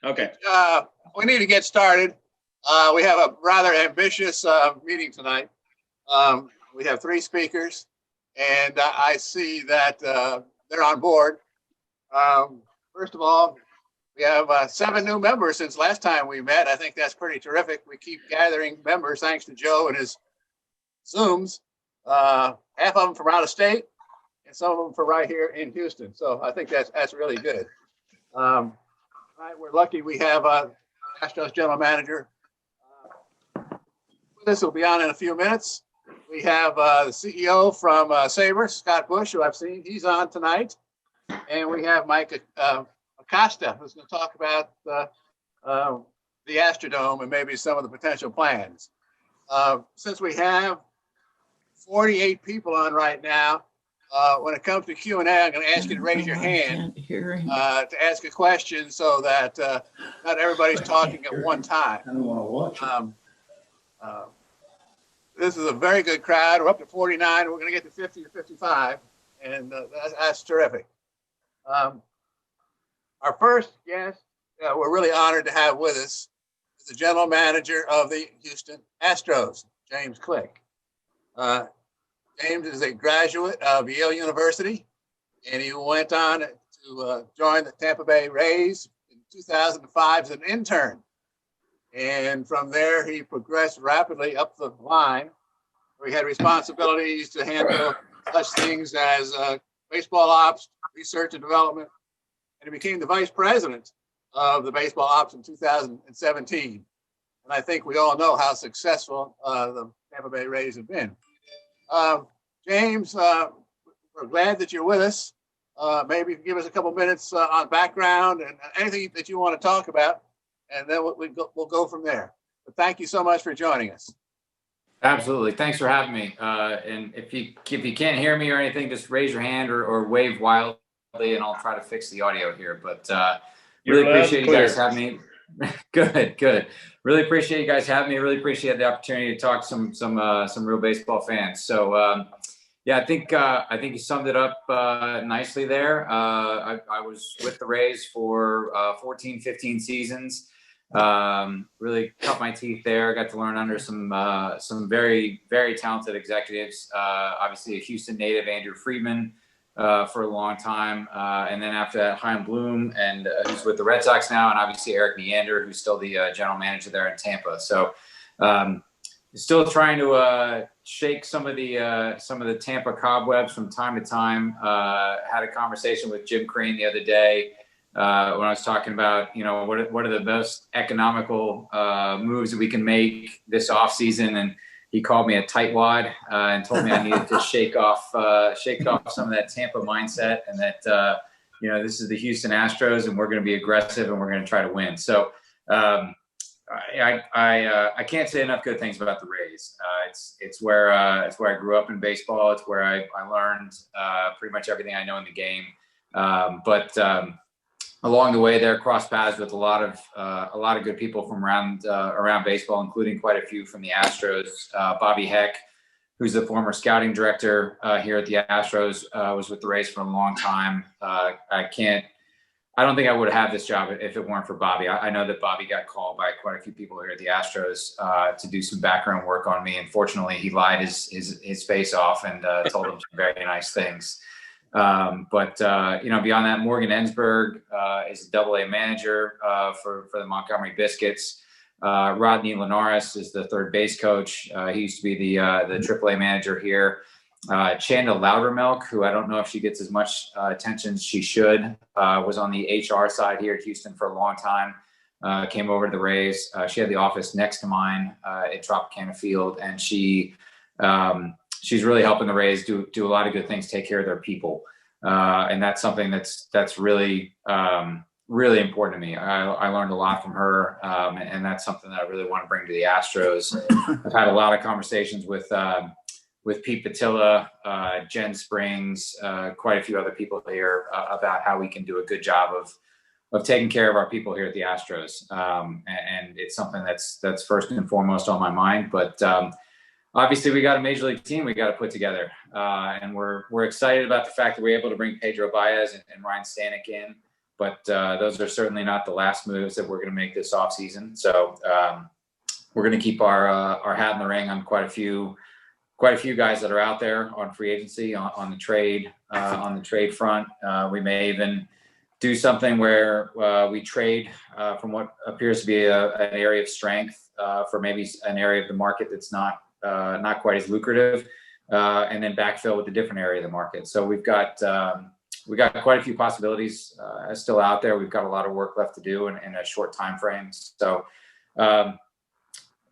Okay. We need to get started. We have a rather ambitious meeting tonight. We have 3 speakers, and I see that they're on board. First of all, we have 7 new members since last time we met. I think that's pretty terrific. We keep gathering members thanks to Joe and his Zooms. Half of them from out of state, and some of them from right here in Houston. So I think that's really good. Right, we're lucky we have Astros general manager. This will be on in a few minutes. We have the CEO from SABR, Scott Bush, who I've seen. He's on tonight. And we have Mike Acosta, who's going to talk about the Astrodome and maybe some of the potential plans. Since we have 48 people on right now, when it comes to Q&A, I'm going to ask you to raise your hand to ask a question so that not everybody's talking at one time. I don't want to watch it. This is a very good crowd. We're up to 49. We're going to get to 50 or 55, and that's terrific. Our first guest, we're really honored to have with us, is the general manager of the Houston Astros, James Click. James is a graduate of Yale University, and he went on to join the Tampa Bay Rays in 2005 as an intern. And from there, he progressed rapidly up the line, where he had responsibilities to handle such things as baseball ops, research and development, and he became the vice president of the baseball ops in 2017. And I think we all know how successful the Tampa Bay Rays have been. James, we're glad that you're with us. Maybe you can give us a couple minutes on background and anything that you want to talk about, and then we'll go from there. But thank you so much for joining us. Absolutely. Thanks for having me. And if you can't hear me or anything, just raise your hand or wave wildly, and I'll try to fix the audio here. But really appreciate you guys having me. Good. Really appreciate you guys having me. Really appreciate the opportunity to talk to some real baseball fans. So yeah, I think you summed it up nicely there. I was with the Rays for 14, 15 seasons. Really cut my teeth there. Got to learn under some very, very talented executives. Obviously a Houston native, Andrew Friedman, for a long time. And then after that, Chaim Bloom, and who's with the Red Sox now, and obviously Eric Neander, who's still the general manager there in Tampa. So still trying to shake some of the Tampa cobwebs from time to time. Had a conversation with Jim Crane the other day when I was talking about, what are the best economical moves that we can make this offseason, and he called me a tightwad and told me I needed to shake off some of that Tampa mindset, and that this is the Houston Astros, and we're going to be aggressive and we're going to try to win. So I can't say enough good things about the Rays. It's where I grew up in baseball. It's where I learned pretty much everything I know in the game. But along the way there, crossed paths with a lot of good people from around baseball, including quite a few from the Astros. Bobby Heck, who's the former scouting director here at the Astros, was with the Rays for a long time. I don't think I would have this job if it weren't for Bobby. I know that Bobby got called by quite a few people here at the Astros to do some background work on me. And fortunately, he lied his face off and told them some very nice things. But beyond that, Morgan Ensberg is a AA manager for the Montgomery Biscuits. Rodney Linares is the third base coach. He used to be the AAA manager here. Chanda Loudermilk, who I don't know if she gets as much attention as she should, was on the HR side here at Houston for a long time. Came over to the Rays. She had the office next to mine at Tropicana Field, and she's really helping the Rays do a lot of good things, take care of their people, and that's something that's really really important to me. I learned a lot from her, and that's something that I really want to bring to the Astros. I've had a lot of conversations with Pete Patilla, Jen Springs, quite a few other people here about how we can do a good job of taking care of our people here at the Astros. And it's something that's first and foremost on my mind. But obviously, we got a major league team we got to put together. And we're excited about the fact that we're able to bring Pedro Baez and Ryan Stanek in. But those are certainly not the last moves that we're going to make this offseason. So we're going to keep our hat in the ring on quite a few guys that are out there on free agency, on the trade front. We may even do something where we trade from what appears to be an area of strength for maybe an area of the market that's not quite as lucrative, and then backfill with a different area of the market. So we've got quite a few possibilities still out there. We've got a lot of work left to do in a short time frame. So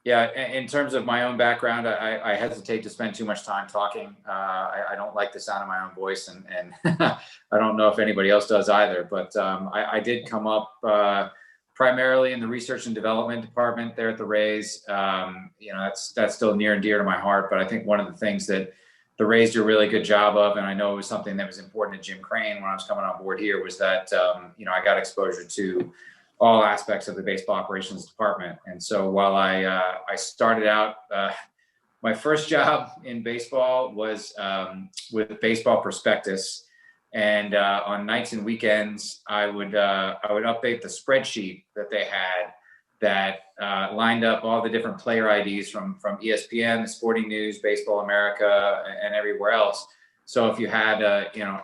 yeah, in terms of my own background, I hesitate to spend too much time talking. I don't like the sound of my own voice, and I don't know if anybody else does either. But I did come up primarily in the research and development department there at the Rays. That's still near and dear to my heart. But I think one of the things that the Rays do a really good job of, and I know it was something that was important to Jim Crane when I was coming on board here, was that I got exposure to all aspects of the baseball operations department. And so while I started out, my first job in baseball was with Baseball Prospectus. And on nights and weekends, I would update the spreadsheet that they had that lined up all the different player IDs from ESPN, the Sporting News, Baseball America, and everywhere else. So if you had,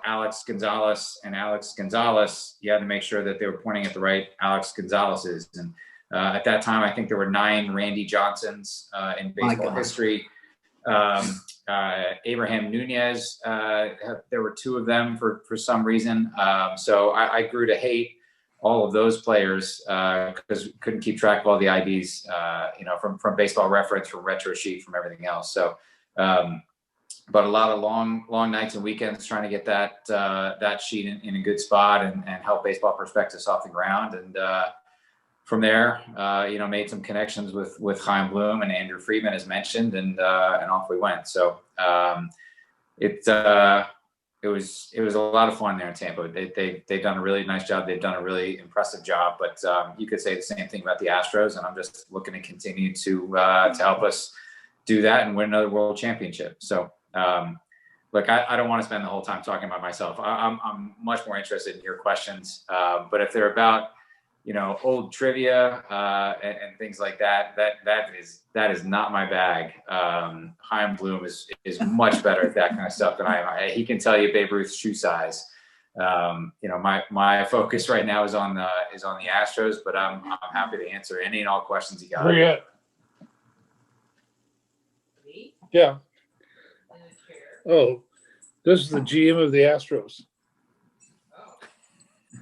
Alex Gonzalez and Alex Gonzalez, you had to make sure that they were pointing at the right Alex Gonzalez's. And at that time, I think there were 9 Randy Johnsons in baseball history. Abraham Nunez, there were 2 of them for some reason. So I grew to hate all of those players because we couldn't keep track of all the IDs, from Baseball Reference, from Retro Sheet, from everything else. So, but a lot of long nights and weekends trying to get that sheet in a good spot and help Baseball Prospectus off the ground. And from there, made some connections with Chaim Bloom and Andrew Friedman, as mentioned, and off we went. So it was a lot of fun there in Tampa. They've done a really nice job. They've done a really impressive job. But you could say the same thing about the Astros, and I'm just looking to continue to help us do that and win another world championship. So. Look, I don't want to spend the whole time talking about myself. I'm much more interested in your questions. But if they're about, old trivia and things like that, that is not my bag. Chaim Bloom is much better at that kind of stuff than I am. He can tell you Babe Ruth's shoe size. My focus right now is on the Astros, but I'm happy to answer any and all questions you got. Where you at? Yeah. Oh, this is the GM of the Astros.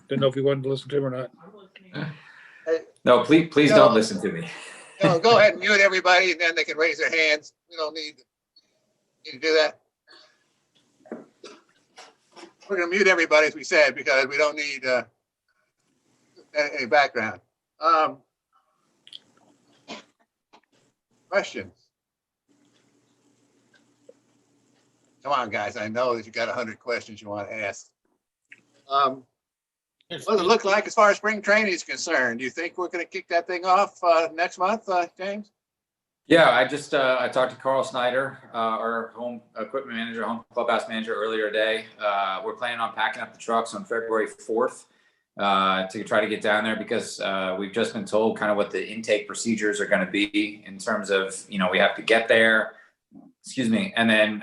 Didn't know if you wanted to listen to him or not. No, please don't listen to me. No, go ahead and mute everybody, and then they can raise their hands. We don't need to do that. We're going to mute everybody, as we said, because we don't need any background. Questions? Come on, guys. I know that you got 100 questions you want to ask. What does it look like as far as spring training is concerned? Do you think we're going to kick that thing off next month, James? Yeah, I talked to Carl Snyder, our home equipment manager, home clubhouse manager, earlier today. We're planning on packing up the trucks on February 4th to try to get down there because we've just been told kind of what the intake procedures are going to be in terms of, we have to get there. And then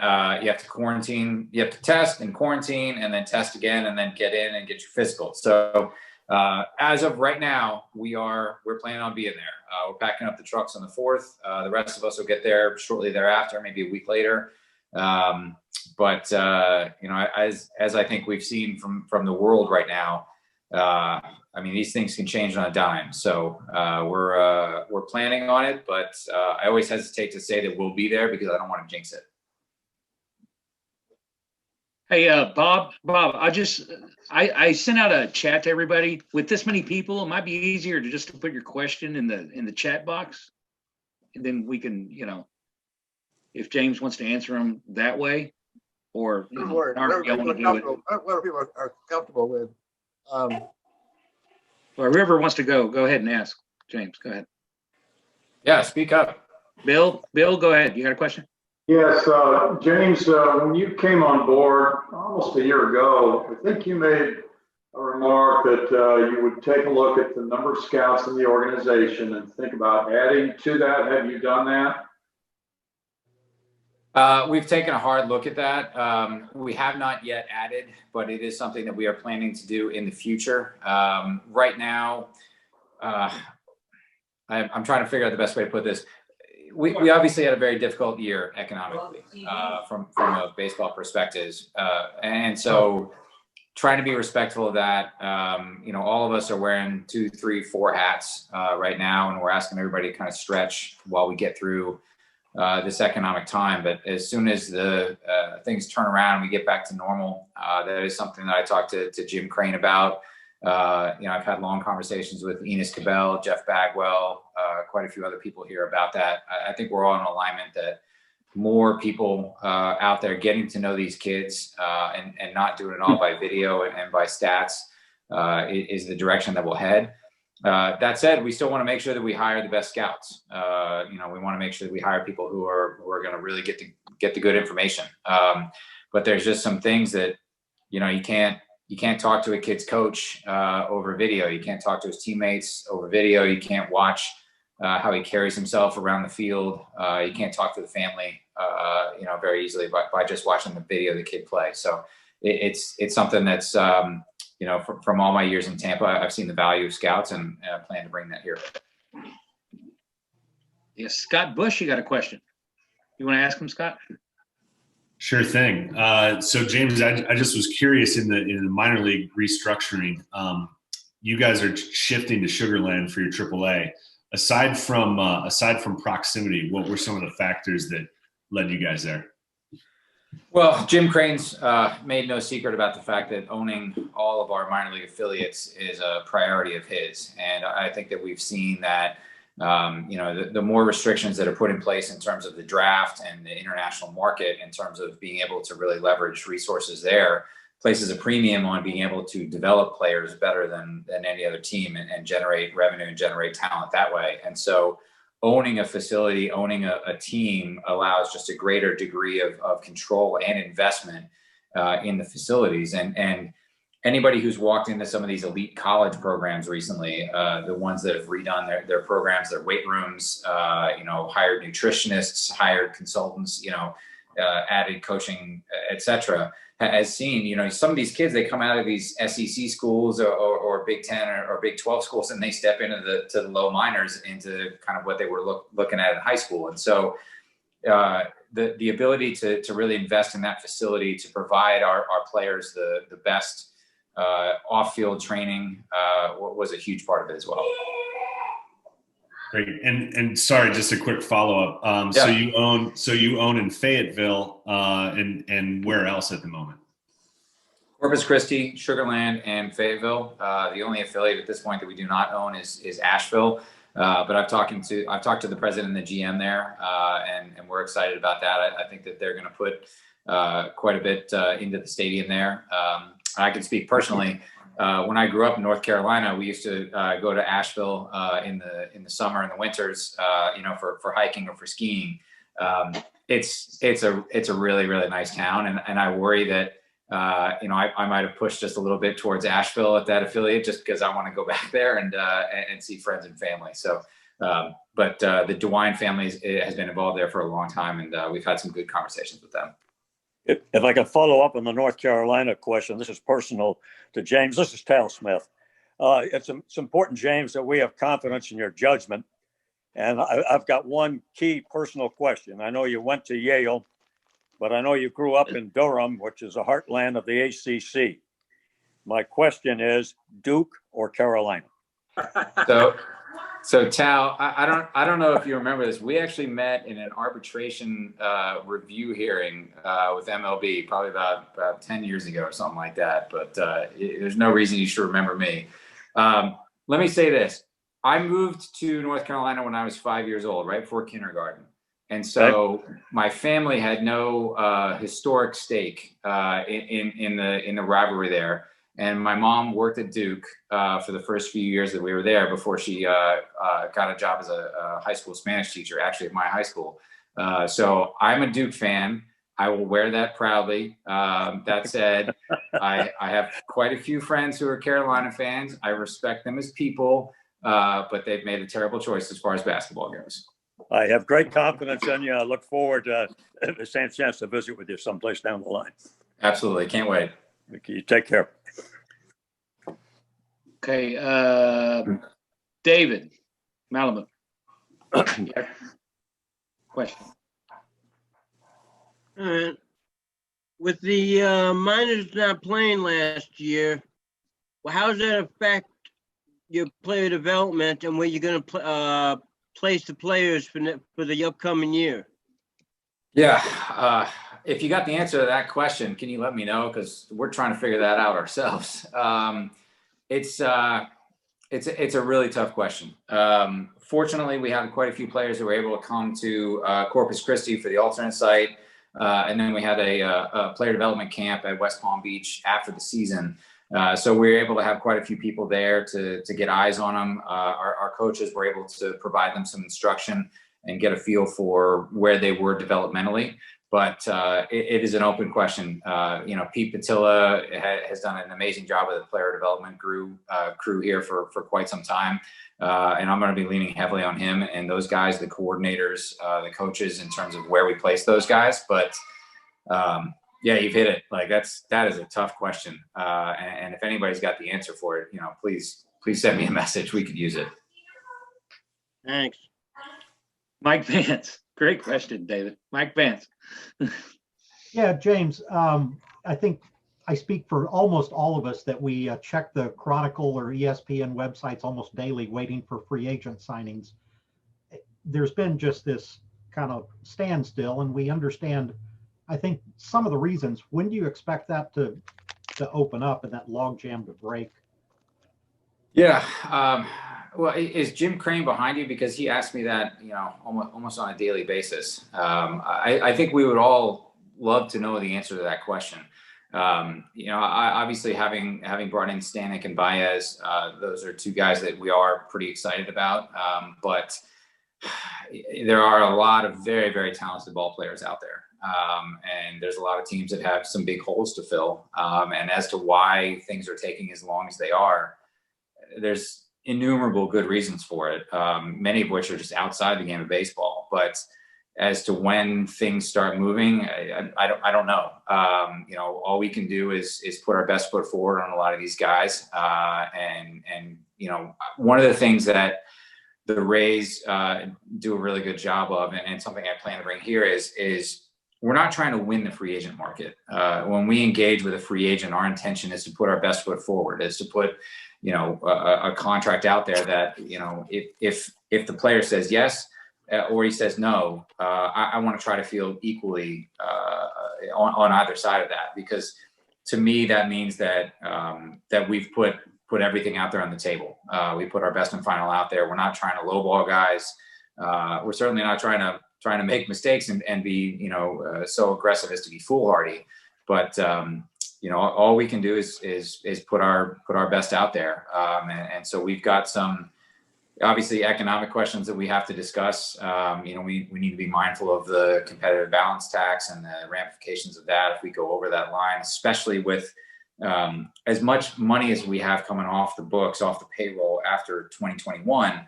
you have to quarantine, you have to test and quarantine and then test again and then get in and get your physical. So as of right now, we're planning on being there. We're packing up the trucks on the 4th. The rest of us will get there shortly thereafter, maybe a week later. But as I think we've seen from the world right now, these things can change on a dime. So we're planning on it, but I always hesitate to say that we'll be there because I don't want to jinx it. Hey, Bob, I sent out a chat to everybody. With this many people, it might be easier to just put your question in the chat box, and then we can, if James wants to answer them that way, or whatever people are comfortable with. Or whoever wants to go ahead and ask. James, go ahead. Yeah, speak up. Bill, go ahead. You got a question? Yes, James, when you came on board almost a year ago, I think you made a remark that you would take a look at the number of scouts in the organization and think about adding to that. Have you done that? We've taken a hard look at that. We have not yet added, but it is something that we are planning to do in the future. Right now, I'm trying to figure out the best way to put this. We obviously had a very difficult year economically from a baseball perspective. And so trying to be respectful of that, all of us are wearing 2, 3, 4 hats right now, and we're asking everybody to kind of stretch while we get through this economic time. But as soon as the things turn around and we get back to normal, that is something that I talked to Jim Crane about. I've had long conversations with Enos Cabell, Jeff Bagwell, quite a few other people here about that. I think we're all in alignment that more people out there getting to know these kids and not doing it all by video and by stats is the direction that we'll head. That said, we still want to make sure that we hire the best scouts. We want to make sure that we hire people who are going to really get the good information. But there's just some things that, you can't talk to a kid's coach over video. You can't talk to his teammates over video. You can't watch how he carries himself around the field. You can't talk to the family, very easily by just watching the video of the kid play. So it's something that's, from all my years in Tampa, I've seen the value of scouts and I plan to bring that here. Yes, Scott Bush, you got a question. You want to ask him, Scott? Sure thing. So James, I just was curious in the minor league restructuring, you guys are shifting to Sugarland for your AAA. Aside from proximity, what were some of the factors that led you guys there? Well, Jim Crane's made no secret about the fact that owning all of our minor league affiliates is a priority of his. And I think that we've seen that, the more restrictions that are put in place in terms of the draft and the international market, in terms of being able to really leverage resources there, places a premium on being able to develop players better than any other team and generate revenue and generate talent that way. And so owning a facility, owning a team allows just a greater degree of control and investment in the facilities. And anybody who's walked into some of these elite college programs recently, the ones that have redone their programs, their weight rooms, hired nutritionists, hired consultants, added coaching, et cetera, has seen, some of these kids, they come out of these SEC schools or Big 10 or Big 12 schools, and they step into the low minors, into kind of what they were looking at in high school. And so the ability to really invest in that facility, to provide our players the best off-field training was a huge part of it as well. Great. And sorry, just a quick follow-up. Yeah. So you own in Fayetteville and where else at the moment? Corpus Christi, Sugarland, and Fayetteville. The only affiliate at this point that we do not own is Asheville. But I've talked to the president and the GM there, and we're excited about that. I think that they're going to put quite a bit into the stadium there. I can speak personally. When I grew up in North Carolina, we used to go to Asheville in the summer and the winters, for hiking or for skiing. It's a really, really nice town, and I worry that I might have pushed just a little bit towards Asheville at that affiliate, just because I want to go back there and see friends and family. So, but the DeWine family has been involved there for a long time, and we've had some good conversations with them. If I could follow up on the North Carolina question, this is personal to James. This is Tal Smith. It's important, James, that we have confidence in your judgment. And I've got one key personal question. I know you went to Yale, but I know you grew up in Durham, which is a heartland of the ACC. My question is, Duke or Carolina? So Tal, I don't know if you remember this. We actually met in an arbitration review hearing with MLB probably about 10 years ago or something like that. But there's no reason you should remember me. Let me say this. I moved to North Carolina when I was 5 years old, right before kindergarten. And so my family had no historic stake in the rivalry there. And my mom worked at Duke for the first few years that we were there before she got a job as a high school Spanish teacher, actually at my high school. So I'm a Duke fan. I will wear that proudly. That said, I have quite a few friends who are Carolina fans. I respect them as people, but they've made a terrible choice as far as basketball goes. I have great confidence in you. I look forward to the same chance to visit with you someplace down the line. Absolutely. Can't wait. You take care. Okay. David, Malibu. Question. All right. With the minors not playing last year, well, how does that affect your player development and where you're going to place the players for the upcoming year? Yeah. If you got the answer to that question, can you let me know? Because we're trying to figure that out ourselves. It's a really tough question. Fortunately, we had quite a few players who were able to come to Corpus Christi for the alternate site. And then we had a player development camp at West Palm Beach after the season. So we were able to have quite a few people there to get eyes on them. Our coaches were able to provide them some instruction and get a feel for where they were developmentally. But it is an open question. Pete Patilla has done an amazing job with the player development crew here for quite some time. And I'm going to be leaning heavily on him and those guys, the coordinators, the coaches, in terms of where we place those guys. But yeah, you've hit it. Like that is a tough question. And if anybody's got the answer for it, please send me a message. We could use it. Thanks. Mike Vance. Great question, David. Mike Vance. Yeah, James, I think I speak for almost all of us that we check the Chronicle or ESPN websites almost daily waiting for free agent signings. There's been just this kind of standstill, and we understand, I think, some of the reasons. When do you expect that to open up and that logjam to break? Yeah. Well, is Jim Crane behind you? Because he asked me that, almost on a daily basis. I think we would all love to know the answer to that question. Obviously having brought in Stanek and Baez, those are two guys that we are pretty excited about. But there are a lot of very, very talented ball players out there. And there's a lot of teams that have some big holes to fill. And as to why things are taking as long as they are, there's innumerable good reasons for it, many of which are just outside the game of baseball. But as to when things start moving, I don't know. All we can do is put our best foot forward on a lot of these guys. And one of the things that the Rays do a really good job of, and something I plan to bring here is we're not trying to win the free agent market. When we engage with a free agent, our intention is to put our best foot forward, is to put a contract out there that, if the player says yes or he says no, I want to try to feel equally on either side of that, because to me that means that we've put everything out there on the table. We put our best and final out there. We're not trying to lowball guys. We're certainly not trying to make mistakes and be so aggressive as to be foolhardy. But all we can do is put our best out there. And so we've got some obviously economic questions that we have to discuss. We need to be mindful of the competitive balance tax and the ramifications of that if we go over that line, especially with as much money as we have coming off the books, off the payroll after 2021.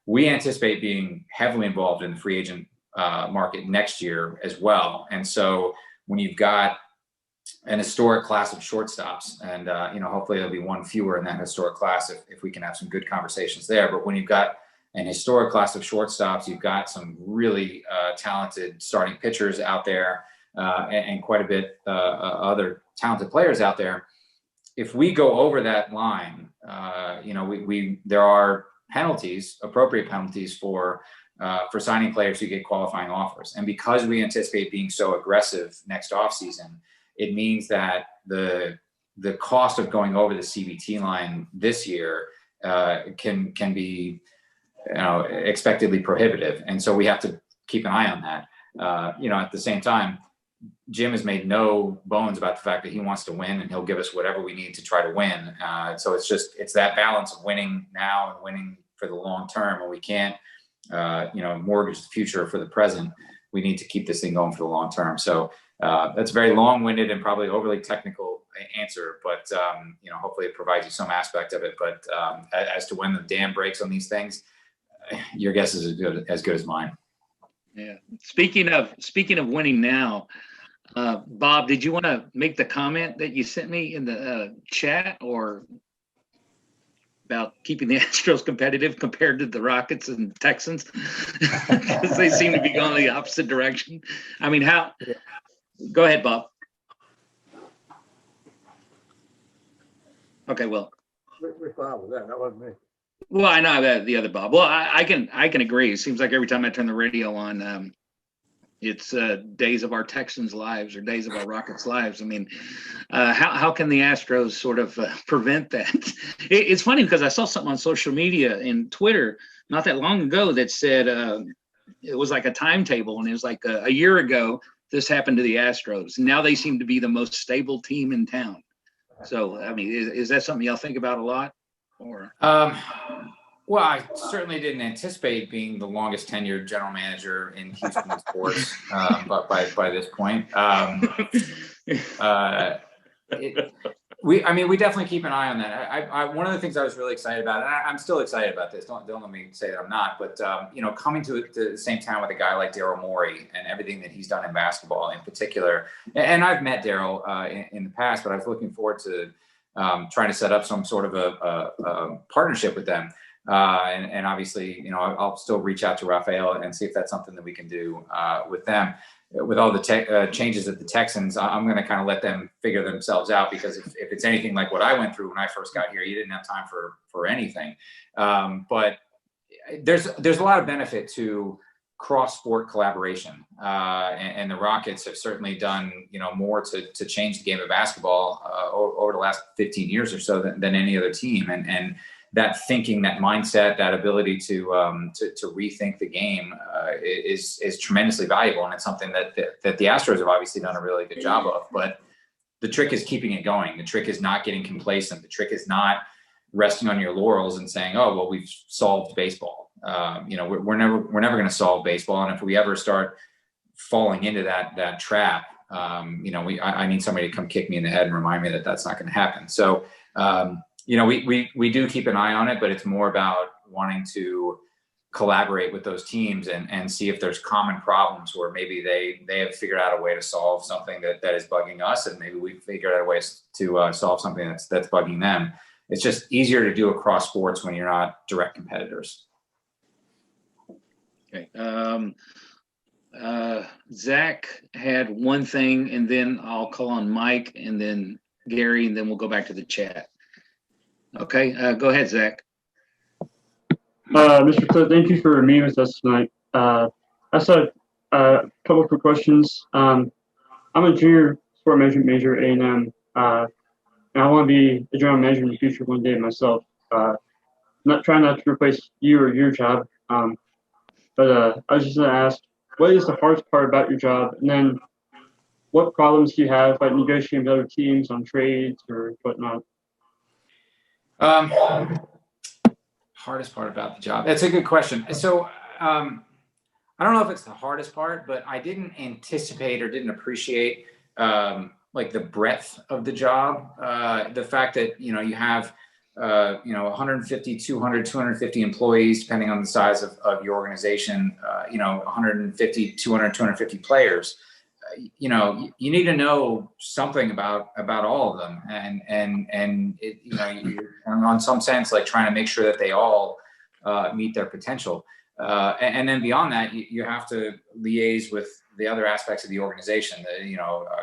We anticipate being heavily involved in the free agent market next year as well. And so when you've got an historic class of shortstops, and hopefully there'll be one fewer in that historic class if we can have some good conversations there. But when you've got an historic class of shortstops, you've got some really talented starting pitchers out there, and quite a bit other talented players out there. If we go over that line, there are penalties, appropriate penalties for signing players who get qualifying offers. And because we anticipate being so aggressive next offseason, it means that the cost of going over the CBT line this year can be expectedly prohibitive. And so we have to keep an eye on that. At the same time, Jim has made no bones about the fact that he wants to win, and he'll give us whatever we need to try to win. So it's that balance of winning now and winning for the long term. And we can't mortgage the future for the present. We need to keep this thing going for the long term. So That's a very long-winded and probably overly technical answer, but hopefully it provides you some aspect of it. But as to when the dam breaks on these things, your guess is as good as mine. Yeah. Speaking of winning now, Bob, did you want to make the comment that you sent me in the chat, or about keeping the Astros competitive compared to the Rockets and Texans? Because they seem to be going the opposite direction. I mean, how? Go ahead, Bob. Okay, well. We're fine with that. That wasn't me. Well, I know that the other Bob. Well, I can agree. It seems like every time I turn the radio on, it's days of our Texans' lives or days of our Rockets' lives. I mean, how can the Astros sort of prevent that? It's funny because I saw something on social media and Twitter not that long ago that said it was like a timetable, and it was like a year ago this happened to the Astros. Now they seem to be the most stable team in town. So, I mean, is that something y'all think about a lot? Or well, I certainly didn't anticipate being the longest tenured general manager in Houston sports, but by this point, we definitely keep an eye on that. One of the things I was really excited about, and I'm still excited about this. Don't let me say that I'm not. But coming to the same town with a guy like Daryl Morey and everything that he's done in basketball in particular, and I've met Daryl in the past, but I was looking forward to trying to set up some sort of a partnership with them. And obviously, I'll still reach out to Rafael and see if that's something that we can do with them. With all the changes at the Texans, I'm going to kind of let them figure themselves out, because if it's anything like what I went through when I first got here, you didn't have time for anything. But there's a lot of benefit to cross-sport collaboration, and the Rockets have certainly done more to change the game of basketball over the last 15 years or so than any other team, and that thinking, that mindset, that ability to rethink the game is tremendously valuable, and it's something that the Astros have obviously done a really good job of. But the trick is keeping it going. The trick is not getting complacent. The trick is not resting on your laurels and saying, "Oh, well, we've solved baseball." We're never going to solve baseball, and if we ever start falling into that trap, I need somebody to come kick me in the head and remind me that that's not going to happen. So. We do keep an eye on it, but it's more about wanting to collaborate with those teams and see if there's common problems where maybe they have figured out a way to solve something that is bugging us, and maybe we figured out a way to solve something that's bugging them. It's just easier to do across sports when you're not direct competitors. Okay. Zach had one thing, and then I'll call on Mike, and then Gary, and then we'll go back to the chat. Okay, go ahead, Zach. Mr. Cliff, thank you for meeting with us tonight. I just had a couple quick questions. I'm a junior sport management major at A&M, and I want to be a general manager in the future one day myself. Not trying not to replace you or your job, but I was just going to ask, what is the hardest part about your job? And then what problems do you have, like negotiating with other teams on trades or whatnot? Hardest part about the job. That's a good question. So I don't know if it's the hardest part, but I didn't anticipate or didn't appreciate like the breadth of the job. The fact that, you have 150, 200, 250 employees, depending on the size of your organization, 150, 200, 250 players. You need to know something about all of them, and you're on some sense like trying to make sure that they all meet their potential, and then beyond that, you have to liaise with the other aspects of the organization,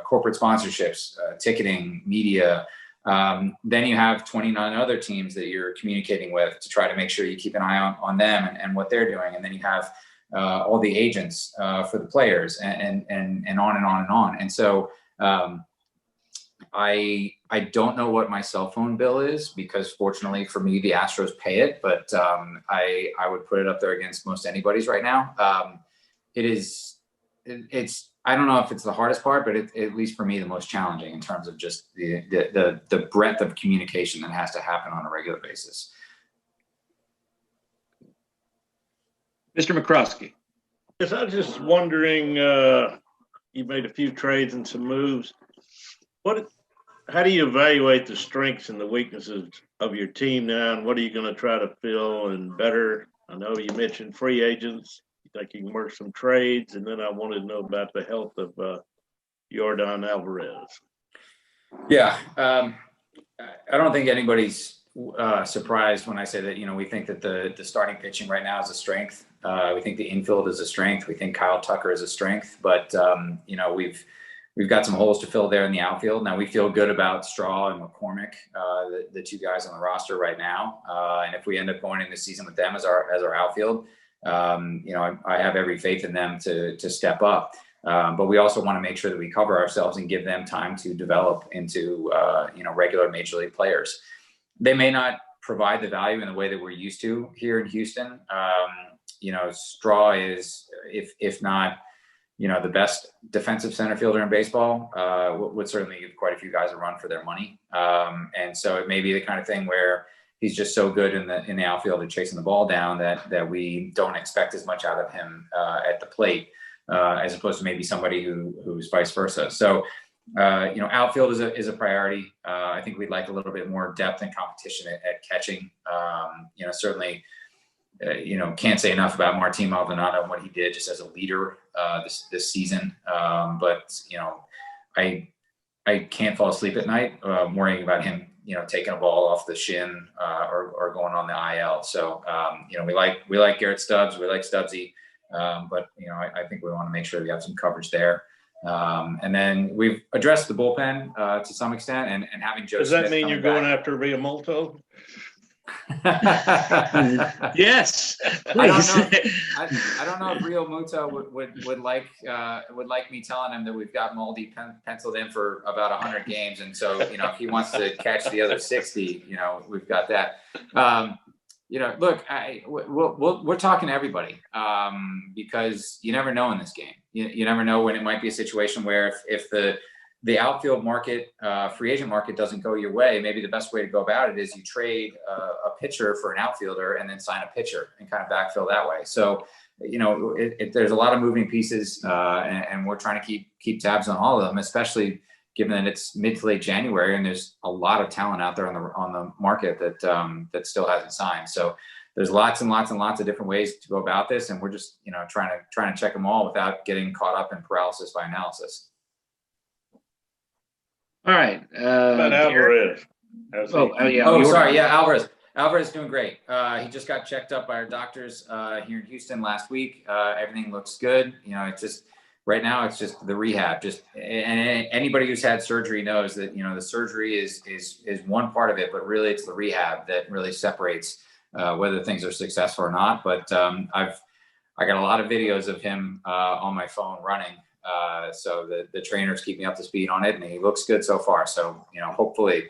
corporate sponsorships, ticketing, media. Then you have 29 other teams that you're communicating with to try to make sure you keep an eye on them and what they're doing, and then you have all the agents for the players, and on and on and on. And so I don't know what my cell phone bill is, because fortunately for me, the Astros pay it, but I would put it up there against most anybody's right now. It's I don't know if it's the hardest part, but at least for me, the most challenging in terms of just the breadth of communication that has to happen on a regular basis. Mr. McCroskey. Yes, I was just wondering, you made a few trades and some moves. How do you evaluate the strengths and the weaknesses of your team now, and what are you going to try to fill and better? I know you mentioned free agents. You think you can work some trades, and then I wanted to know about the health of Yordan Alvarez. Yeah, I don't think anybody's surprised when I say that. We think that the starting pitching right now is a strength. We think the infield is a strength. We think Kyle Tucker is a strength, but we've got some holes to fill there in the outfield. Now we feel good about Straw and McCormick, the two guys on the roster right now. And if we end up going into the season with them as our outfield, I have every faith in them to step up. But we also want to make sure that we cover ourselves and give them time to develop into regular major league players. They may not provide the value in the way that we're used to here in Houston. Straw is, if not, the best defensive center fielder in baseball, would certainly give quite a few guys a run for their money. And so it may be the kind of thing where he's just so good in the outfield and chasing the ball down that we don't expect as much out of him at the plate, as opposed to maybe somebody who's vice versa. So, outfield is a priority. I think we'd like a little bit more depth and competition at catching. Certainly, can't say enough about Martin Maldonado and what he did just as a leader this season. But I can't fall asleep at night worrying about him, taking a ball off the shin or going on the IL. So we like Garrett Stubbs, we like Stubbsy, but I think we want to make sure we have some coverage there. And then we've addressed the bullpen to some extent, and having Joe. Does that mean you're going after Riamolto? Yes. I don't know if Rio Muto would like me telling him that we've got Maldi penciled in for about 100 games, and so if he wants to catch the other 60, we've got that. Look, we're talking to everybody because you never know in this game. You never know when it might be a situation where if the outfield market, free agent market doesn't go your way, maybe the best way to go about it is you trade a pitcher for an outfielder and then sign a pitcher and kind of backfill that way. So, there's a lot of moving pieces, and we're trying to keep tabs on all of them, especially given that it's mid to late January and there's a lot of talent out there on the market that still hasn't signed. So there's lots and lots and lots of different ways to go about this, and we're just trying to check them all without getting caught up in paralysis by analysis. All right. About Alvarez. Sorry. Yeah, Alvarez. Alvarez is doing great. He just got checked up by our doctors here in Houston last week. Everything looks good. It's just right now it's just the rehab. And anybody who's had surgery knows that the surgery is one part of it, but really it's the rehab that really separates whether things are successful or not. But I got a lot of videos of him on my phone running. So the trainers keep me up to speed on it, and he looks good so far. So, hopefully.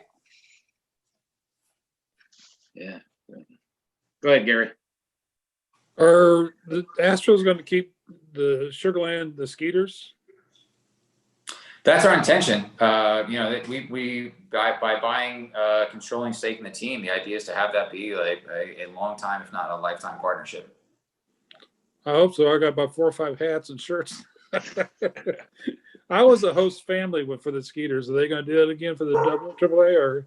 Yeah. Go ahead, Gary. Are the Astros going to keep the Sugarland, the Skeeters? That's our intention. That we by buying a controlling stake in the team, the idea is to have that be like a long time, if not a lifetime partnership. I hope so. I got about 4 or 5 hats and shirts. I was a host family for the Skeeters. Are they going to do it again for the AAA or?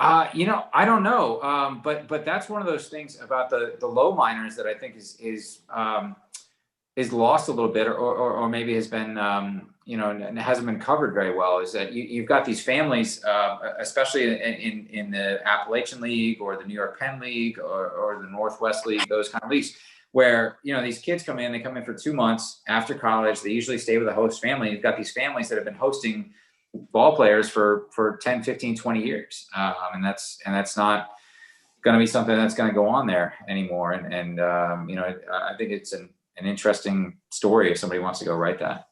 I don't know. But that's one of those things about the low minors that I think is lost a little bit, or maybe has been and hasn't been covered very well. Is that you've got these families, especially in the Appalachian League or the New York Penn League or the Northwest League, those kind of leagues, where these kids come in for 2 months after college. They usually stay with a host family. You've got these families that have been hosting ball players for 10, 15, 20 years. And that's not going to be something that's going to go on there anymore. And I think it's an interesting story if somebody wants to go write that.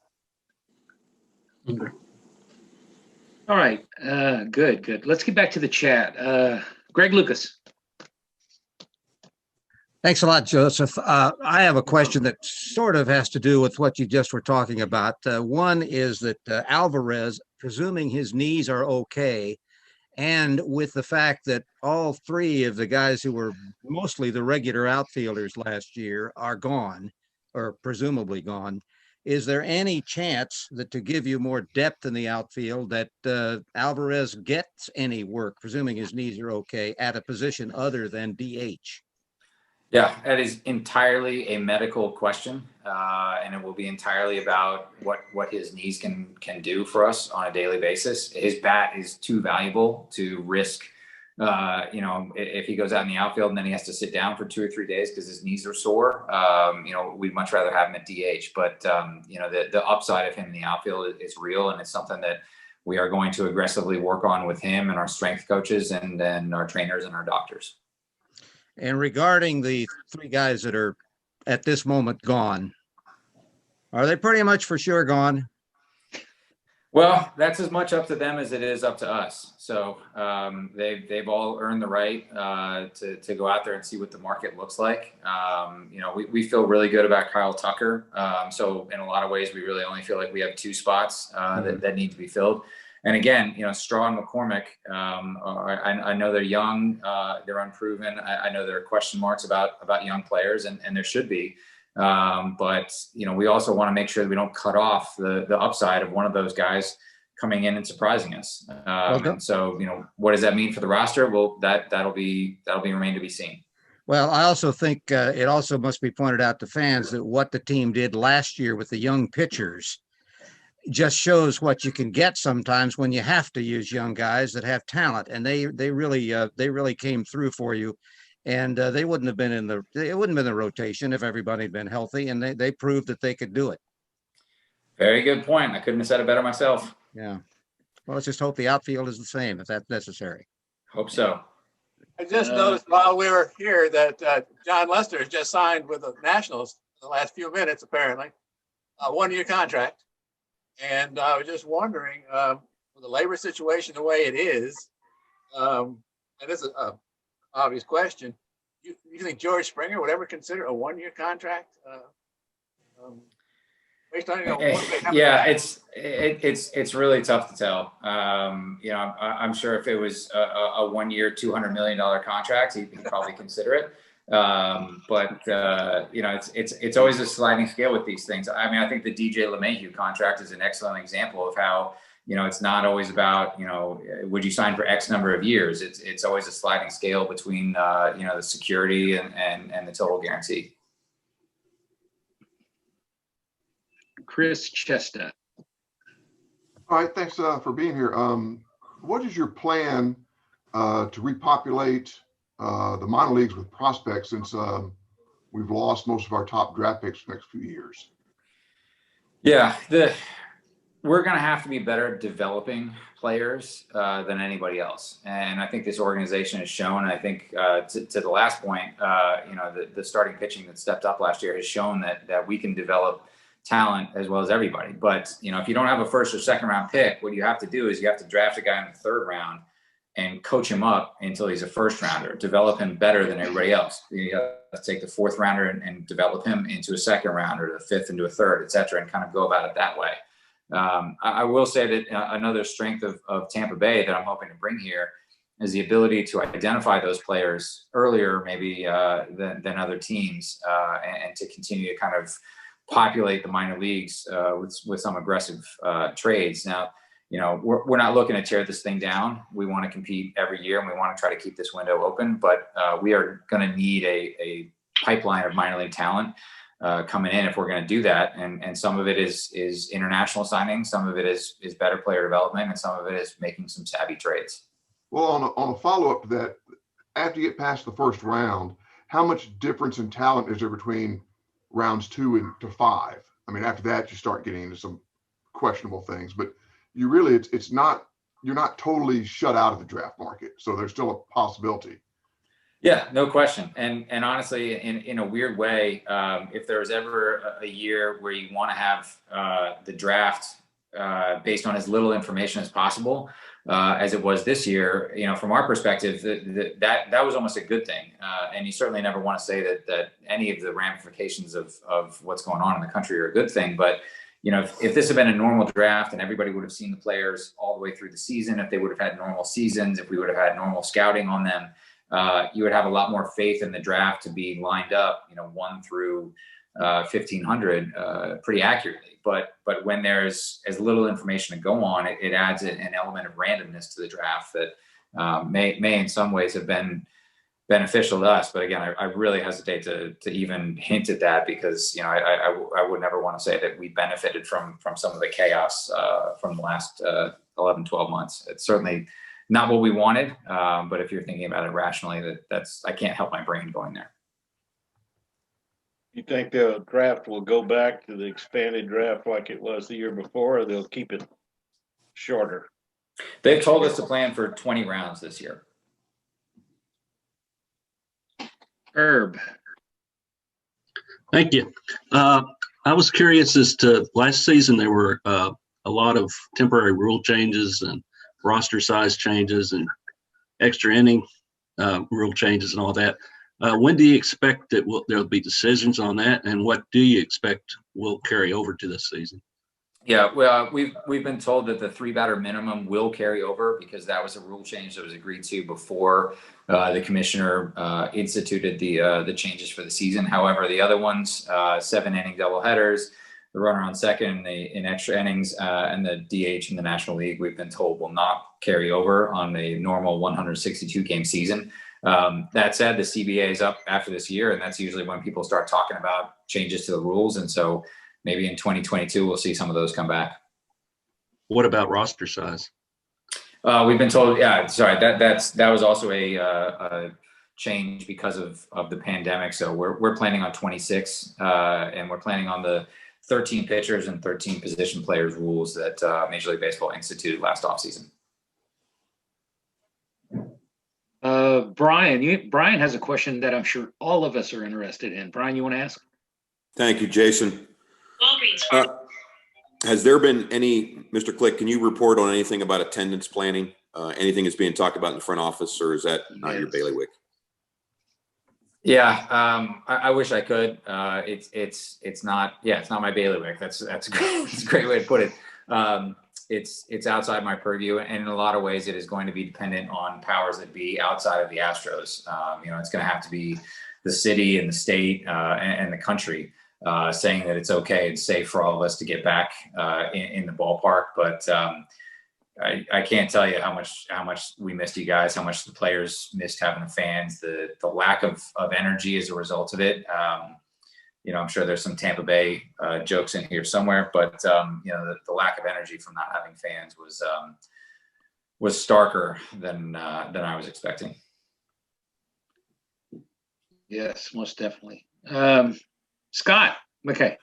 Okay. All right. Good. Let's get back to the chat. Greg Lucas. Thanks a lot, Joseph. I have a question that sort of has to do with what you just were talking about. One is that Alvarez, presuming his knees are okay, and with the fact that all 3 of the guys who were mostly the regular outfielders last year are gone, or presumably gone, is there any chance that, to give you more depth in the outfield, that Alvarez gets any work, presuming his knees are okay, at a position other than DH? Yeah, that is entirely a medical question, and it will be entirely about what his knees can do for us on a daily basis. His bat is too valuable to risk. If he goes out in the outfield and then he has to sit down for 2 or 3 days because his knees are sore, we'd much rather have him at DH. But the upside of him in the outfield is real, and it's something that we are going to aggressively work on with him and our strength coaches and then our trainers and our doctors. And regarding the 3 guys that are at this moment gone, are they pretty much for sure gone? Well, that's as much up to them as it is up to us. So they've all earned the right to go out there and see what the market looks like. We feel really good about Kyle Tucker. So in a lot of ways, we really only feel like we have 2 spots that need to be filled. And again, Straw and McCormick, I know they're young, they're unproven. I know there are question marks about young players, and there should be. But we also want to make sure that we don't cut off the upside of one of those guys coming in and surprising us. And so, what does that mean for the roster? Well, that'll be remain to be seen. Well, I also think it also must be pointed out to fans that what the team did last year with the young pitchers just shows what you can get sometimes when you have to use young guys that have talent, and they really came through for you. And they wouldn't have been in the rotation if everybody had been healthy, and they proved that they could do it. Very good point. I couldn't have said it better myself. Yeah. Well, let's just hope the outfield is the same if that's necessary. Hope so. I just noticed while we were here that John Lester has just signed with the Nationals in the last few minutes, apparently, a 1-year contract. And I was just wondering, with the labor situation the way it is, and this is an obvious question, you think George Springer would ever consider a 1-year contract? Based on it's really tough to tell. I'm sure if it was a 1-year, $200 million contract, he'd probably consider it. But it's always a sliding scale with these things. I mean, I think the DJ LeMahieu contract is an excellent example of how, it's not always about, would you sign for X number of years? It's always a sliding scale between, the security and the total guarantee. Chris Chestnut. All right, thanks for being here. What is your plan to repopulate the minor leagues with prospects since we've lost most of our top draft picks for the next few years? Yeah, we're going to have to be better at developing players than anybody else. And I think this organization has shown, and I think to the last point, the starting pitching that stepped up last year has shown that we can develop talent as well as everybody. But, if you don't have a 1st or 2nd round pick, what you have to do is you have to draft a guy in the 3rd round and coach him up until he's a 1st rounder, develop him better than everybody else. You have to take the 4th rounder and develop him into a 2nd rounder, the 5th into a 3rd, et cetera, and kind of go about it that way. I will say that another strength of Tampa Bay that I'm hoping to bring here is the ability to identify those players earlier, maybe than other teams, and to continue to kind of populate the minor leagues with some aggressive trades. Now, we're not looking to tear this thing down. We want to compete every year, and we want to try to keep this window open. But we are going to need a pipeline of minor league talent coming in if we're going to do that. And some of it is international signings, some of it is better player development, and some of it is making some savvy trades. Well, on a follow-up to that, after you get past the 1st round, how much difference in talent is there between rounds 2 and to 5? I mean, after that, you start getting into some questionable things, but you really, you're not totally shut out of the draft market. So there's still a possibility. Yeah, no question. And honestly, in a weird way, if there was ever a year where you want to have the draft based on as little information as possible, as it was this year, from our perspective, that was almost a good thing. And you certainly never want to say that any of the ramifications of what's going on in the country are a good thing. But if this had been a normal draft and everybody would have seen the players all the way through the season, if they would have had normal seasons, if we would have had normal scouting on them, you would have a lot more faith in the draft to be lined up, 1 through 1,500 pretty accurately. But when there's as little information to go on, it adds an element of randomness to the draft that may in some ways have been beneficial to us. But again, I really hesitate to even hint at that, because I would never want to say that we benefited from some of the chaos from the last 11, 12 months. It's certainly not what we wanted. But if you're thinking about it rationally, that's I can't help my brain going there. You think the draft will go back to the expanded draft like it was the year before, or they'll keep it shorter? They've told us to plan for 20 rounds this year. Herb. Thank you. I was curious as to last season, there were a lot of temporary rule changes and roster size changes and extra inning rule changes and all that. When do you expect that there'll be decisions on that, and what do you expect will carry over to this season? Yeah, well, we've been told that the 3-batter minimum will carry over, because that was a rule change that was agreed to before the commissioner instituted the changes for the season. However, the other ones, 7-inning doubleheaders, the runner on second in extra innings, and the DH in the National League, we've been told will not carry over on a normal 162-game season. That said, the CBA is up after this year, and that's usually when people start talking about changes to the rules. And so maybe in 2022, we'll see some of those come back. What about roster size? We've been told, yeah, sorry, that was also a change because of the pandemic. So we're planning on 26, and we're planning on the 13 pitchers and 13 position players rules that Major League Baseball instituted last offseason. Brian has a question that I'm sure all of us are interested in. Brian, you want to ask? Thank you, Jason. Has there been any, Mr. Click, can you report on anything about attendance planning? Anything that's being talked about in the front office, or is that not your bailiwick? Yeah, I wish I could. It's not. Yeah, it's not my bailiwick. That's a great way to put it. It's outside my purview, and in a lot of ways, it is going to be dependent on powers that be outside of the Astros. It's going to have to be the city and the state and the country saying that it's okay and safe for all of us to get back in the ballpark. But I can't tell you how much we missed you guys, how much the players missed having the fans, the lack of energy as a result of it. I'm sure there's some Tampa Bay jokes in here somewhere, but the lack of energy from not having fans was starker than I was expecting. Yes, most definitely. Scott, okay.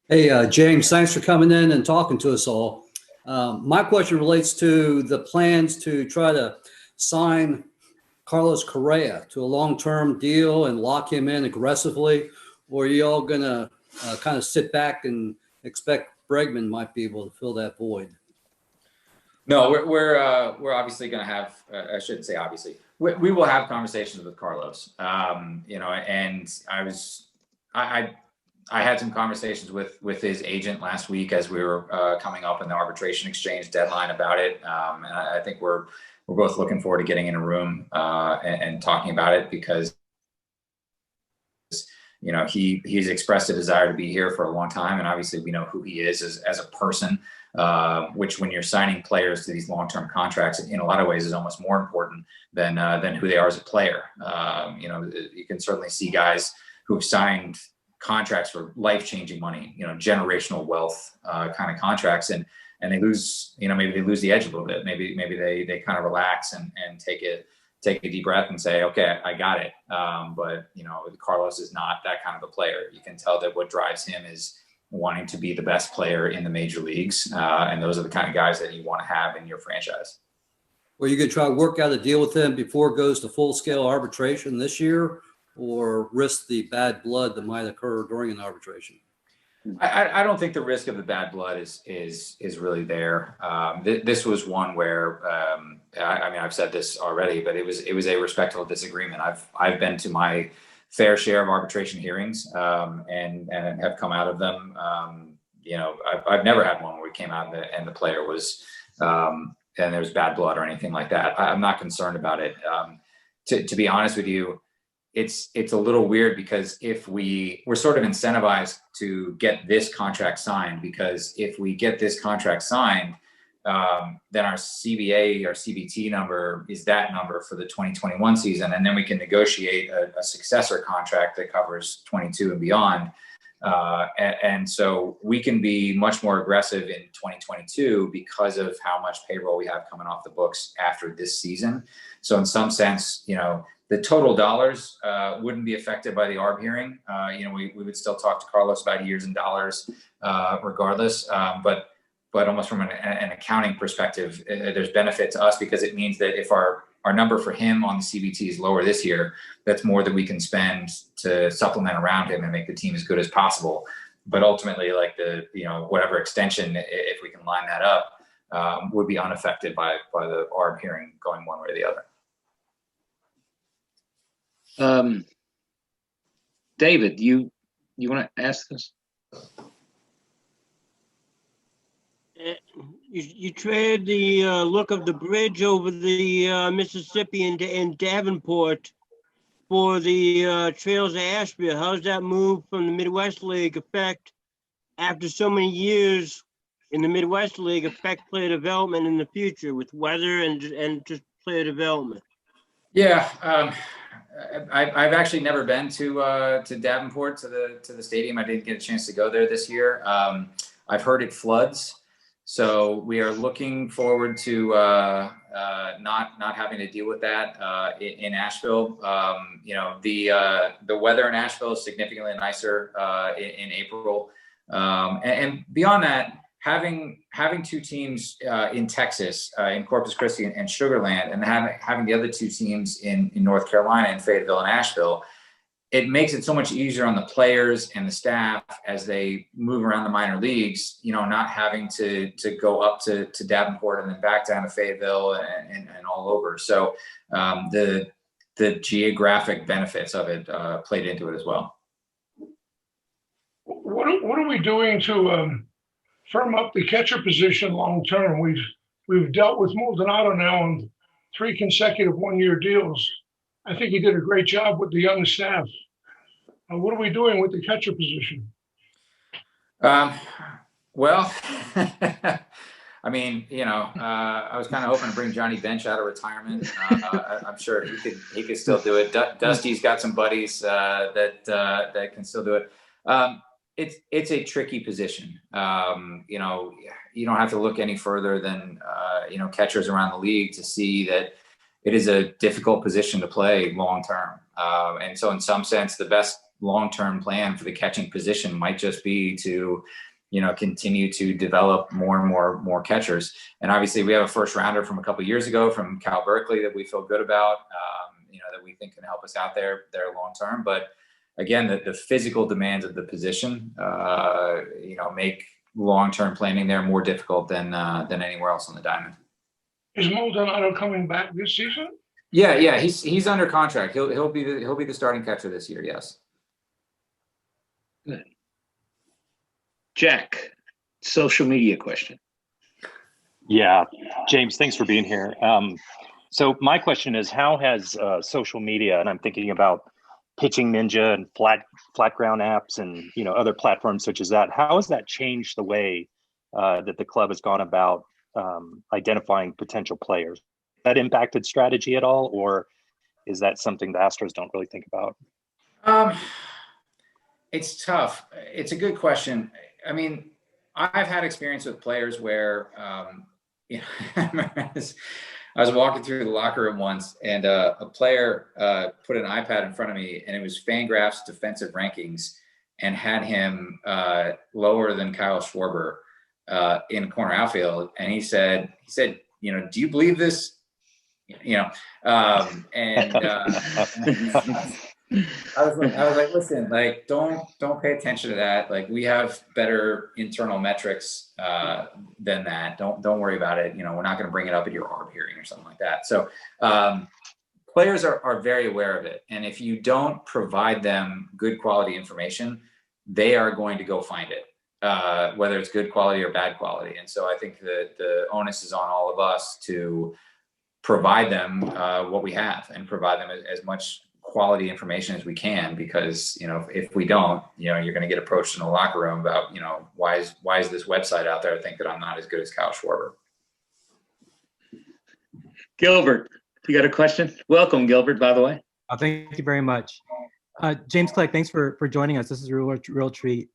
Hey, James, thanks for coming in and talking to us all. My question relates to the plans to try to sign Carlos Correa to a long-term deal and lock him in aggressively, or are you all going to kind of sit back and expect Bregman might be able to fill that void? No, we're obviously going to have. I shouldn't say obviously. We will have conversations with Carlos. And I had some conversations with his agent last week as we were coming up in the arbitration exchange deadline about it. And I think we're both looking forward to getting in a room and talking about it, because he's expressed a desire to be here for a long time, and obviously we know who he is as a person. Which, when you're signing players to these long-term contracts, in a lot of ways is almost more important than who they are as a player. You can certainly see guys who've signed contracts for life-changing money, generational wealth kind of contracts, and they lose, maybe they lose the edge a little bit. Maybe they kind of relax and take a deep breath and say, okay, I got it. But Carlos is not that kind of a player. You can tell that what drives him is wanting to be the best player in the major leagues. And those are the kind of guys that you want to have in your franchise. Were you going to try to work out a deal with him before it goes to full-scale arbitration this year, or risk the bad blood that might occur during an arbitration? I don't think the risk of the bad blood is really there. This was one where I've said this already, but it was a respectful disagreement. I've been to my fair share of arbitration hearings and have come out of them. I've never had one where we came out and the player was and there was bad blood or anything like that. I'm not concerned about it. To be honest with you, it's a little weird because if we're sort of incentivized to get this contract signed, because if we get this contract signed, then our CBA, our CBT number is that number for the 2021 season. And then we can negotiate a successor contract that covers 22 and beyond. And so we can be much more aggressive in 2022 because of how much payroll we have coming off the books after this season. So in some sense, the total dollars wouldn't be affected by the ARB hearing. We would still talk to Carlos about years and dollars regardless. But almost from an accounting perspective, there's benefit to us because it means that if our number for him on the CBT is lower this year, that's more that we can spend to supplement around him and make the team as good as possible. But ultimately, like whatever extension, if we can line that up, would be unaffected by the ARB hearing going one way or the other. David, you want to ask this? You traded the look of the bridge over the Mississippi in Davenport for the Trails of Asheville. How does that move from the Midwest League affect, after so many years in the Midwest League, affect player development in the future with weather and just player development? Yeah, I've actually never been to Davenport, to the stadium. I didn't get a chance to go there this year. I've heard it floods. So we are looking forward to not having to deal with that in Asheville. The weather in Asheville is significantly nicer in April, and beyond that, having two teams in Texas, in Corpus Christi and Sugar Land, and having the other two teams in North Carolina, in Fayetteville and Asheville, it makes it so much easier on the players and the staff as they move around the minor leagues, not having to go up to Davenport and then back down to Fayetteville and all over. So the geographic benefits of it played into it as well. What are we doing to firm up the catcher position long term? We've dealt with Maldonado now on 3 consecutive one-year deals. I think he did a great job with the young staff. What are we doing with the catcher position? Well, I mean, I was kind of hoping to bring Johnny Bench out of retirement. I'm sure he could still do it. Dusty's got some buddies that can still do it. It's a tricky position. You don't have to look any further than catchers around the league to see that it is a difficult position to play long term. And so in some sense, the best long-term plan for the catching position might just be to, continue to develop more and more catchers. And obviously we have a first rounder from a couple of years ago from Cal Berkeley that we feel good about, that we think can help us out there long term. But again, the physical demands of the position, make long-term planning there more difficult than anywhere else on the diamond. Is Maldonado coming back this season? Yeah, he's under contract. He'll be the starting catcher this year. Yes. Good. Jack, social media question. Yeah, James, thanks for being here. So my question is, how has social media, and I'm thinking about Pitching Ninja and flat ground apps and other platforms such as that, how has that changed the way that the club has gone about identifying potential players? That impacted strategy at all, or is that something the Astros don't really think about? It's tough. It's a good question. I mean, I've had experience with players where, I was walking through the locker room once, and a player put an iPad in front of me, and it was Fangraphs defensive rankings, and had him lower than Kyle Schwarber in corner outfield. And he said, do you believe this? I was like, listen, like, don't pay attention to that. Like, we have better internal metrics than that. Don't worry about it. We're not going to bring it up at your ARB hearing or something like that. So players are very aware of it. And if you don't provide them good quality information, they are going to go find it, whether it's good quality or bad quality. And so I think that the onus is on all of us to provide them what we have and provide them as much quality information as we can, because, if we don't, you're going to get approached in the locker room about, why is this website out there? I think that I'm not as good as Kyle Schwarber. Gilbert, you got a question? Welcome, Gilbert, by the way. Thank you very much. James Click, thanks for joining us. This is a real treat.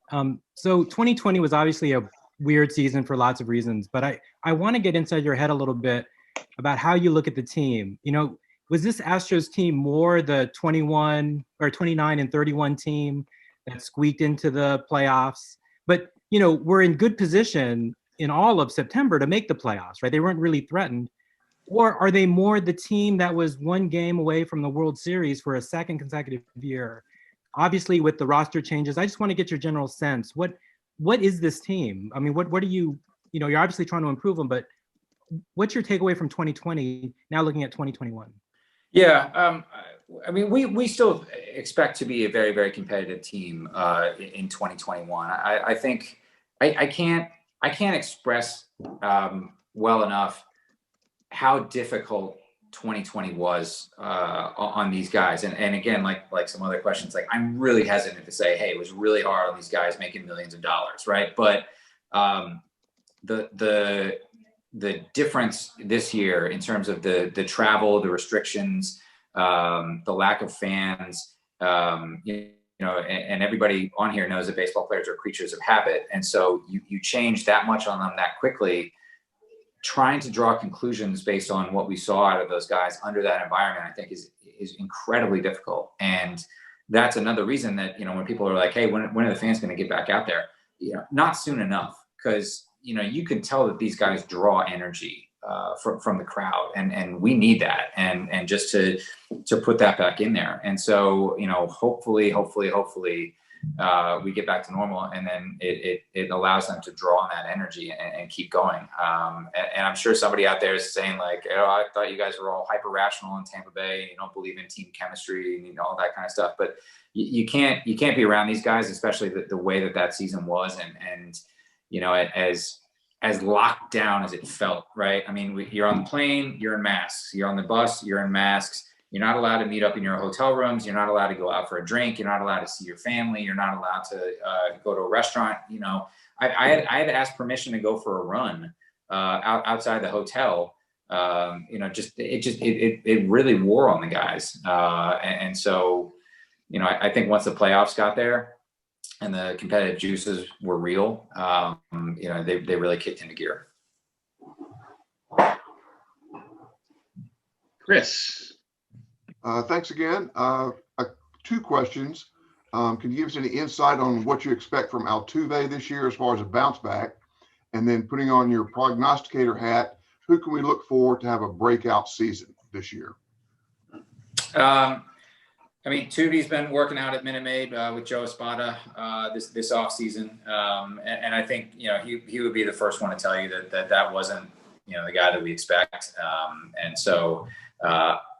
So 2020 was obviously a weird season for lots of reasons, but I want to get inside your head a little bit about how you look at the team. Was this Astros team more the 29 and 31 team that squeaked into the playoffs? But, we're in good position in all of September to make the playoffs, right? They weren't really threatened. Or are they more the team that was one game away from the World Series for a second consecutive year? Obviously, with the roster changes, I just want to get your general sense. What is this team? I mean, what are you, you're obviously trying to improve them, but what's your takeaway from 2020 now looking at 2021? Yeah, I mean, we still expect to be a very, very competitive team in 2021. I think I can't express well enough how difficult 2020 was on these guys. And again, like some other questions, like I'm really hesitant to say, hey, it was really hard on these guys making millions of dollars, right? But the difference this year in terms of the travel, the restrictions, the lack of fans, and everybody on here knows that baseball players are creatures of habit. And so you change that much on them that quickly. Trying to draw conclusions based on what we saw out of those guys under that environment, I think is incredibly difficult. And that's another reason that, when people are like, hey, when are the fans going to get back out there? Not soon enough, because, you can tell that these guys draw energy from the crowd, and we need that. And just to put that back in there. And so, hopefully we get back to normal, and then it allows them to draw on that energy and keep going. And I'm sure somebody out there is saying like, I thought you guys were all hyper rational in Tampa Bay, and you don't believe in team chemistry and all that kind of stuff. But you can't be around these guys, especially the way that season was, and as locked down as it felt, right? I mean, you're on the plane, you're in masks. You're on the bus, you're in masks. You're not allowed to meet up in your hotel rooms. You're not allowed to go out for a drink. You're not allowed to see your family. You're not allowed to go to a restaurant. I had to ask permission to go for a run outside the hotel. It really wore on the guys. And so, I think once the playoffs got there and the competitive juices were real, they really kicked into gear. Chris. Thanks again. Two questions. Can you give us any insight on what you expect from Altuve this year as far as a bounce back? And then putting on your prognosticator hat, who can we look for to have a breakout season this year? Tuvi's been working out at Minute Maid with Joe Espada this off season, and I think he would be the first one to tell you that wasn't the guy that we expect, and so.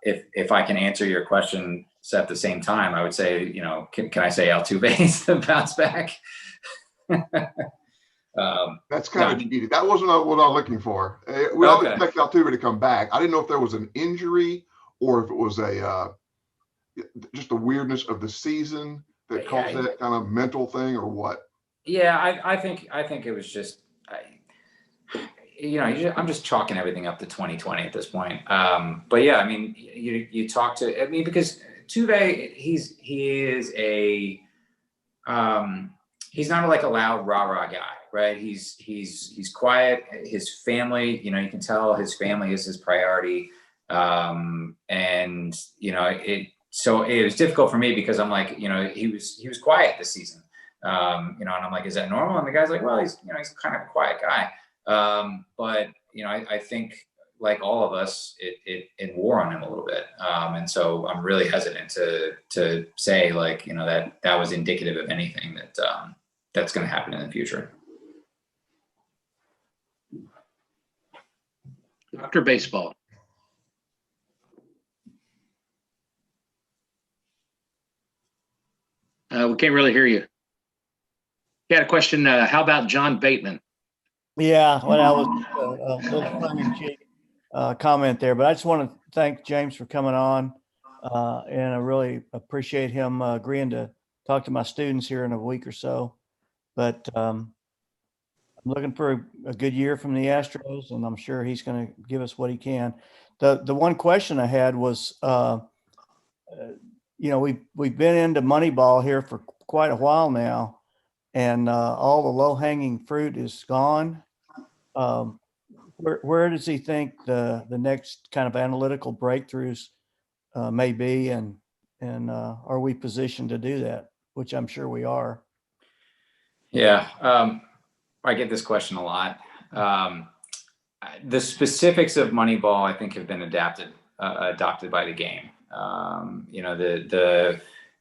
If I can answer your question at the same time, I would say, can I say Altuve is the bounce back? That's kind of needed. That wasn't what I was looking for. We all expect Altuve to come back. I didn't know if there was an injury or if it was just the weirdness of the season that caused that kind of mental thing, or what. Yeah, I think it was just. I'm just chalking everything up to 2020 at this point. But yeah, you talk to, because Tuve, he's not like a loud rah-rah guy, right? He's quiet. His family, you can tell his family is his priority. So it was difficult for me because I'm like, he was quiet this season. And I'm like, is that normal? And the guy's like, well, he's kind of a quiet guy. But I think like all of us, it wore on him a little bit. And so I'm really hesitant to say like, that was indicative of anything that's going to happen in the future. Dr. Baseball. We can't really hear you. You had a question. How about John Bateman? Yeah, well, that was a little tongue-in-cheek comment there, but I just want to thank James for coming on. And I really appreciate him agreeing to talk to my students here in a week or so. But I'm looking for a good year from the Astros, and I'm sure he's going to give us what he can. The one question I had was, we've been into Moneyball here for quite a while now, and all the low-hanging fruit is gone. Where does he think the next kind of analytical breakthroughs may be, and are we positioned to do that? Which I'm sure we are. Yeah, I get this question a lot. The specifics of Moneyball, I think, have been adopted by the game.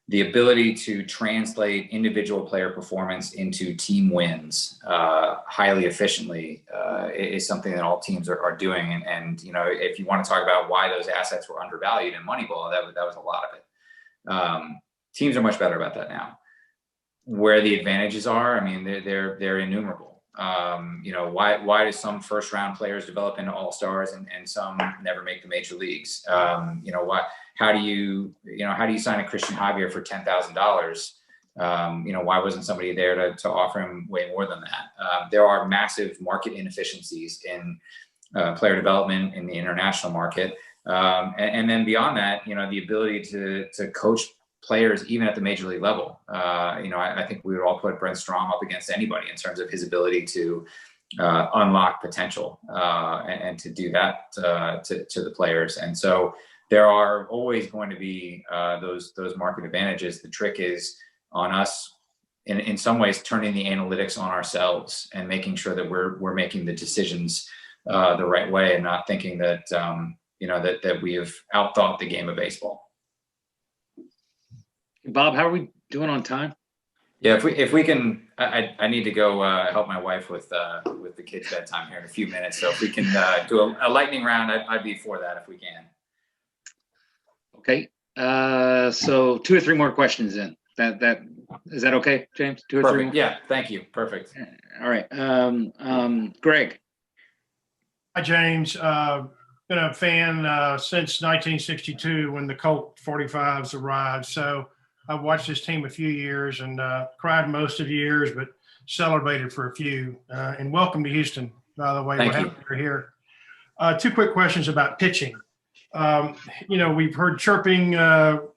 The ability to translate individual player performance into team wins highly efficiently is something that all teams are doing. And if you want to talk about why those assets were undervalued in Moneyball, that was a lot of it. Teams are much better about that now. Where the advantages are, I mean, they're innumerable. Why do some first round players develop into all-stars and some never make the major leagues? How do you sign a Christian Javier for $10,000? Why wasn't somebody there to offer him way more than that? There are massive market inefficiencies in player development in the international market. And then beyond that, the ability to coach players even at the major league level. I think we would all put Brent Strom up against anybody in terms of his ability to unlock potential and to do that to the players. And so there are always going to be those market advantages. The trick is on us in some ways turning the analytics on ourselves and making sure that we're making the decisions the right way and not thinking that that we have outthought the game of baseball. Bob, how are we doing on time? Yeah, if we can, I need to go help my wife with the kids' bedtime here in a few minutes. So if we can do a lightning round, I'd be for that if we can. Okay. So 2 or 3 more questions in. That is that okay, James? 2 or Perfect. 3 more? Yeah, thank you. Perfect. All right. Greg. Hi, James. Been a fan since 1962 when the Colt 45s arrived. So I've watched this team a few years and cried most of the years, but celebrated for a few. And welcome to Houston, by the way. Thank We're you. happy you're here. 2 quick questions about pitching. We've heard chirping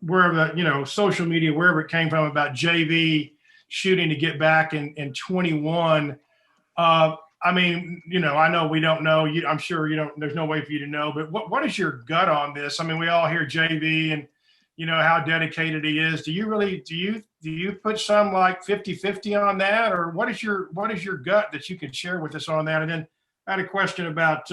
wherever, social media, wherever it came from, about JV shooting to get back in 21. I know we don't know. I'm sure you don't. There's no way for you to know. But what is your gut on this? I mean, we all hear JV and how dedicated he is. Do you put some like 50-50 on that, or what is your gut that you can share with us on that? And then I had a question about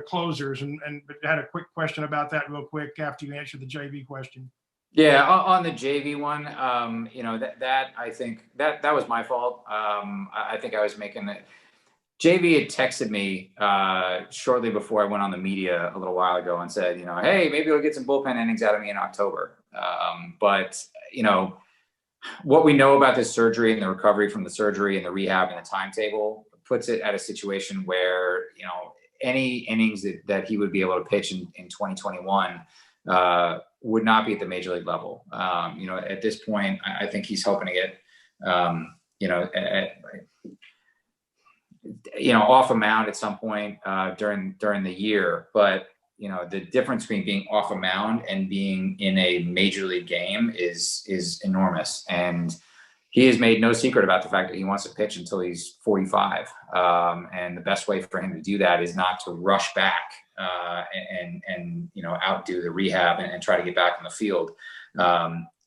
closers, and had a quick question about that real quick after you answered the JV question. Yeah, on the JV one, that I think that was my fault. I think I was making it. JV had texted me shortly before I went on the media a little while ago and said, hey, maybe we'll get some bullpen innings out of me in October. But what we know about this surgery and the recovery from the surgery and the rehab and the timetable puts it at a situation where, any innings that he would be able to pitch in 2021 would not be at the major league level. At this point, I think he's hoping to get, off a mound at some point during the year. But the difference between being off a mound and being in a major league game is enormous. And he has made no secret about the fact that he wants to pitch until he's 45. And the best way for him to do that is not to rush back and outdo the rehab and try to get back on the field.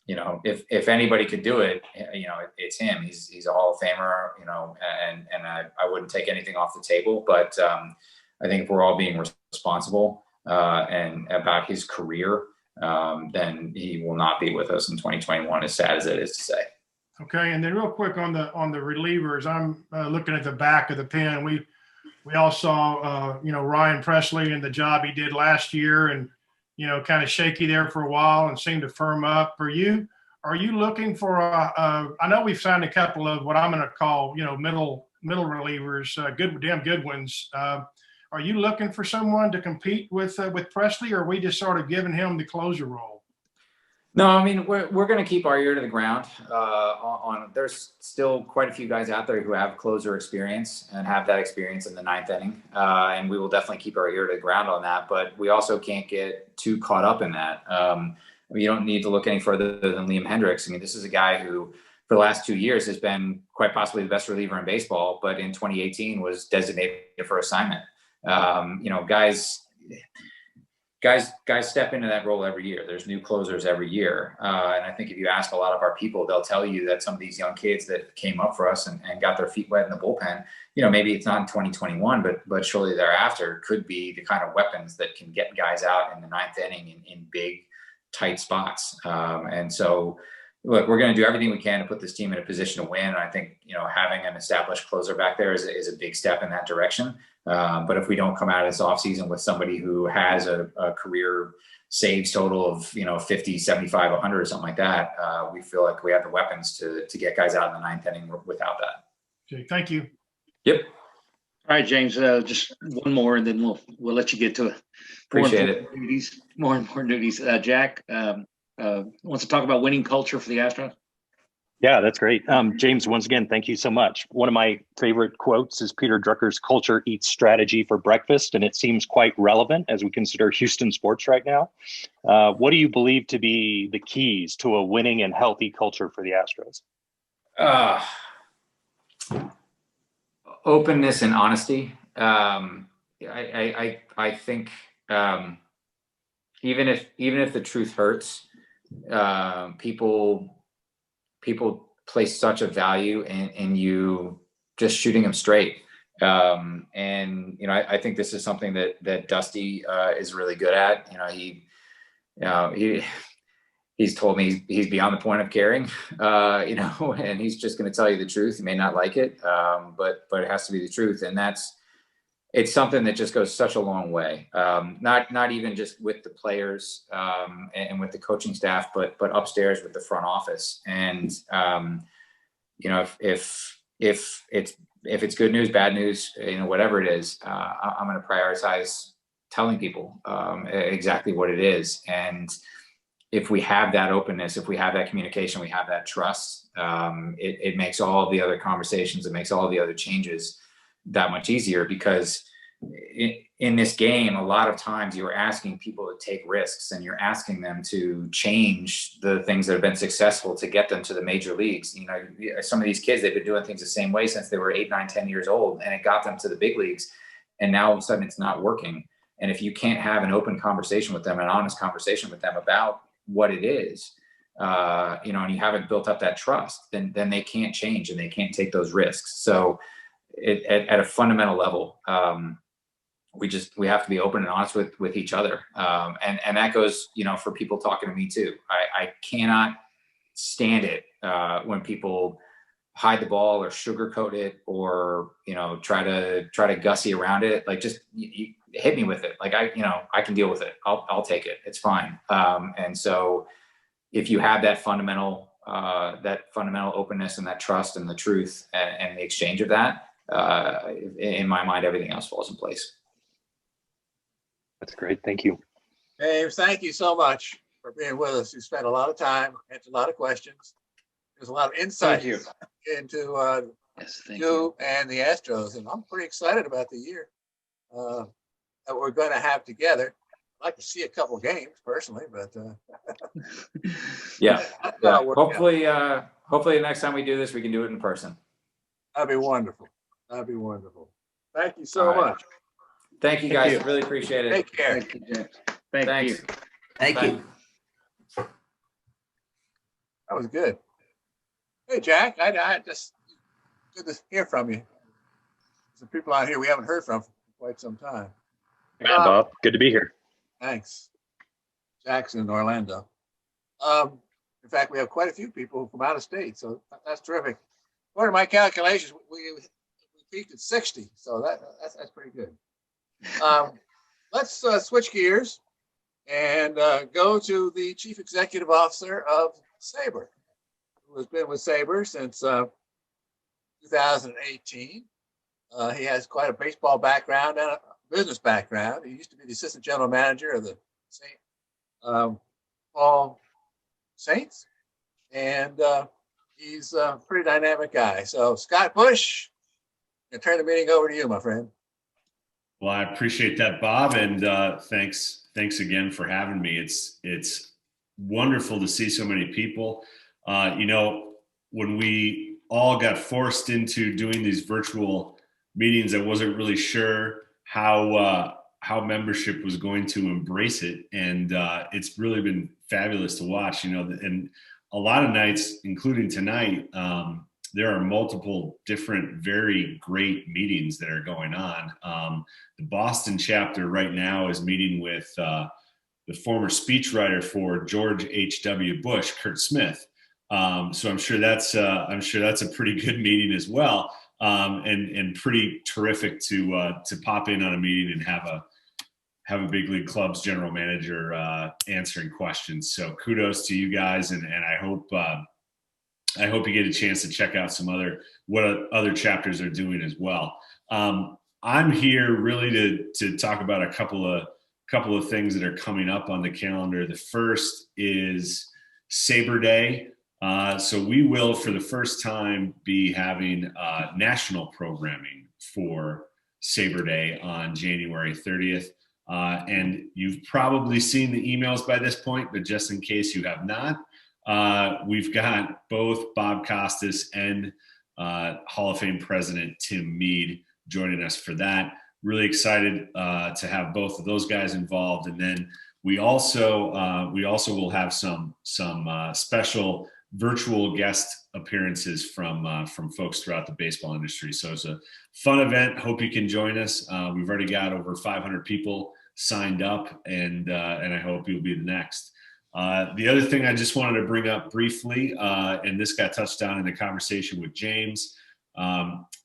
If anybody could do it, it's him. He's a Hall of Famer, and I wouldn't take anything off the table. But I think if we're all being responsible and about his career, then he will not be with us in 2021, as sad as it is to say. Okay, and then real quick on the relievers, I'm looking at the back of the pen. We all saw Ryan Presley and the job he did last year, and kind of shaky there for a while and seemed to firm up. Are you looking for I know we've signed a couple of what I'm going to call middle relievers, damn good ones. Are you looking for someone to compete with Presley, or are we just sort of giving him the closer role? No, I mean, we're going to keep our ear to the ground. There's still quite a few guys out there who have closer experience and have that experience in the ninth inning, and we will definitely keep our ear to the ground on that. But we also can't get too caught up in that. You don't need to look any further than Liam Hendricks. I mean, this is a guy who, for the last 2 years, has been quite possibly the best reliever in baseball, but in 2018 was designated for assignment. Guys step into that role every year. There's new closers every year. And I think if you ask a lot of our people, they'll tell you that some of these young kids that came up for us and got their feet wet in the bullpen, maybe it's not in 2021, but shortly thereafter could be the kind of weapons that can get guys out in the ninth inning in big, tight spots. And so, look, we're going to do everything we can to put this team in a position to win. And I think, having an established closer back there is a big step in that direction. But if we don't come out of this offseason with somebody who has a career saves total of, 50, 75, 100 or something like that, we feel like we have the weapons to get guys out in the ninth inning without that. Okay, thank you. Yep. All right, James, just one more and then we'll let you get to Appreciate it. More important duties. Jack wants to talk about winning culture for the Astros. Yeah, that's great. James, once again, thank you so much. One of my favorite quotes is Peter Drucker's "Culture eats strategy for breakfast," and it seems quite relevant as we consider Houston sports right now. What do you believe to be the keys to a winning and healthy culture for the Astros? Openness and honesty. I think even if the truth hurts, people place such a value in you just shooting them straight. I think this is something that Dusty is really good at. He's told me he's beyond the point of caring, and he's just going to tell you the truth. He may not like it, but it has to be the truth. And it's something that just goes such a long way. Not even just with the players and with the coaching staff, but upstairs with the front office. And if it's good news, bad news, whatever it is, I'm going to prioritize telling people exactly what it is. And if we have that openness, if we have that communication, we have that trust, it makes all the other conversations, it makes all the other changes that much easier, because in this game, a lot of times you're asking people to take risks and you're asking them to change the things that have been successful to get them to the major leagues. Some of these kids, they've been doing things the same way since they were 8, 9, 10 years old, and it got them to the big leagues. And now all of a sudden it's not working. And if you can't have an open conversation with them, an honest conversation with them about what it is, and you haven't built up that trust, then they can't change and they can't take those risks. So at a fundamental level, we have to be open and honest with each other. And that goes, for people talking to me too. I cannot stand it when people hide the ball or sugarcoat it or, try to gussy around it. Like, just you hit me with it. Like, I can deal with it. I'll take it. It's fine. And so if you have that fundamental openness and that trust and the truth and the exchange of that, in my mind, everything else falls in place. That's great. Thank you. James, thank you so much for being with us. You spent a lot of time, answered a lot of questions. There's a lot of insight into you and the Astros, and I'm pretty excited about the year that we're going to have together. I'd like to see a couple games personally, but yeah. Hopefully the next time we do this, we can do it in person. That'd be wonderful. That'd be wonderful. Thank you so much. Thank you, guys. Really appreciate it. Take care. Thank you, James. Thank you. Thank you. That was good. Hey, Jack, I just good to hear from you. Some people out here we haven't heard from for quite some time. Yeah, Bob, good to be here. Thanks. Jackson in Orlando. In fact, we have quite a few people from out of state, so that's terrific. According to my calculations, we peaked at 60, so that's pretty good. Let's switch gears and go to the Chief Executive Officer of SABR, who has been with SABR since 2018. He has quite a baseball background and a business background. He used to be the Assistant General Manager of the St. Paul Saints, and he's a pretty dynamic guy. So, Scott Bush, I'm going to turn the meeting over to you, my friend. Well, I appreciate that, Bob, and thanks again for having me. It's wonderful to see so many people. When we all got forced into doing these virtual meetings, I wasn't really sure how membership was going to embrace it, and it's really been fabulous to watch. And a lot of nights, including tonight, there are multiple different, very great meetings that are going on. The Boston chapter right now is meeting with the former speechwriter for George H.W. Bush, Kurt Smith. So I'm sure that's a pretty good meeting as well, and pretty terrific to pop in on a meeting and have a big league club's general manager answering questions. So kudos to you guys, and I hope you get a chance to check out what other chapters are doing as well. I'm here really to talk about a couple of things that are coming up on the calendar. The first is SABR Day. So we will, for the first time, be having national programming for SABR Day on January 30th. And you've probably seen the emails by this point, but just in case you have not, we've got both Bob Costas and Hall of Fame President Tim Mead joining us for that. Really excited to have both of those guys involved, and then we also will have some special virtual guest appearances from folks throughout the baseball industry. So it's a fun event. Hope you can join us. We've already got over 500 people signed up, and I hope you'll be the next. The other thing I just wanted to bring up briefly, and this got touched on in the conversation with James,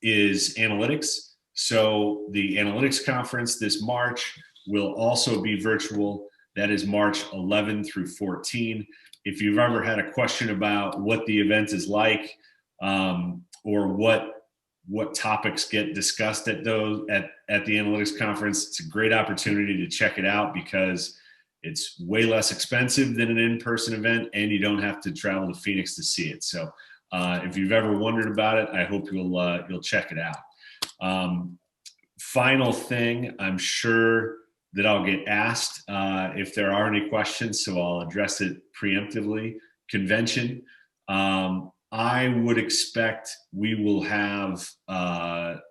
is analytics. So the analytics conference this March will also be virtual. That is March 11 through 14. If you've ever had a question about what the event is like, or what topics get discussed at the analytics conference, it's a great opportunity to check it out because it's way less expensive than an in-person event, and you don't have to travel to Phoenix to see it. So if you've ever wondered about it, I hope you'll check it out. Final thing, I'm sure that I'll get asked if there are any questions, so I'll address it preemptively. Convention. I would expect we will have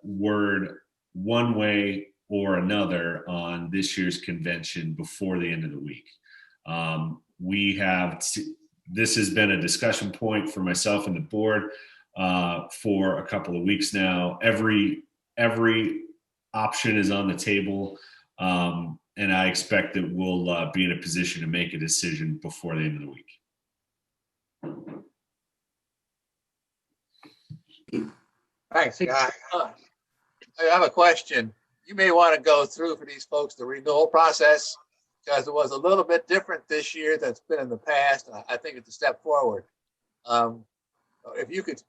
word one way or another on this year's convention before the end of the week. This has been a discussion point for myself and the board for a couple of weeks now. Every option is on the table, and I expect that we'll be in a position to make a decision before the end of the week. Thanks, Scott. I have a question. You may want to go through for these folks the renewal process, because it was a little bit different this year than it's been in the past. I think it's a step forward. If you could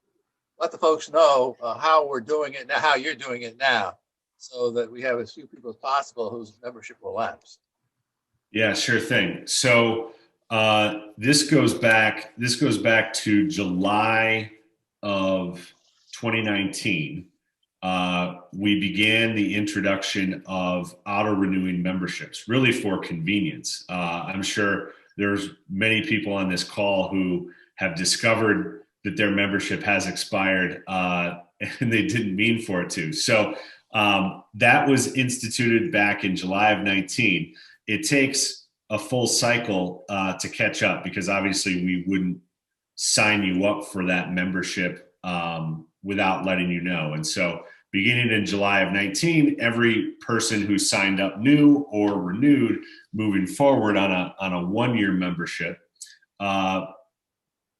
let the folks know how we're doing it now, how you're doing it now, so that we have as few people as possible whose membership will lapse. Yeah, sure thing. So this goes back to July of 2019. We began the introduction of auto-renewing memberships, really for convenience. I'm sure there's many people on this call who have discovered that their membership has expired and they didn't mean for it to. So that was instituted back in July of 19. It takes a full cycle to catch up, because obviously we wouldn't sign you up for that membership without letting you know. And so beginning in July of 19, every person who signed up new or renewed moving forward on a one-year membership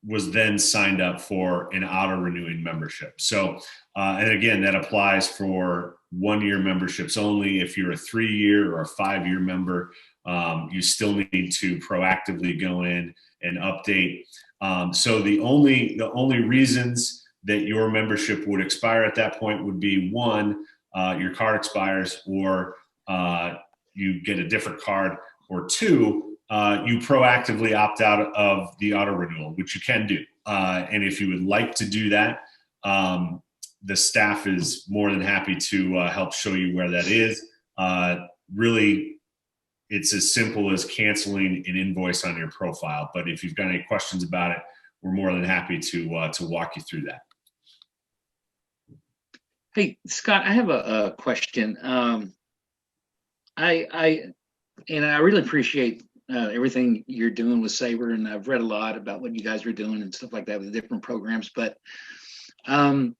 was then signed up for an auto-renewing membership. So, and again, that applies for one-year memberships only. If you're a 3-year or a 5-year member, you still need to proactively go in and update. So the only reasons that your membership would expire at that point would be, one, your card expires, or you get a different card, or two, you proactively opt out of the auto renewal, which you can do. And if you would like to do that, the staff is more than happy to help show you where that is. Really, it's as simple as canceling an invoice on your profile. But if you've got any questions about it, we're more than happy to walk you through that. Hey, Scott, I have a question. I really appreciate everything you're doing with SABR, and I've read a lot about what you guys are doing and stuff like that with the different programs. But the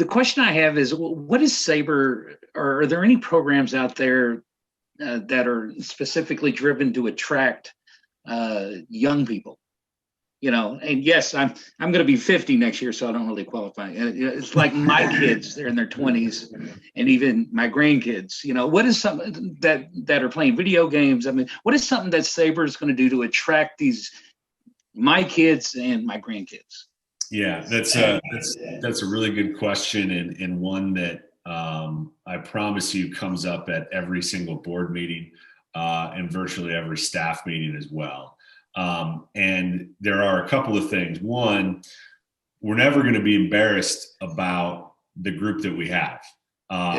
question I have is, what is SABR, or are there any programs out there that are specifically driven to attract young people? You know, and yes, I'm going to be 50 next year, so I don't really qualify. It's like my kids; they're in their 20s, and even my grandkids. You know, what is something that are playing video games? I mean, what is something that SABR is going to do to attract my kids and my grandkids? Yeah, that's a really good question, and one that I promise you comes up at every single board meeting and virtually every staff meeting as well. And there are a couple of things. One, we're never going to be embarrassed about the group that we have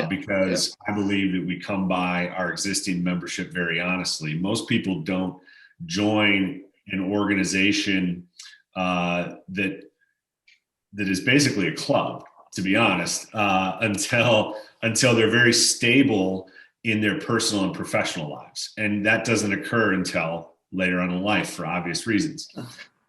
because I believe that we come by our existing membership very honestly. Most people don't join an organization that is basically a club, to be honest, until they're very stable in their personal and professional lives. And that doesn't occur until later on in life for obvious reasons.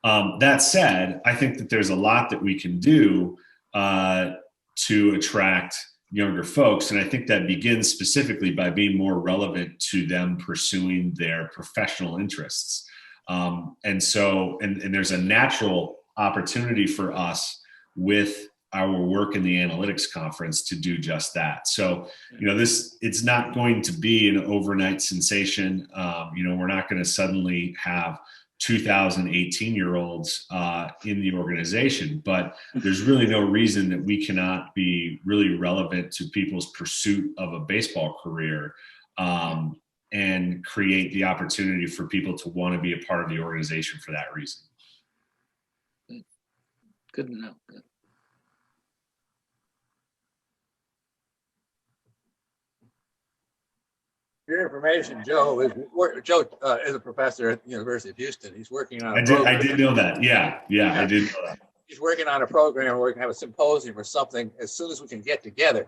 That said, I think that there's a lot that we can do to attract younger folks. And I think that begins specifically by being more relevant to them pursuing their professional interests. And there's a natural opportunity for us with our work in the analytics conference to do just that. So, it's not going to be an overnight sensation. We're not going to suddenly have 2018-year-olds in the organization, but there's really no reason that we cannot be really relevant to people's pursuit of a baseball career and create the opportunity for people to want to be a part of the organization for that reason. Good to know. Good. Your information, Joe is a professor at the University of Houston. He's working on. I did know that. Yeah, I did know that. He's working on a program where we can have a symposium or something as soon as we can get together,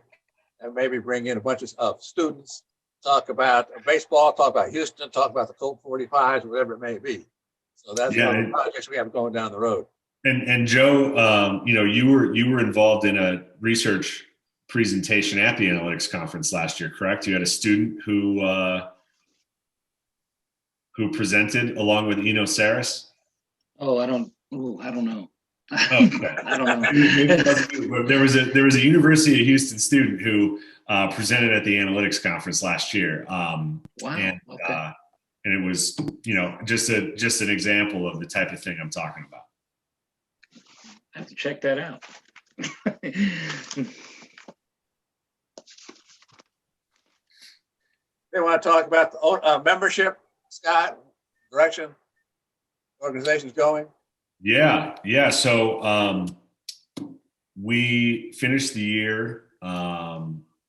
and maybe bring in a bunch of students, talk about baseball, talk about Houston, talk about the Colt 45s, whatever it may be. So that's one of the projects we have going down the road. And Joe, you were involved in a research presentation at the analytics conference last year, correct? You had a student who presented along with Eno Saris. Oh, I don't know. Okay. I don't know. There was a University of Houston student who presented at the analytics conference last year. Wow. And, okay. And it was, just an example of the type of thing I'm talking about. I have to check that out. They want to talk about the membership, Scott, direction, organization's going. Yeah. So we finished the year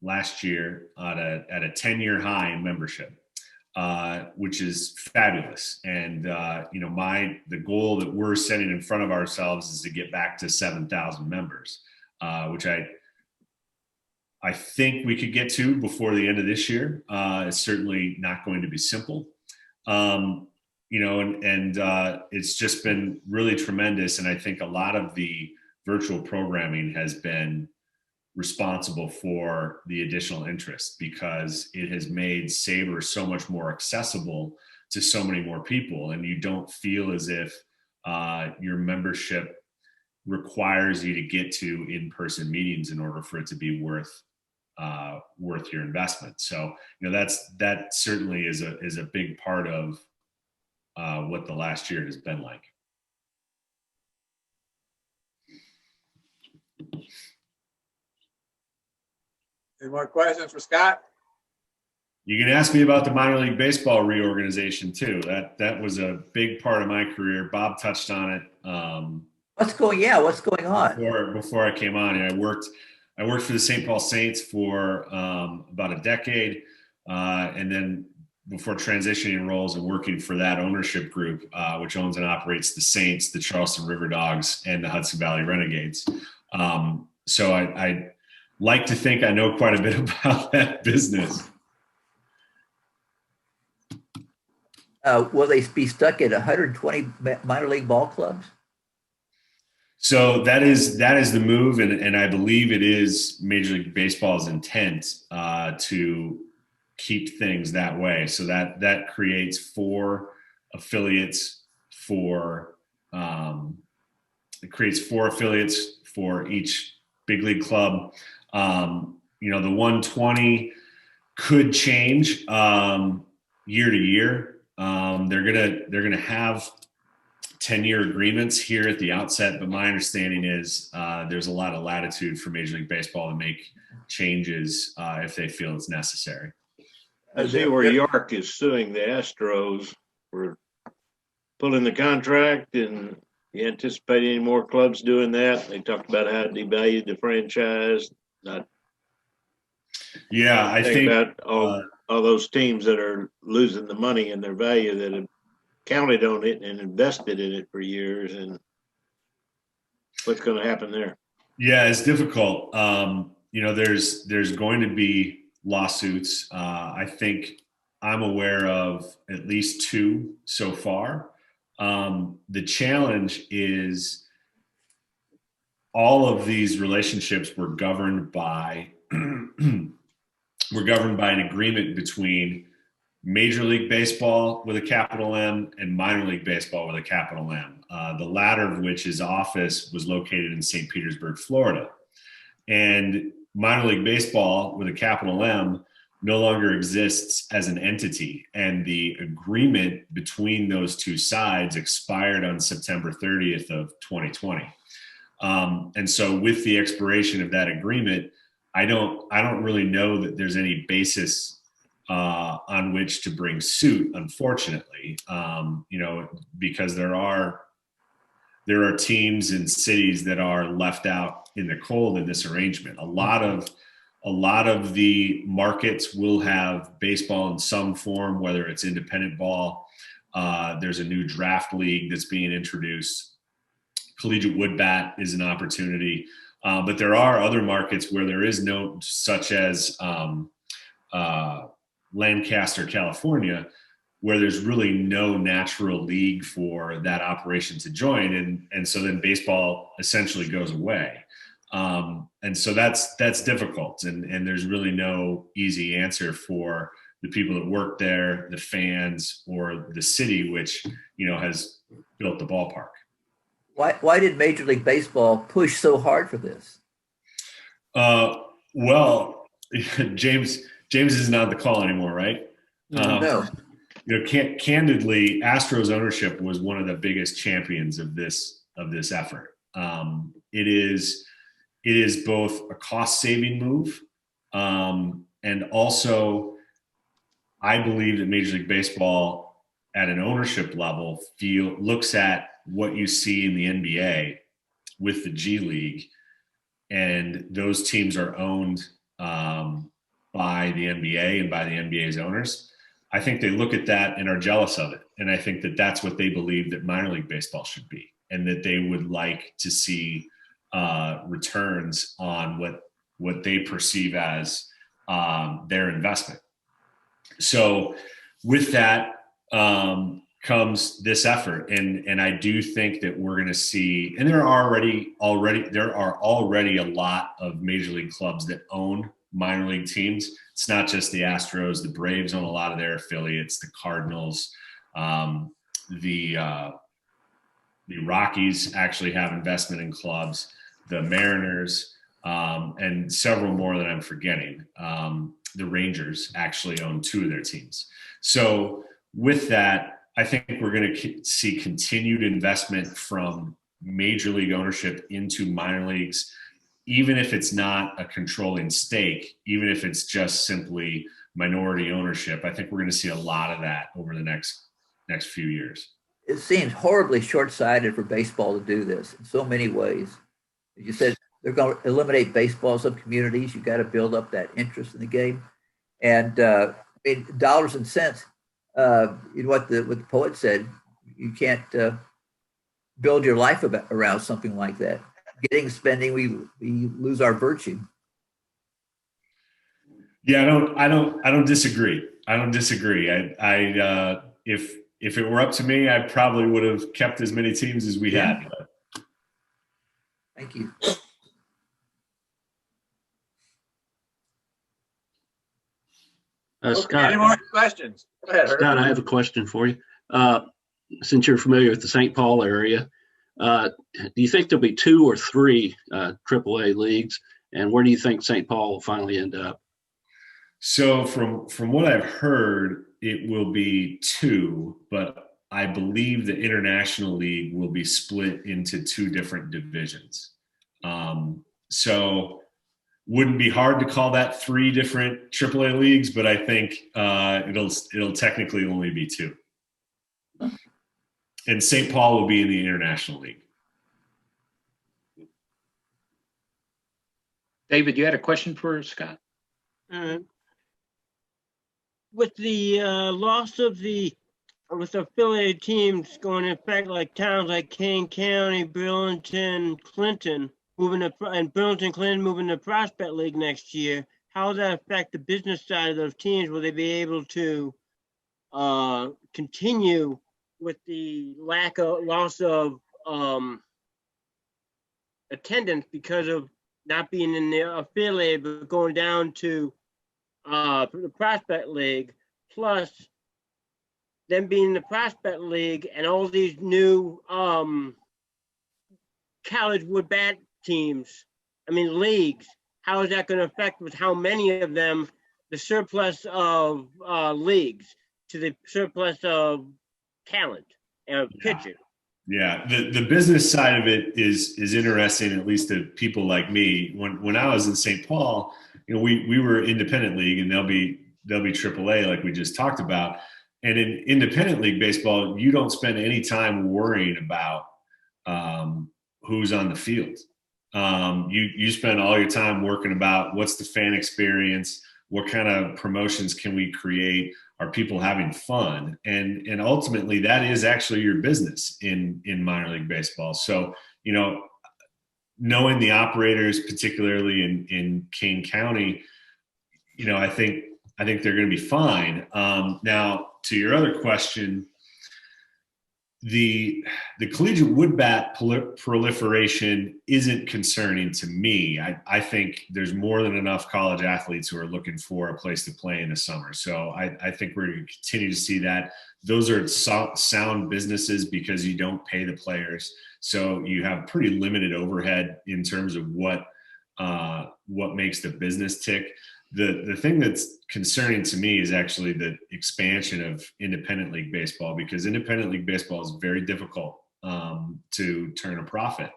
last year at a 10-year high in membership, which is fabulous. And the goal that we're setting in front of ourselves is to get back to 7,000 members, which I think we could get to before the end of this year. It's certainly not going to be simple, and it's just been really tremendous. And I think a lot of the virtual programming has been responsible for the additional interest because it has made SABR so much more accessible to so many more people. And you don't feel as if your membership requires you to get to in-person meetings in order for it to be worth your investment. So, that certainly is a big part of what the last year has been like. Any more questions for Scott? You can ask me about the minor league baseball reorganization too. That was a big part of my career. Bob touched on it. What's going on? Before I came on, and I worked for the St. Paul Saints for about a decade, and then before transitioning roles and working for that ownership group, which owns and operates the Saints, the Charleston River Dogs, and the Hudson Valley Renegades. So I like to think I know quite a bit about that business. Will they be stuck at 120 minor league ball clubs? So that is the move, and I believe it is Major League Baseball's intent to keep things that way. So that creates 4 affiliates for each big league club. The 120 could change year to year. They're gonna have 10-year agreements here at the outset, but my understanding is there's a lot of latitude for Major League Baseball to make changes if they feel it's necessary. I see where York is suing the Astros for pulling the contract, and you anticipate any more clubs doing that? They talked about how it devalued the franchise. I think about all those teams that are losing the money and their value that have counted on it and invested in it for years, and what's going to happen there? Yeah, it's difficult. There's going to be lawsuits. I think I'm aware of at least 2 so far. The challenge is all of these relationships were governed by an agreement between Major League Baseball with a capital M and Minor League Baseball with a capital M. The latter of which's office was located in St. Petersburg, Florida. And Minor League Baseball with a capital M no longer exists as an entity. And the agreement between those 2 sides expired on September 30th of 2020. And so with the expiration of that agreement, I don't really know that there's any basis on which to bring suit, unfortunately, because there are teams and cities that are left out in the cold in this arrangement. A lot of the markets will have baseball in some form, whether it's independent ball. There's a new draft league that's being introduced. Collegiate wood bat is an opportunity. But there are other markets where there is no, such as Lancaster, California, where there's really no natural league for that operation to join. And so then baseball essentially goes away. And so that's difficult. And there's really no easy answer for the people that work there, the fans, or the city, which, has built the ballpark. Why did Major League Baseball push so hard for this? Well, James is not the call anymore, right? No. Candidly, Astros ownership was one of the biggest champions of this effort. It is both a cost-saving move, and also, I believe that Major League Baseball, at an ownership level, looks at what you see in the NBA with the G League, and those teams are owned by the NBA and by the NBA's owners. I think they look at that and are jealous of it. And I think that that's what they believe that minor league baseball should be, and that they would like to see returns on what they perceive as their investment. So with that comes this effort. And I do think that we're going to see, and there are already a lot of major league clubs that own minor league teams. It's not just the Astros. The Braves own a lot of their affiliates, the Cardinals, the Rockies actually have investment in clubs, the Mariners, and several more that I'm forgetting. The Rangers actually own 2 of their teams. So with that, I think we're going to see continued investment from major league ownership into minor leagues, even if it's not a controlling stake, even if it's just simply minority ownership. I think we're going to see a lot of that over the next few years. It seems horribly short-sighted for baseball to do this in so many ways. You said they're going to eliminate baseball in some communities. You got to build up that interest in the game, and I mean, dollars and cents. You know what the poet said. You can't build your life around something like that. Getting spending, we lose our virtue. Yeah, I don't disagree. I don't disagree. If it were up to me, I probably would have kept as many teams as we had. But. Thank you. Scott, Any more questions? Go ahead, Scott, I have a question for you. Since you're familiar with the St. Paul area, do you think there'll be 2 or 3 AAA leagues, and where do you think St. Paul will finally end up? So from what I've heard, it will be 2, but I believe the International League will be split into 2 different divisions. So wouldn't be hard to call that 3 different AAA leagues, but I think it'll technically only be 2. And St. Paul will be in the International League. David, you had a question for Scott? With the loss of with affiliated teams going in effect, like towns like Kane County, Burlington, Clinton, Burlington, Clinton moving to Prospect League next year, how does that affect the business side of those teams? Will they be able to continue with the loss of attendance because of not being in the affiliate, but going down to the Prospect League, plus them being in the Prospect League and all these new college wood bat teams, leagues, how is that going to affect with how many of them, the surplus of leagues to the surplus of talent and pitching? Yeah, the business side of it is interesting, at least to people like me. When I was in St. Paul, we were independent league, and they'll be AAA like we just talked about. And in independent league baseball, you don't spend any time worrying about who's on the field. You spend all your time working about what's the fan experience, what kind of promotions can we create, are people having fun, and ultimately that is actually your business in minor league baseball. So knowing the operators, particularly in Kane County, I think they're going to be fine. Now, to your other question, the collegiate wood bat proliferation isn't concerning to me. I think there's more than enough college athletes who are looking for a place to play in the summer. So I think we're going to continue to see that. Those are sound businesses because you don't pay the players. So you have pretty limited overhead in terms of what makes the business tick. The thing that's concerning to me is actually the expansion of independent league baseball, because independent league baseball is very difficult to turn a profit.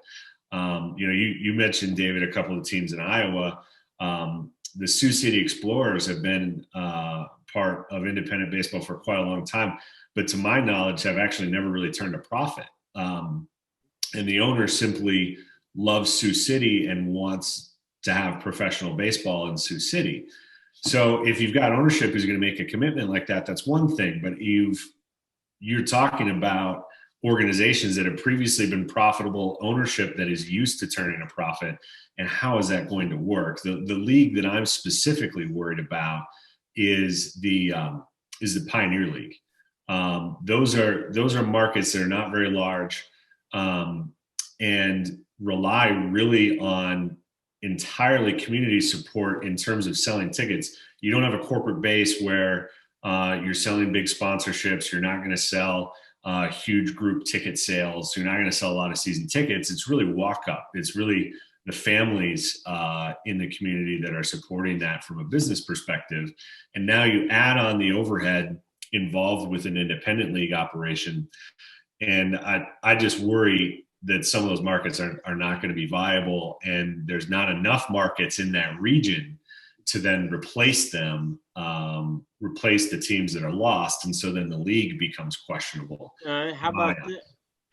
You mentioned, David, a couple of teams in Iowa. The Sioux City Explorers have been part of independent baseball for quite a long time, but to my knowledge have actually never really turned a profit. And the owner simply loves Sioux City and wants to have professional baseball in Sioux City. So if you've got ownership who's going to make a commitment like that, that's one thing. But you're talking about organizations that have previously been profitable, ownership that is used to turning a profit, and how is that going to work? The league that I'm specifically worried about is the Pioneer League. Those are markets that are not very large and rely really on entirely community support in terms of selling tickets. You don't have a corporate base where you're selling big sponsorships. You're not going to sell huge group ticket sales. You're not going to sell a lot of season tickets. It's really walk up. It's really the families in the community that are supporting that from a business perspective. And now you add on the overhead involved with an independent league operation. And I just worry that some of those markets are not going to be viable, and there's not enough markets in that region to then replace them, replace the teams that are lost, and so then the league becomes questionable. How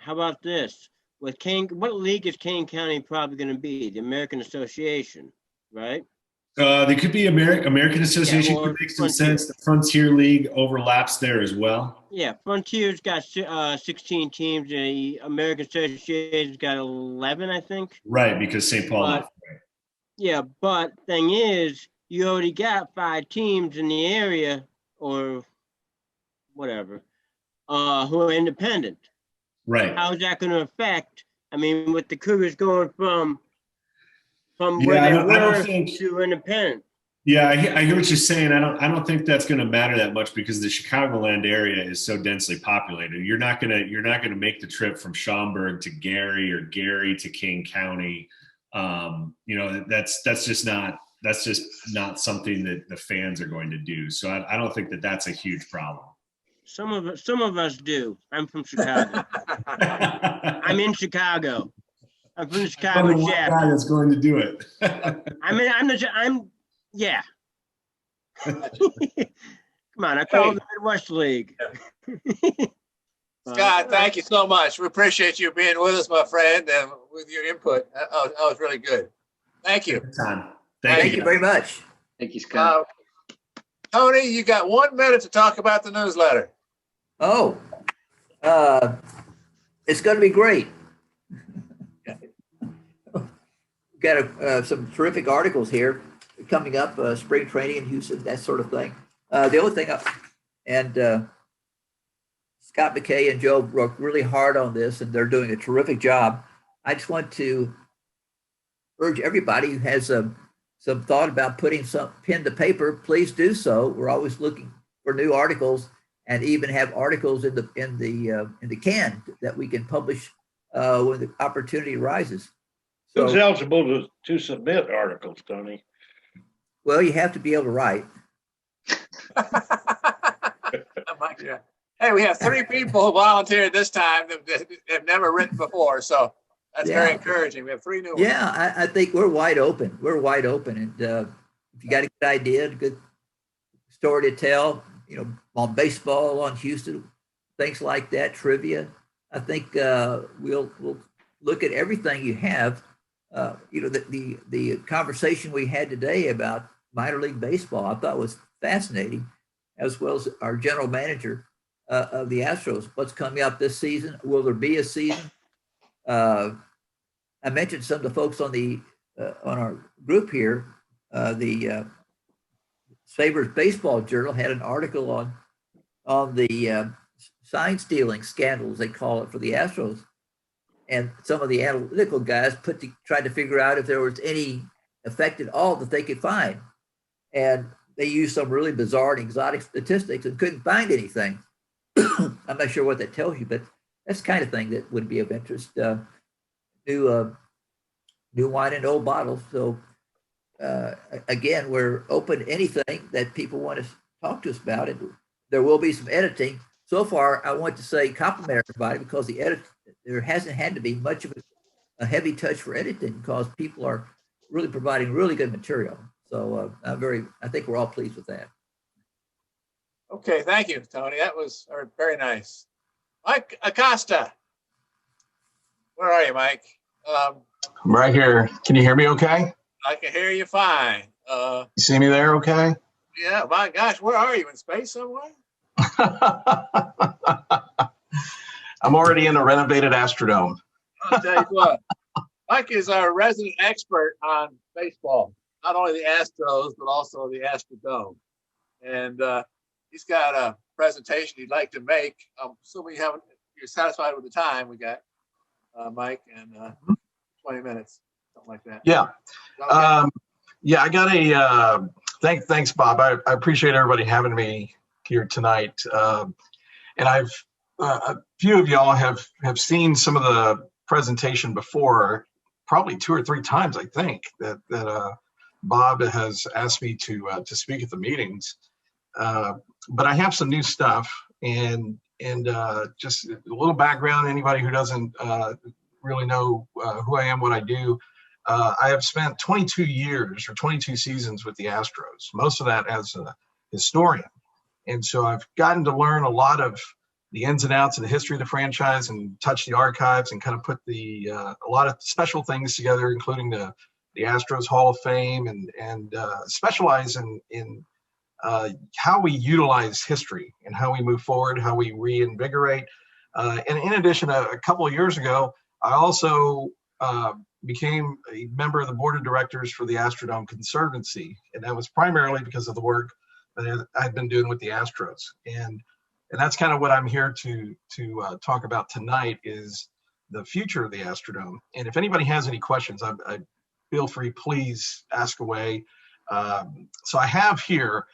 about this? With Kane, what league is Kane County probably going to be? The American Association, right? They could be American Association, or could make some Frontier. sense. The Frontier League overlaps there as well. Yeah, Frontier's got 16 teams. The American Association's got 11, I think. Right, because St. Paul. But, yeah, but thing is, you already got 5 teams in the area, or whatever, who are independent. Right. How is that going to affect? I mean, with the Cougars going from Yeah, where I they don't were think- to independent. Yeah, I hear what you're saying. I don't think that's going to matter that much because the Chicagoland area is so densely populated. You're not gonna make the trip from Schaumburg to Gary or Gary to King County. You know, that's just not something that the fans are going to do. So I don't think that that's a huge problem. Some of us do. I'm from Chicago. I'm in Chicago. I'm from the Chicago Probably one chapter. guy that's going to do it. Yeah. Come on, I call the Midwest League. Scott, thank you so much. We appreciate you being with us, my friend, and with your input. That was really good. Thank you. Thank you very much. Thank you, Scott. Tony, you got 1 minute to talk about the newsletter. Oh, it's going to be great. Got some terrific articles here coming up, spring training in Houston, that sort of thing. The other thing, Scott McKay and Joe worked really hard on this, and they're doing a terrific job. I just want to urge everybody who has some thought about putting some pen to paper, please do so. We're always looking for new articles, and even have articles in the can that we can publish when the opportunity arises. So, who's eligible to submit articles, Tony? well, you have to be able to write. Hey, we have 3 people who volunteered this time that have never written before, so that's very encouraging. We have 3 new ones. Yeah, I think we're wide open. We're wide open, and if you got a good idea, a good story to tell, you know, on baseball, on Houston, things like that, trivia, I think we'll look at everything you have. You know, the conversation we had today about minor league baseball, I thought was fascinating, as well as our general manager of the Astros. What's coming up this season? Will there be a season? I mentioned some of the folks on our group here. The SABR's Baseball Journal had an article on the sign stealing scandals, they call it, for the Astros. And some of the analytical guys tried to figure out if there was any effect at all that they could find. And they used some really bizarre and exotic statistics and couldn't find anything. I'm not sure what that tells you, but that's the kind of thing that would be of interest. New wine in old bottles. So again, we're open to anything that people want to talk to us about. And there will be some editing. So far, I want to say compliment everybody because there hasn't had to be much of a heavy touch for editing because people are really providing really good material. So I think we're all pleased with that. Okay, thank you, Tony. That was very nice. Mike Acosta. Where are you, Mike? I'm right here. Can you hear me okay? I can hear you fine. You see me there okay? Yeah, my gosh, where are you? In space somewhere? I'm already in a renovated Astrodome. I'll tell you what, Mike is our resident expert on baseball, not only the Astros, but also the Astrodome. And he's got a presentation he'd like to make. Assuming you're satisfied with the time we got, Mike, and 20 minutes, something like that. Yeah. Yeah, I got a thanks, Bob. I appreciate everybody having me here tonight. And a few of y'all have seen some of the presentation before, probably 2 or 3 times, I think, that Bob has asked me to speak at the meetings. But I have some new stuff and just a little background. Anybody who doesn't really know who I am, what I do. I have spent 22 years or 22 seasons with the Astros, most of that as a historian. And so I've gotten to learn a lot of the ins and outs of the history of the franchise and touch the archives and kind of put a lot of special things together, including the Astros Hall of Fame and specialize in how we utilize history and how we move forward, how we reinvigorate. And in addition, a couple of years ago, I also became a member of the board of directors for the Astrodome Conservancy. And that was primarily because of the work that I've been doing with the Astros. And that's kind of what I'm here to talk about tonight is the future of the Astrodome. And if anybody has any questions, I feel free, please ask away. So I have here,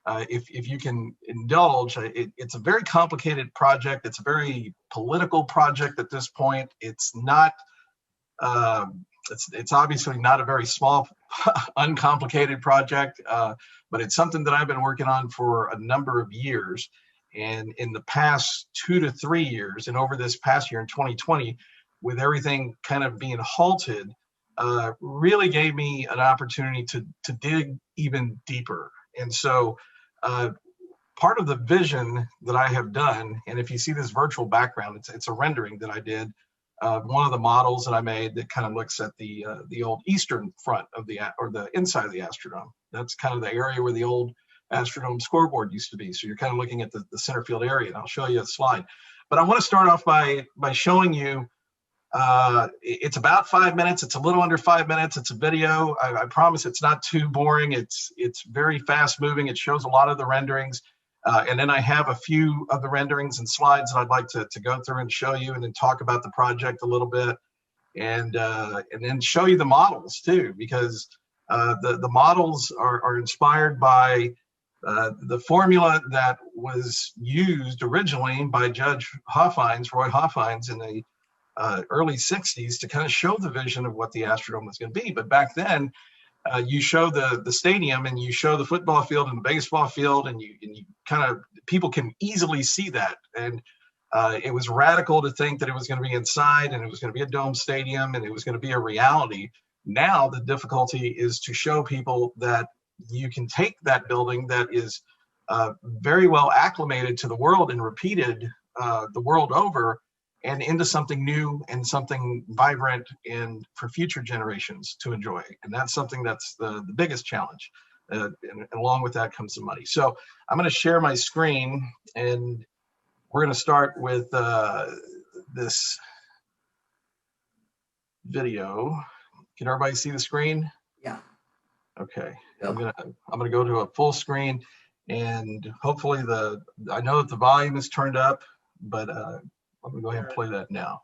if you can indulge, it's a very complicated project. It's a very political project at this point. It's not, it's obviously not a very small, uncomplicated project, but it's something that I've been working on for a number of years. And in the past 2 to 3 years, and over this past year in 2020, with everything kind of being halted, really gave me an opportunity to dig even deeper. And so part of the vision that I have done, and if you see this virtual background, it's a rendering that I did of one of the models that I made that kind of looks at the old eastern front of the inside of the Astrodome. That's kind of the area where the old Astrodome scoreboard used to be. So you're kind of looking at the center field area, and I'll show you a slide. But I want to start off by showing you, it's about 5 minutes. It's a little under 5 minutes. It's a video. I promise it's not too boring. It's very fast moving. It shows a lot of the renderings. And then I have a few of the renderings and slides that I'd like to go through and show you, and then talk about the project a little bit, and then show you the models too, because the models are inspired by the formula that was used originally by Judge Hoffines, Roy Hoffines, in the early 60s to kind of show the vision of what the Astrodome was going to be. But back then, you show the stadium and you show the football field and the baseball field, and you kind of, people can easily see that. And it was radical to think that it was going to be inside and it was going to be a dome stadium and it was going to be a reality. Now the difficulty is to show people that you can take that building that is very well acclimated to the world and repeated the world over, and into something new and something vibrant and for future generations to enjoy. And that's something that's the biggest challenge. And along with that comes the money. So I'm going to share my screen, and we're going to start with this video. Can everybody see the screen? Yeah. Okay. Yep. I'm gonna go to a full screen, and hopefully I know that the volume is turned up, but I'm gonna go ahead and play that now.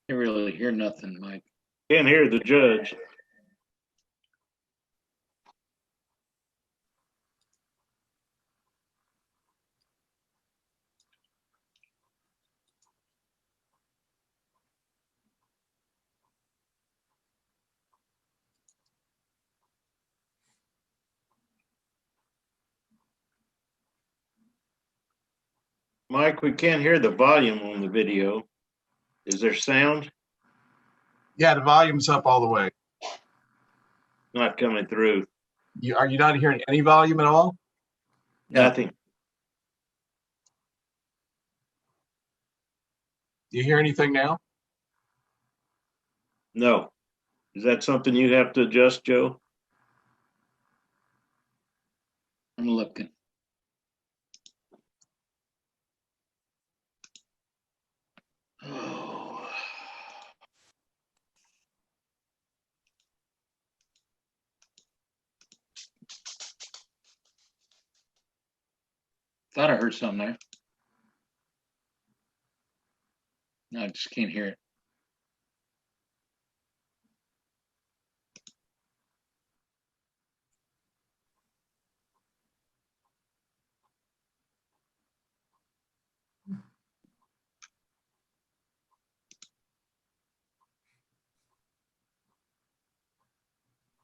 Can't really hear nothing, Mike. Can't hear the judge. Mike, we can't hear the volume on the video. Is there sound? Yeah, the volume's up all the way. Not coming through. Are you not hearing any volume at all? Nothing. Do you hear anything now? No. Is that something you have to adjust, Joe? I'm looking. Oh. Thought I heard something there. No, I just can't hear it.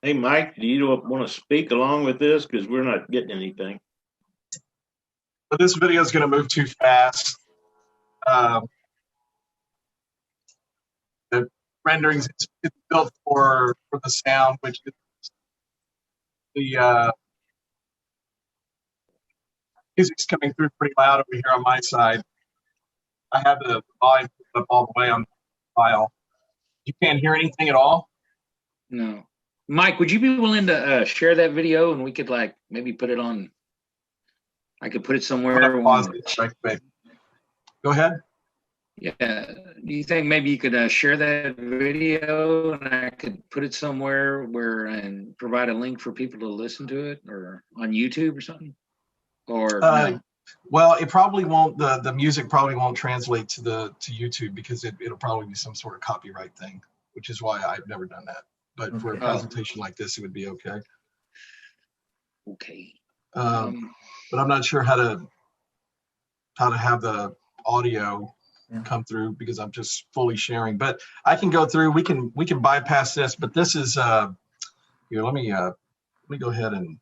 Hey, Mike, do you want to speak along with this? Because we're not getting anything. But this video is going to move too fast. The renderings it's built for the sound, which is the music's coming through pretty loud over here on my side. I have the volume up all the way on the file. You can't hear anything at all? No. Mike, would you be willing to share that video and we could like maybe put it on? I could put it somewhere. Go ahead. Yeah. Do you think maybe you could share that video and I could put it somewhere and provide a link for people to listen to it, or on YouTube or something? Or no? Well, it probably won't. The music probably won't translate to YouTube because it'll probably be some sort of copyright thing, which is why I've never done that. But for a presentation like this, it would be okay. Okay. But I'm not sure how to have the audio come through because I'm just fully sharing. But I can go through. We can bypass this. But this is here. Let me go ahead and.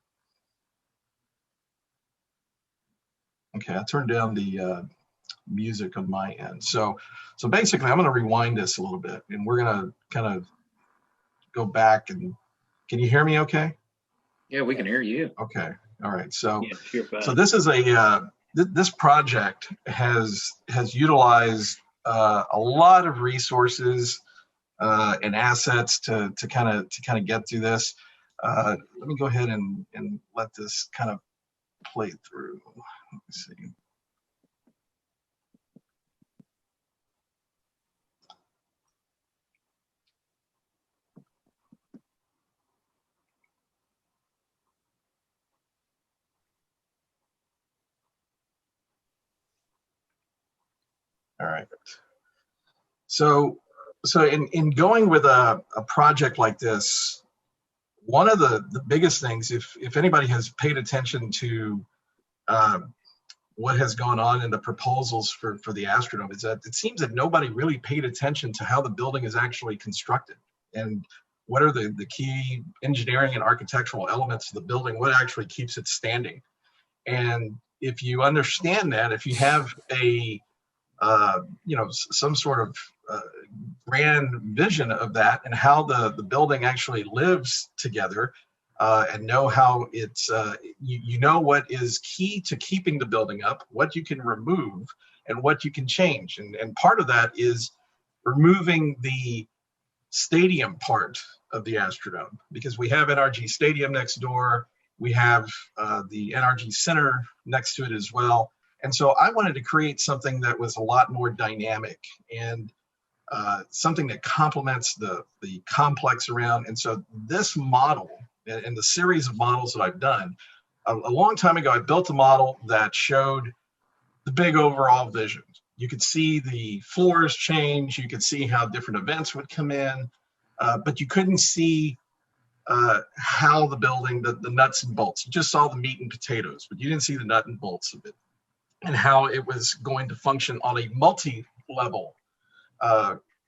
Okay, I turned down the music on my end. So basically, I'm going to rewind this a little bit, and we're going to kind of go back. And can you hear me? Okay. Yeah, we can hear you. Okay. All right. So yeah, so this is this project has utilized a lot of resources and assets to kind of get through this. Let me go ahead and let this kind of play through. Let me see. All right. So in going with a project like this, one of the biggest things, if anybody has paid attention to what has gone on in the proposals for the Astrodome, is that it seems that nobody really paid attention to how the building is actually constructed and what are the key engineering and architectural elements of the building, what actually keeps it standing. And if you understand that, if you have a some sort of grand vision of that and how the building actually lives together, and know how it's, you know what is key to keeping the building up, what you can remove, and what you can change. And part of that is removing the stadium part of the Astrodome, because we have NRG Stadium next door. We have the NRG Center next to it as well. And so I wanted to create something that was a lot more dynamic and something that complements the complex around. And so this model and the series of models that I've done, a long time ago, I built a model that showed the big overall vision. You could see the floors change. You could see how different events would come in, but you couldn't see how the building, the nuts and bolts. You just saw the meat and potatoes, but you didn't see the nut and bolts of it and how it was going to function on a multi-level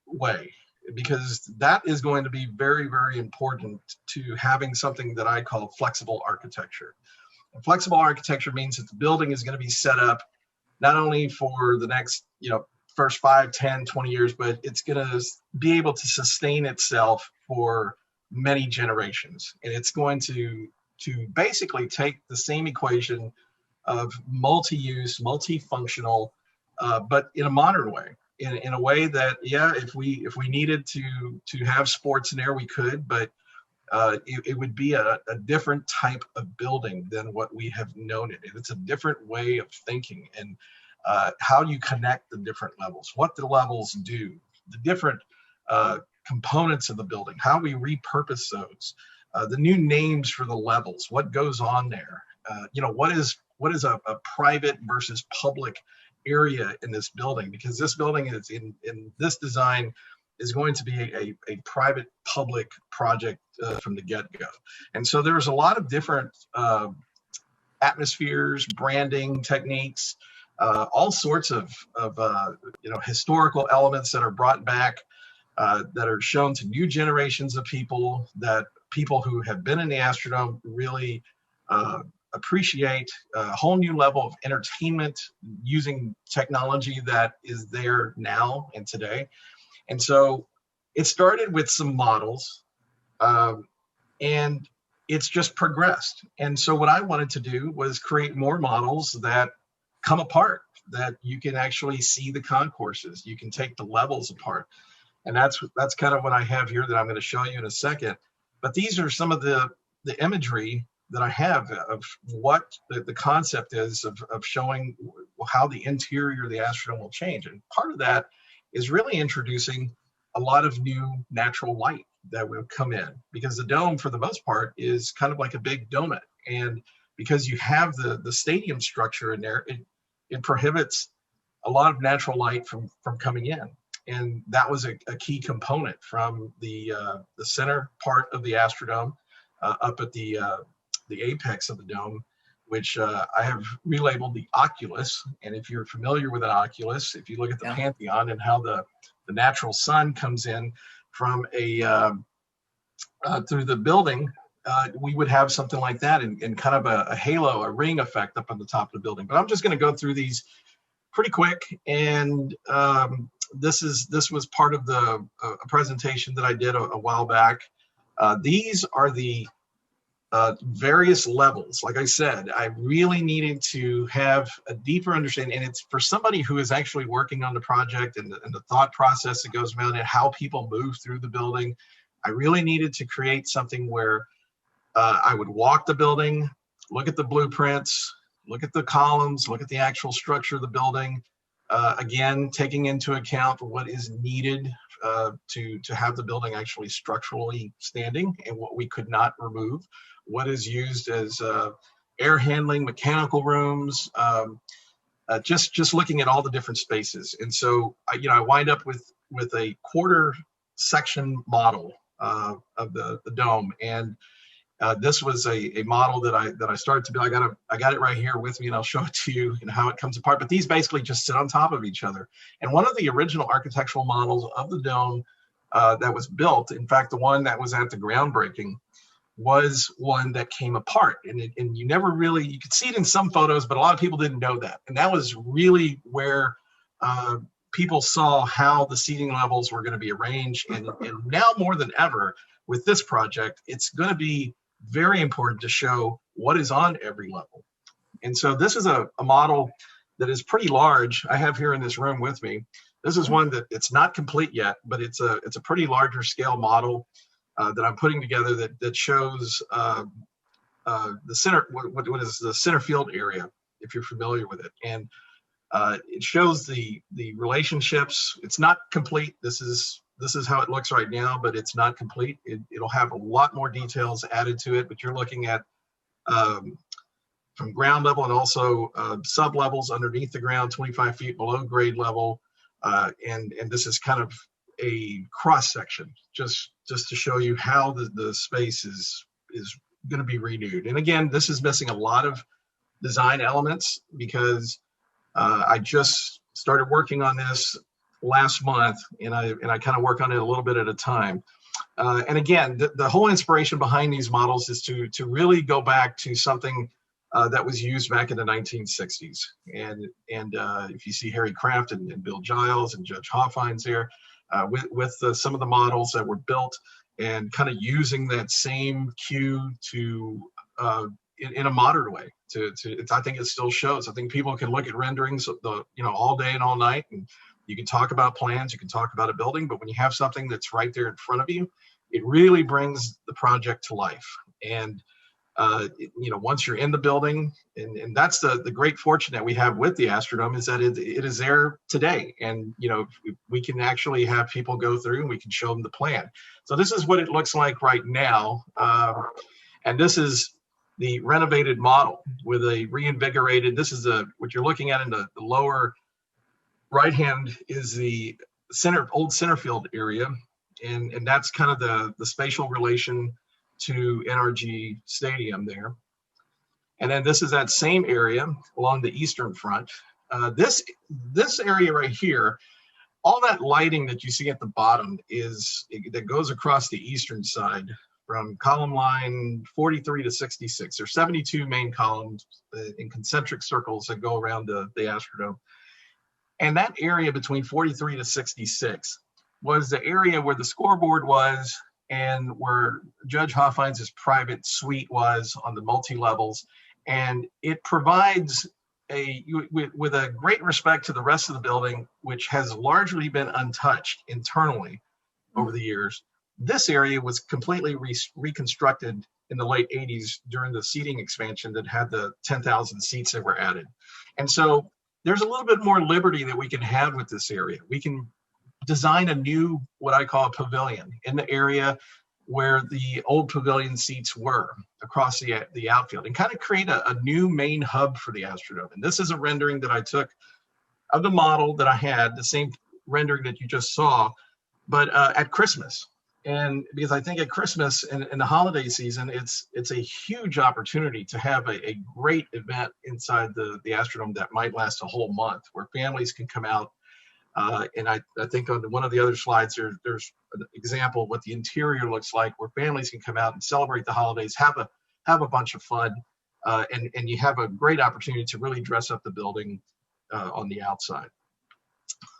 way, because that is going to be very, very important to having something that I call flexible architecture. And flexible architecture means that the building is going to be set up not only for the next, first 5, 10, 20 years, but it's going to be able to sustain itself for many generations. And it's going to basically take the same equation of multi-use, multifunctional, but in a modern way, in a way that, if we needed to have sports in there, we could, but it would be a different type of building than what we have known it. It's a different way of thinking, and how you connect the different levels, what the levels do, the different components of the building, how we repurpose those, the new names for the levels, what goes on there, what is a private versus public area in this building, because this building is in this design is going to be a private public project from the get-go. And so there's a lot of different atmospheres, branding techniques, all sorts of historical elements that are brought back, that are shown to new generations of people, that people who have been in the Astrodome really appreciate a whole new level of entertainment using technology that is there now and today. And so it started with some models, and it's just progressed. And so what I wanted to do was create more models that come apart, that you can actually see the concourses, you can take the levels apart. And that's kind of what I have here that I'm going to show you in a second. But these are some of the imagery that I have of what the concept is of showing how the interior of the Astrodome will change. And part of that is really introducing a lot of new natural light that will come in, because the dome for the most part is kind of like a big donut. And because you have the stadium structure in there, it prohibits a lot of natural light from coming in. And that was a key component from the center part of the Astrodome up at the apex of the dome, which I have relabeled the oculus. And if you're familiar with an oculus, if you look at the Pantheon and how the natural sun comes in from through the building, we would have something like that and kind of a halo, a ring effect up on the top of the building. But I'm just going to go through these pretty quick. And this was part of a presentation that I did a while back. These are the various levels. Like I said, I really needed to have a deeper understanding, and it's for somebody who is actually working on the project and the thought process that goes around it, how people move through the building. I really needed to create something where I would walk the building, look at the blueprints, look at the columns, look at the actual structure of the building. Again, taking into account what is needed to have the building actually structurally standing and what we could not remove, what is used as air handling, mechanical rooms, just looking at all the different spaces. And so, I wind up with a quarter section model of the dome. And this was a model that I started to build. I got it right here with me, and I'll show it to you and how it comes apart. But these basically just sit on top of each other. And one of the original architectural models of the dome that was built, in fact, the one that was at the groundbreaking, was one that came apart. And you never really, you could see it in some photos, but a lot of people didn't know that. And that was really where people saw how the seating levels were going to be arranged. And now more than ever with this project, it's going to be very important to show what is on every level. And so this is a model that is pretty large. I have here in this room with me. This is one that it's not complete yet, but it's a pretty larger scale model that I'm putting together that shows the center, what is the center field area, if you're familiar with it. And it shows the relationships. It's not complete. This is how it looks right now, but it's not complete. It'll have a lot more details added to it, but you're looking at from ground level and also sub levels underneath the ground, 25 feet below grade level. And this is kind of a cross section, just to show you how the space is going to be renewed. And again, this is missing a lot of design elements because I just started working on this last month, and I kind of work on it a little bit at a time. And again, the whole inspiration behind these models is to really go back to something that was used back in the 1960s. And if you see Harry Kraft and Bill Giles and Judge Hoffines there, with some of the models that were built and kind of using that same cue to in a modern way. I think it still shows. I think people can look at renderings all day and all night, and you can talk about plans, you can talk about a building, but when you have something that's right there in front of you, it really brings the project to life. And once you're in the building, and that's the great fortune that we have with the Astrodome, is that it is there today. And we can actually have people go through and we can show them the plan. So this is what it looks like right now. And this is the renovated model with a reinvigorated, this is what you're looking at in the lower right hand is the old center field area. And that's kind of the spatial relation to NRG Stadium there. And then this is that same area along the eastern front. This area right here, all that lighting that you see at the bottom that goes across the eastern side from column line 43 to 66. There's 72 main columns in concentric circles that go around the Astrodome. And that area between 43 to 66 was the area where the scoreboard was and where Judge Hoffheinz's private suite was on the multi-levels. And it provides with a great respect to the rest of the building, which has largely been untouched internally over the years. This area was completely reconstructed in the late 80s during the seating expansion that had the 10,000 seats that were added. And so there's a little bit more liberty that we can have with this area. We can design a new, what I call a pavilion in the area where the old pavilion seats were across the outfield, and kind of create a new main hub for the Astrodome. And this is a rendering that I took of the model that I had, the same rendering that you just saw, but at Christmas. And because I think at Christmas and the holiday season, it's a huge opportunity to have a great event inside the Astrodome that might last a whole month, where families can come out. And I think on one of the other slides, there's an example of what the interior looks like, where families can come out and celebrate the holidays, have a bunch of fun, and you have a great opportunity to really dress up the building on the outside.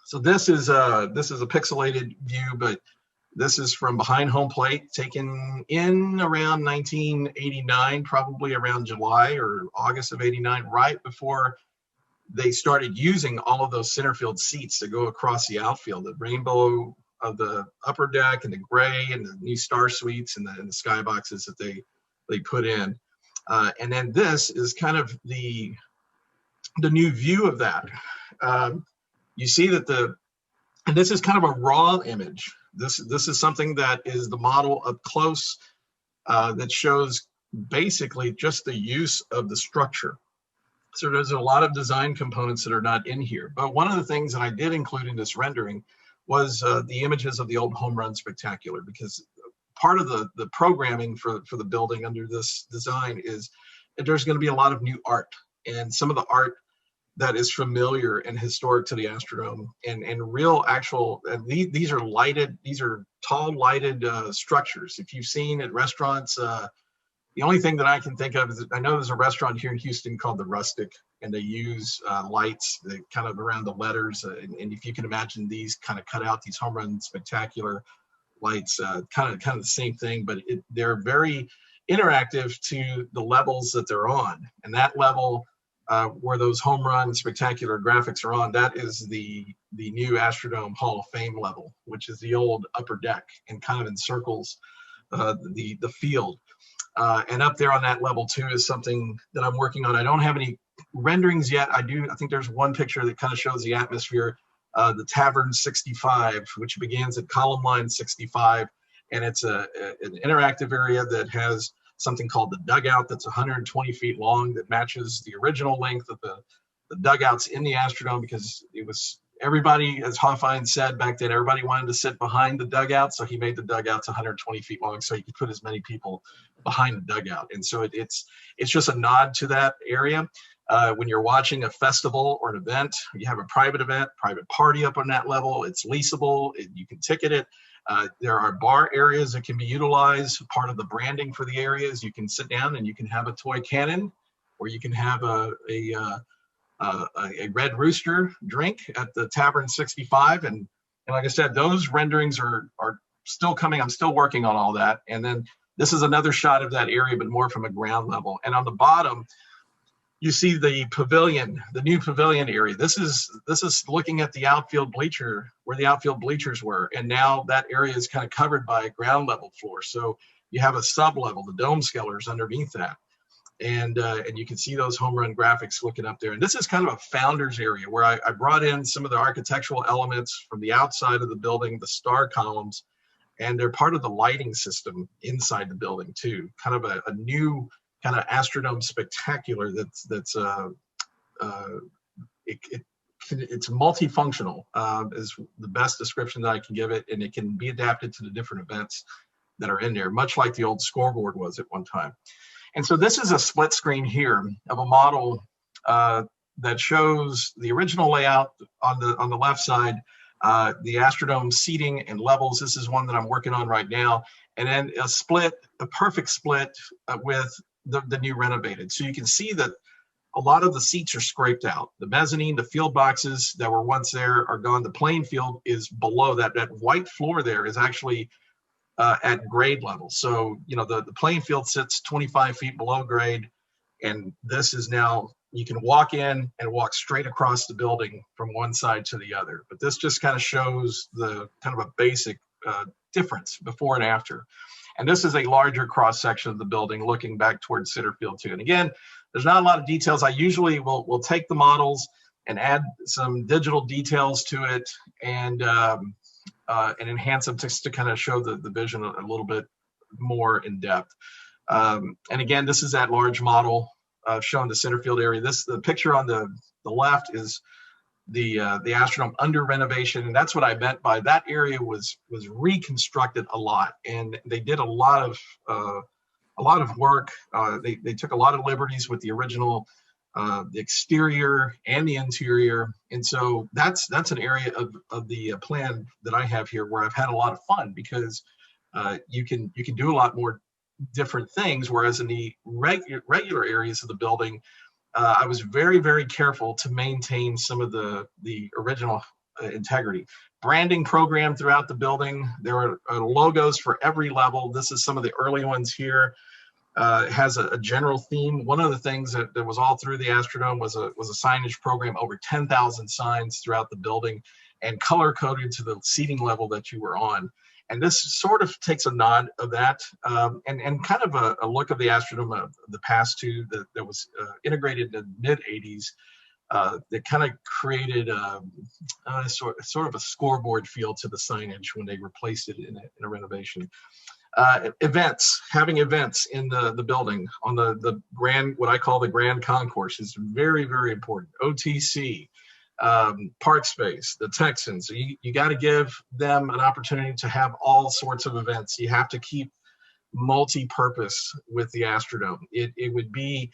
So this is a pixelated view, but this is from behind home plate, taken in around 1989, probably around July or August of '89, right before they started using all of those center field seats that go across the outfield, the rainbow of the upper deck and the gray and the new star suites and the skyboxes that they put in. And then this is kind of the new view of that. You see that and this is kind of a raw image. This is something that is the model up close that shows basically just the use of the structure. So there's a lot of design components that are not in here. But one of the things that I did include in this rendering was the images of the old home run spectacular, because part of the programming for the building under this design is that there's going to be a lot of new art, and some of the art that is familiar and historic to the Astrodome, and real actual, these are lighted, these are tall lighted structures. If you've seen at restaurants, the only thing that I can think of is I know there's a restaurant here in Houston called The Rustic, and they use lights that kind of around the letters. And if you can imagine these kind of cut out, these home run spectacular lights, kind of the same thing, but they're very interactive to the levels that they're on. And that level where those home run spectacular graphics are on, that is the new Astrodome Hall of Fame level, which is the old upper deck and kind of encircles the field. And up there on that level too is something that I'm working on. I don't have any renderings yet. I think there's one picture that kind of shows the atmosphere, the Tavern 65, which begins at column line 65. And it's an interactive area that has something called the dugout that's 120 feet long, that matches the original length of the dugouts in the Astrodome, because it was everybody, as Hoffheinz said back then, everybody wanted to sit behind the dugout, so he made the dugouts 120 feet long so he could put as many people behind the dugout. And so it's just a nod to that area. When you're watching a festival or an event, you have a private event, private party up on that level, it's leasable, you can ticket it. There are bar areas that can be utilized. Part of the branding for the areas, you can sit down and you can have a toy cannon, or you can have a Red Rooster drink at the Tavern 65. And like I said, those renderings are still coming. I'm still working on all that. And then this is another shot of that area, but more from a ground level. And on the bottom, you see the pavilion, the new pavilion area. This is looking at the outfield bleacher, where the outfield bleachers were. And now that area is kind of covered by a ground level floor. So you have a sub level, the dome scalars underneath that. And you can see those home run graphics looking up there. And this is kind of a founder's area where I brought in some of the architectural elements from the outside of the building, the star columns, and they're part of the lighting system inside the building too. Kind of a new kind of Astrodome spectacular it's multifunctional, is the best description that I can give it, and it can be adapted to the different events that are in there, much like the old scoreboard was at one time. And so this is a split screen here of a model that shows the original layout on the left side, the Astrodome seating and levels. This is one that I'm working on right now. and then a perfect split with the new renovated. So you can see that a lot of the seats are scraped out. The mezzanine, the field boxes that were once there are gone. The playing field is below that. That white floor there is actually at grade level. So, the playing field sits 25 feet below grade. And this is now, you can walk in and walk straight across the building from one side to the other. But this just kind of shows the kind of a basic difference before and after. And this is a larger cross section of the building looking back towards center field too. And again, there's not a lot of details. I usually will take the models and add some digital details to it and enhance them to kind of show the vision a little bit more in depth. And again, this is that large model showing the center field area. The picture on the left is the Astrodome under renovation, and that's what I meant by that area was reconstructed a lot, and they did a lot of work. They took a lot of liberties with the original, the exterior and the interior, and so that's an area of the plan that I have here where I've had a lot of fun because you can do a lot more different things, whereas in the regular areas of the building, I was very, very careful to maintain some of the original integrity. Branding program throughout the building. There are logos for every level. This is some of the early ones here. It has a general theme. One of the things that was all through the Astrodome was a signage program, over 10,000 signs throughout the building and color coded to the seating level that you were on. And this sort of takes a nod of that and kind of a look of the Astrodome of the past two that was integrated in the mid 80s that kind of created sort of a scoreboard feel to the signage when they replaced it in a renovation. Having events in the building on the grand, what I call the grand concourse is very, very important. OTC, park space, the Texans, you got to give them an opportunity to have all sorts of events. You have to keep multi-purpose with the Astrodome. It would be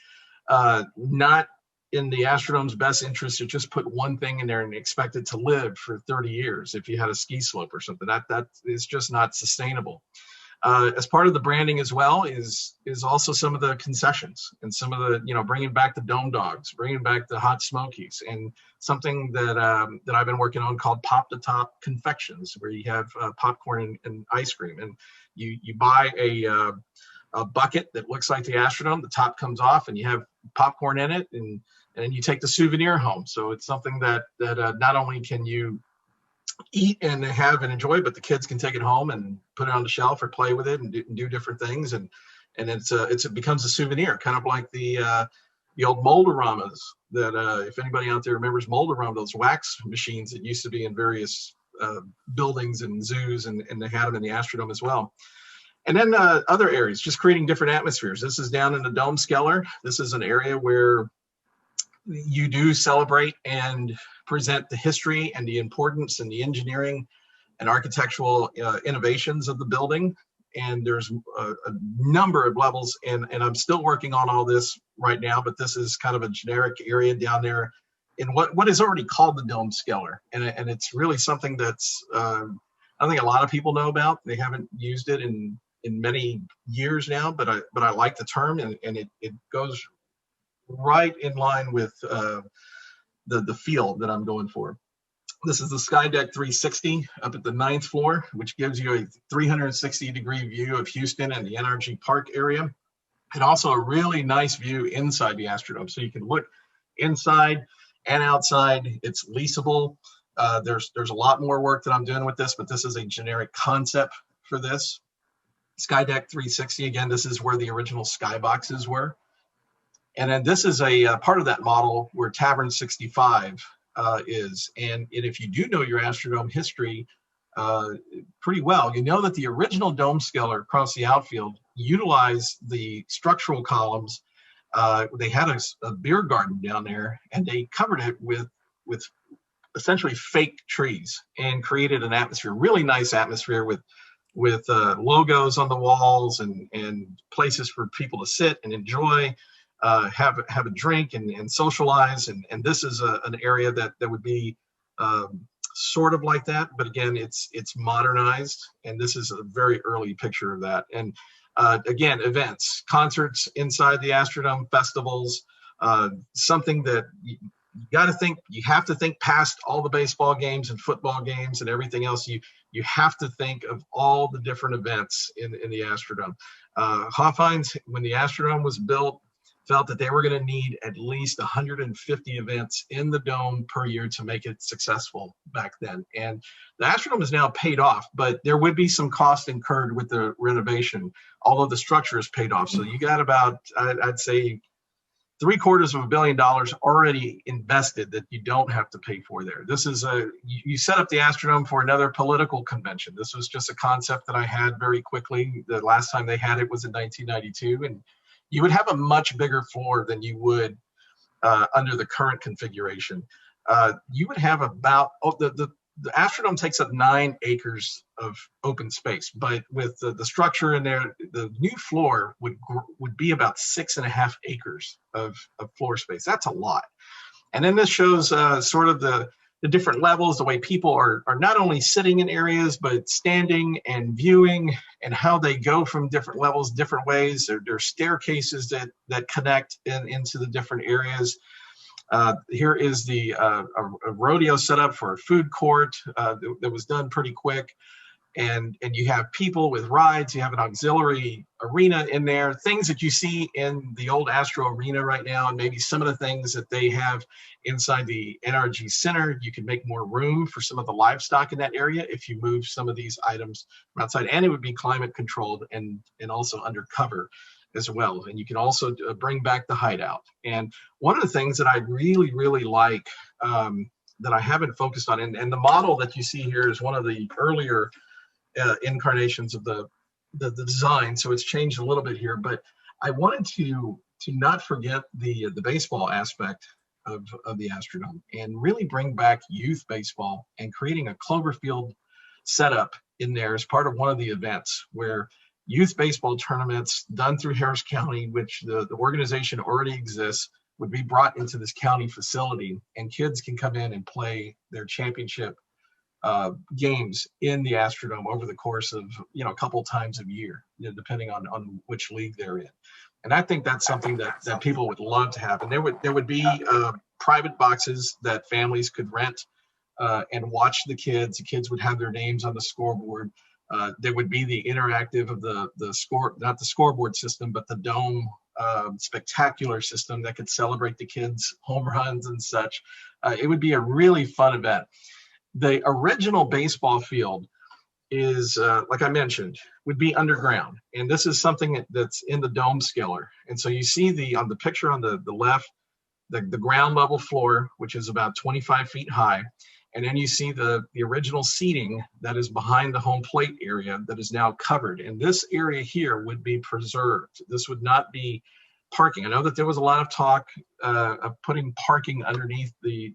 not in the Astrodome's best interest to just put one thing in there and expect it to live for 30 years if you had a ski slope or something. That is just not sustainable. As part of the branding as well is also some of the concessions and some of the, bringing back the Dome Dogs, bringing back the Hot Smokies, and something that I've been working on called Pop the Top Confections, where you have popcorn and ice cream, and you buy a bucket that looks like the Astrodome. The top comes off, and you have popcorn in it, and then you take the souvenir home. So it's something that not only can you eat and have and enjoy, but the kids can take it home and put it on the shelf or play with it and do different things, and it becomes a souvenir, kind of like the old Mold-O-Ramas that if anybody out there remembers Mold-O-Rama, those wax machines that used to be in various buildings and zoos, and they had them in the Astrodome as well. And then other areas, just creating different atmospheres. This is down in the Dome Skeller. This is an area where you do celebrate and present the history and the importance and the engineering and architectural innovations of the building. And there's a number of levels, and I'm still working on all this right now, but this is kind of a generic area down there in what is already called the Dome Skeller. And it's really something that's, I don't think a lot of people know about. They haven't used it in many years now, but I like the term, and it goes right in line with the feel that I'm going for. This is the Skydeck 360 up at the 9th floor, which gives you a 360-degree view of Houston and the NRG Park area, and also a really nice view inside the Astrodome. So you can look inside and outside. It's leasable. There's a lot more work that I'm doing with this, but this is a generic concept for this. Skydeck 360, again, this is where the original skyboxes were. And then this is a part of that model where Tavern 65 is. And if you do know your Astrodome history pretty well, you know that the original Dome Skeller across the outfield utilized the structural columns. They had a beer garden down there, and they covered it with essentially fake trees and created an atmosphere, really nice atmosphere with logos on the walls and places for people to sit and enjoy. Have a drink and socialize, and this is an area that would be sort of like that, but again, it's modernized, and this is a very early picture of that. And again, events, concerts inside the Astrodome, festivals, something that you got to think, you have to think past all the baseball games and football games and everything else. You have to think of all the different events in the Astrodome. Hofheinz, when the Astrodome was built, felt that they were going to need at least 150 events in the dome per year to make it successful back then. And the Astrodome is now paid off, but there would be some cost incurred with the renovation, although the structure is paid off. So you got about, I'd say, $750 million already invested that you don't have to pay for there. This is you set up the Astrodome for another political convention. This was just a concept that I had very quickly. The last time they had it was in 1992, and you would have a much bigger floor than you would under the current configuration. You would have about, the Astrodome takes up 9 acres of open space, but with the structure in there, the new floor would be about 6.5 acres of floor space. That's a lot. And then this shows sort of the different levels, the way people are not only sitting in areas, but standing and viewing, and how they go from different levels, different ways. There are staircases that connect into the different areas. Here is a rodeo setup for a food court that was done pretty quick. And you have people with rides, you have an auxiliary arena in there, things that you see in the old Astro Arena right now, and maybe some of the things that they have inside the NRG Center. You can make more room for some of the livestock in that area if you move some of these items from outside, and it would be climate controlled and also undercover as well. And you can also bring back the hideout. And one of the things that I really, really like that I haven't focused on, and the model that you see here is one of the earlier incarnations of the design, so it's changed a little bit here, but I wanted to not forget the baseball aspect of the Astrodome and really bring back youth baseball and creating a Cloverfield setup in there as part of one of the events where youth baseball tournaments done through Harris County, which the organization already exists, would be brought into this county facility, and kids can come in and play their championship games in the Astrodome over the course of a couple times a year, depending on which league they're in. And I think that's something that people would love to have. And there would be private boxes that families could rent and watch the kids. The kids would have their names on the scoreboard. There would be the interactive of the score, not the scoreboard system, but the dome spectacular system that could celebrate the kids' home runs and such. It would be a really fun event. The original baseball field is, like I mentioned, would be underground. And this is something that's in the dome scaler. And so you see on the picture on the left, the ground level floor, which is about 25 feet high. And then you see the original seating that is behind the home plate area that is now covered. And this area here would be preserved. This would not be parking. I know that there was a lot of talk of putting parking underneath the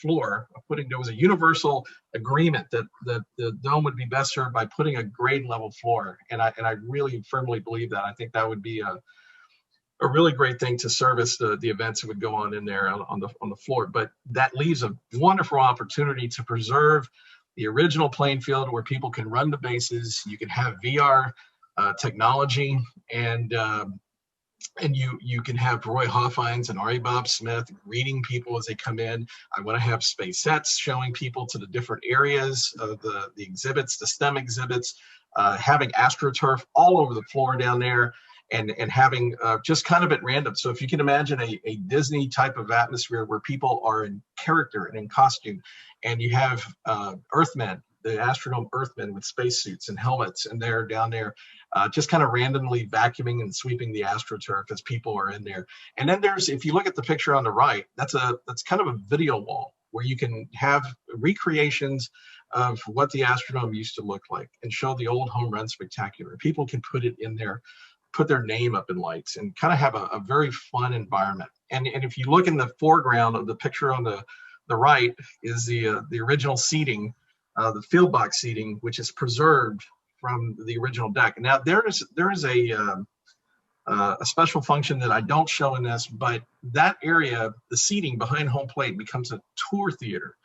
floor. There was a universal agreement that the dome would be best served by putting a grade level floor. And I really firmly believe that. I think that would be a really great thing to service the events that would go on in there on the floor. But that leaves a wonderful opportunity to preserve the original playing field where people can run the bases. You can have VR technology, and you can have Roy Hofheinz and Ari Bob Smith greeting people as they come in. I want to have space sets showing people to the different areas of the exhibits, the STEM exhibits, having AstroTurf all over the floor down there. And having just kind of at random. So if you can imagine a Disney type of atmosphere where people are in character and in costume, and you have Earthmen, the Astrodome Earthmen with spacesuits and helmets, and they're down there just kind of randomly vacuuming and sweeping the AstroTurf as people are in there. And then if you look at the picture on the right, that's kind of a video wall where you can have recreations of what the Astrodome used to look like and show the old home run spectacular. People can put it in there, put their name up in lights, and kind of have a very fun environment. And if you look in the foreground of the picture on the right is the original seating, the field box seating, which is preserved from the original deck. Now there is a a special function that I don't show in this, but that area, the seating behind home plate, becomes a tour theater.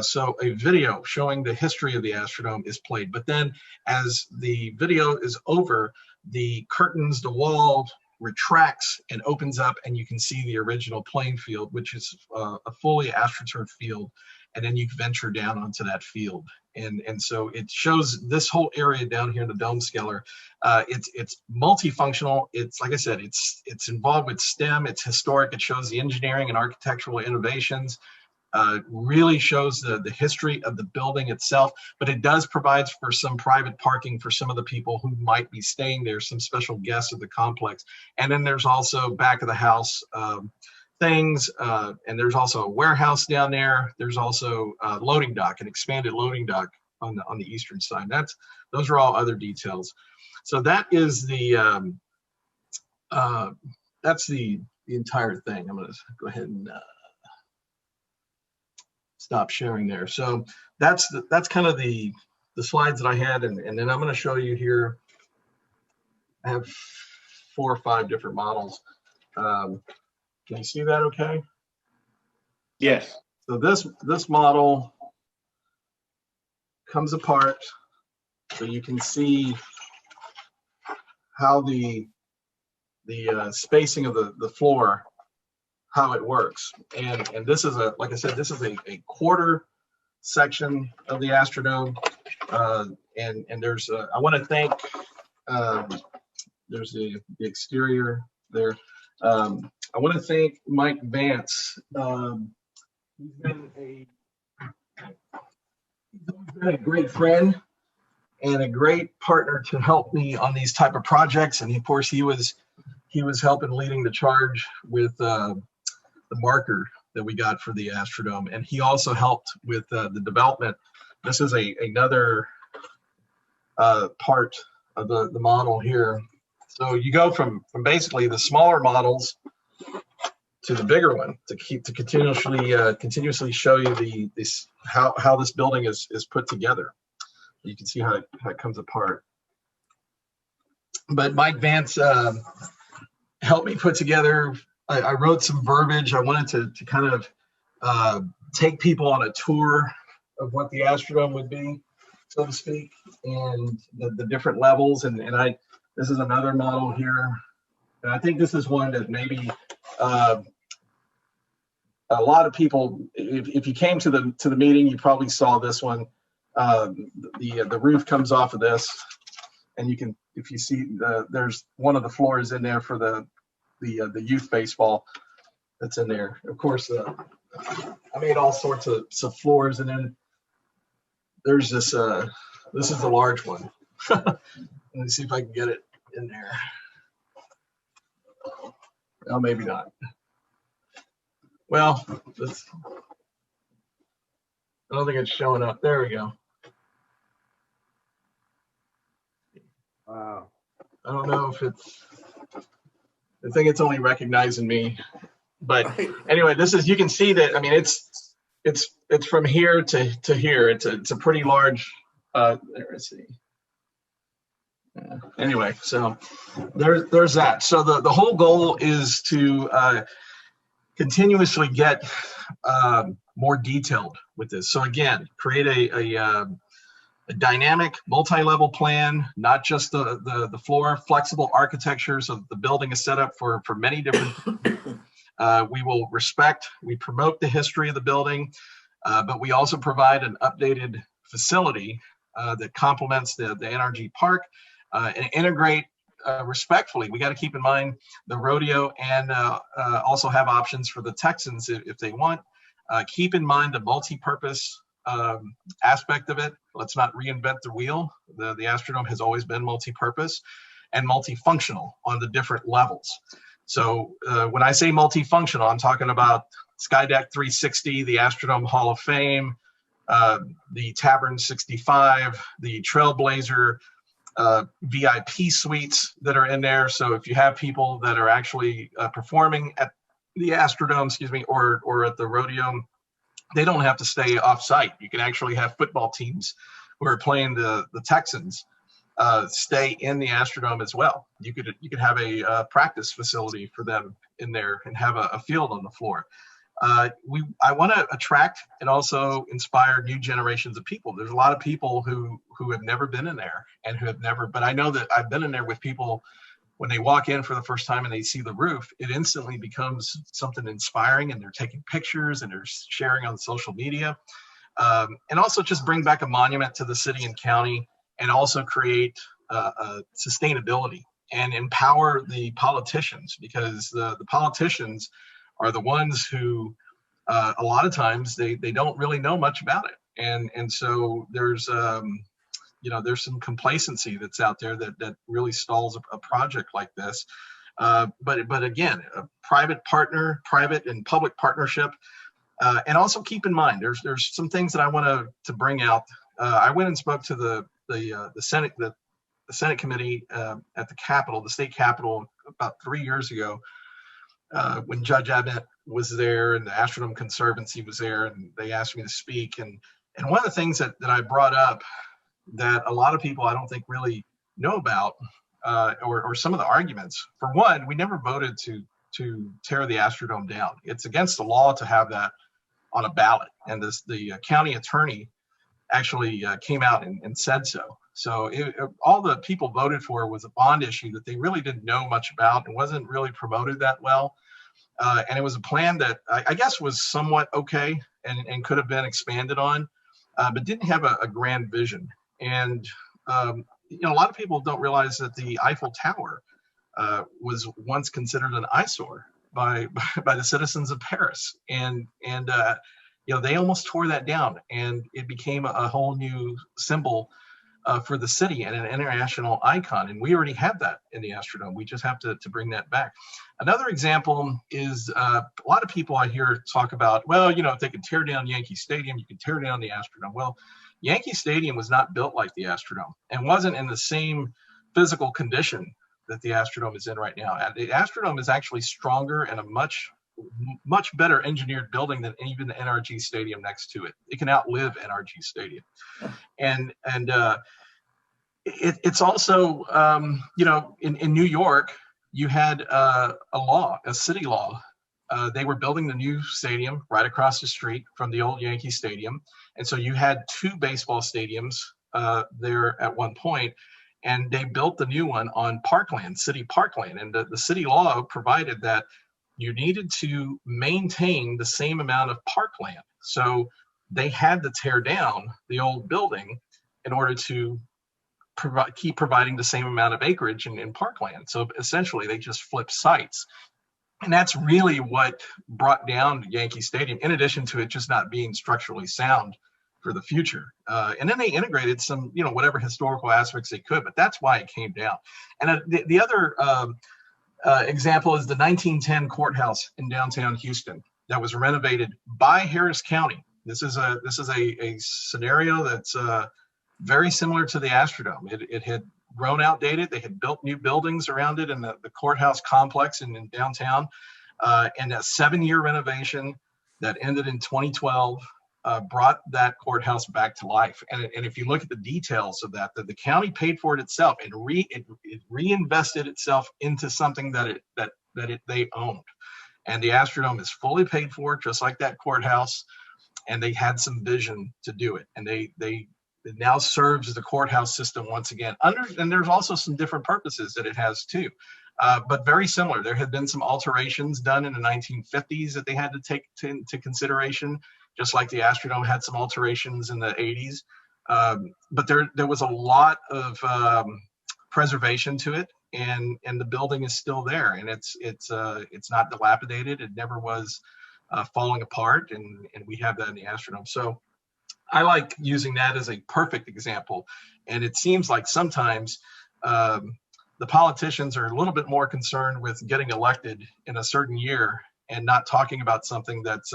So a video showing the history of the Astrodome is played. But then as the video is over, the curtains, the wall retracts and opens up, and you can see the original playing field, which is a fully AstroTurf field. And then you venture down onto that field. And so it shows this whole area down here in the dome scaler. It's multifunctional. It's, like I said, it's involved with STEM. It's historic. It shows the engineering and architectural innovations. Really shows the history of the building itself, but it does provide for some private parking for some of the people who might be staying there, some special guests of the complex. And then there's also back of the house things, and there's also a warehouse down there. There's also a loading dock, an expanded loading dock on the eastern side. Those are all other details. So that is that's the entire thing. I'm going to go ahead and stop sharing there. So that's kind of the slides that I had, and then I'm going to show you here. I have 4 or 5 different models. Can you see that okay? Yes. So this model comes apart, so you can see how the spacing of the floor, how it works. And this is like I said, this is a quarter section of the Astrodome. And there's I want to thank there's the exterior there. I want to thank Mike Vance. He's been a great friend and a great partner to help me on these type of projects. And of course, he was helping leading the charge with the marker that we got for the Astrodome, and he also helped with the development. This is another part of the model here. So you go from basically the smaller models to the bigger one to continuously show you how this building is put together. You can see how it comes apart. But Mike Vance helped me put together. I wrote some verbiage. I wanted to kind of take people on a tour of what the Astrodome would be, so to speak, and the different levels. And this is another model here. And I think this is one that maybe a lot of people, if you came to the meeting, you probably saw this one. The roof comes off of this, and you can, if you see, there's one of the floors in there for the youth baseball that's in there. Of course, I made all sorts of floors, and then there's this. This is the large one. Let me see if I can get it in there. Well, maybe not. Well, I don't think it's showing up. There we go. Wow. I don't know if I think it's only recognizing me. But anyway, this is, you can see that, I mean, it's from here to here. It's a pretty large, let's see. Anyway, so there's that. So the whole goal is to continuously get more detailed with this. So again, create a dynamic multi-level plan, not just the floor, flexible architecture. So the building is set up for many different. We promote the history of the building, but we also provide an updated facility that complements the NRG Park. And integrate respectfully. We got to keep in mind the rodeo, and also have options for the Texans if they want. Keep in mind the multi-purpose aspect of it. Let's not reinvent the wheel. The Astrodome has always been multi-purpose and multifunctional on the different levels. So when I say multifunctional, I'm talking about Skydeck 360, the Astrodome Hall of Fame, the Tavern 65, the Trailblazer VIP suites that are in there. So if you have people that are actually performing at the Astrodome, or at the rodeo, they don't have to stay off site. You can actually have football teams who are playing the Texans stay in the Astrodome as well. You could have a practice facility for them in there and have a field on the floor. I want to attract and also inspire new generations of people. There's a lot of people who have never been in there and who have never, but I know that I've been in there with people. When they walk in for the first time and they see the roof, it instantly becomes something inspiring, and they're taking pictures and they're sharing on social media. And also just bring back a monument to the city and county, and also create sustainability and empower the politicians, because the politicians are the ones who a lot of times they don't really know much about it. And so there's there's some complacency that's out there that really stalls a project like this. But again, a private and public partnership. And also keep in mind, there's some things that I want to bring out. I went and spoke to the Senate committee at the Capitol, the state Capitol, about 3 years ago, when Judge Abbott was there and the Astrodome Conservancy was there, and they asked me to speak. And one of the things that I brought up that a lot of people I don't think really know about, or some of the arguments. For one, we never voted to tear the Astrodome down. It's against the law to have that on a ballot, and the county attorney actually came out and said so. So all the people voted for was a bond issue that they really didn't know much about and wasn't really promoted that well. And it was a plan that I guess was somewhat okay and could have been expanded on, but didn't have a grand vision. And a lot of people don't realize that the Eiffel Tower was once considered an eyesore by the citizens of Paris, and they almost tore that down, and it became a whole new symbol for the city and an international icon. And we already have that in the Astrodome. We just have to bring that back. Another example is a lot of people I hear talk about, well, if they could tear down Yankee Stadium, you could tear down the Astrodome. Well, Yankee Stadium was not built like the Astrodome and wasn't in the same physical condition that the Astrodome is in right now. The Astrodome is actually stronger and a much better engineered building than even the NRG Stadium next to it. It can outlive NRG Stadium. And it's also, in New York, you had a city law. They were building the new stadium right across the street from the old Yankee Stadium. And so you had two baseball stadiums there at one point, and they built the new one on parkland, city parkland. And the city law provided that you needed to maintain the same amount of parkland. So they had to tear down the old building in order to keep providing the same amount of acreage in parkland. So essentially they just flipped sites. And that's really what brought down Yankee Stadium, in addition to it just not being structurally sound for the future. And then they integrated some, whatever historical aspects they could, but that's why it came down. And the other example is the 1910 courthouse in downtown Houston that was renovated by Harris County. This is a scenario that's very similar to the Astrodome. It had grown outdated. They had built new buildings around it in the courthouse complex in downtown, and a 7-year renovation that ended in 2012 brought that courthouse back to life. And if you look at the details of that, the county paid for it itself and it reinvested itself into something that they owned. And the Astrodome is fully paid for, just like that courthouse. And they had some vision to do it. And it now serves the courthouse system once again. And there's also some different purposes that it has too, but very similar. There had been some alterations done in the 1950s that they had to take into consideration, just like the Astrodome had some alterations in the 80s. But there was a lot of preservation to it, and the building is still there, and it's not dilapidated. It never was falling apart, and we have that in the Astrodome. So I like using that as a perfect example. And it seems like sometimes the politicians are a little bit more concerned with getting elected in a certain year and not talking about something that's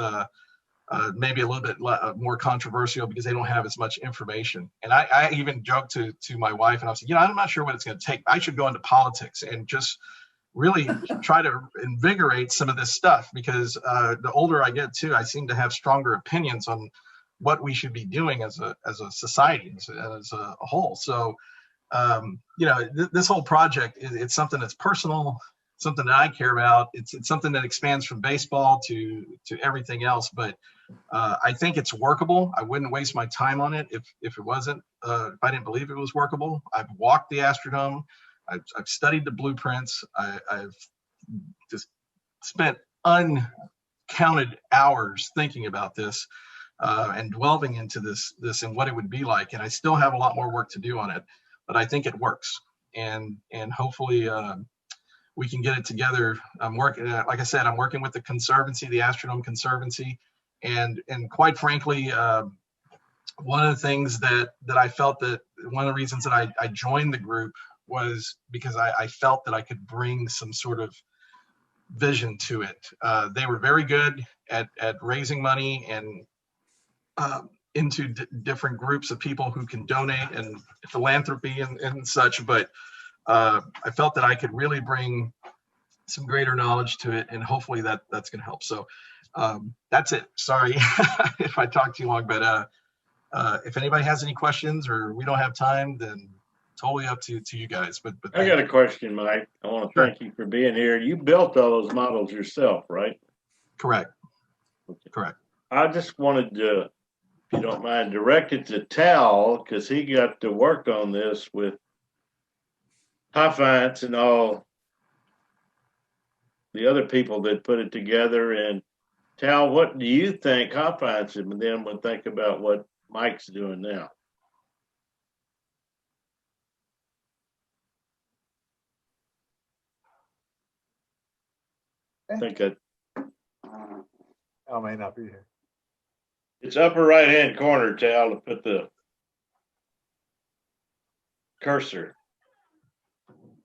maybe a little bit more controversial because they don't have as much information. And I even joked to my wife, and I was like, I'm not sure what it's going to take. I should go into politics and just really try to invigorate some of this stuff, because the older I get too, I seem to have stronger opinions on what we should be doing as a society, as a whole. So this whole project it's something that's personal, something that I care about. It's something that expands from baseball to everything else. But I think it's workable. I wouldn't waste my time on it if it wasn't. If I didn't believe it was workable. I've walked the Astrodome. I've studied the blueprints. I've just spent uncounted hours thinking about this and delving into this and what it would be like. And I still have a lot more work to do on it, but I think it works. And hopefully we can get it together. I'm working, like I said, I'm working with the Conservancy, the Astrodome Conservancy, and quite frankly, one of the things that I felt that one of the reasons that I joined the group was because I felt that I could bring some sort of vision to it. They were very good at raising money and into different groups of people who can donate and philanthropy and such. But I felt that I could really bring some greater knowledge to it, and hopefully that's going to help. So that's it. Sorry if I talked too long, but if anybody has any questions or we don't have time, then totally up to you guys. But I got a question, Mike. I want to thank you for being here. You built all those models yourself, right? Correct. Correct. I just wanted to, if you don't mind, direct it to Tal, because he got to work on this with High and all the other people that put it together. And Tal, what do you think High and then would think about what Mike's doing now? I think I may not be here. it's upper right-hand corner, Tal, to put the cursor.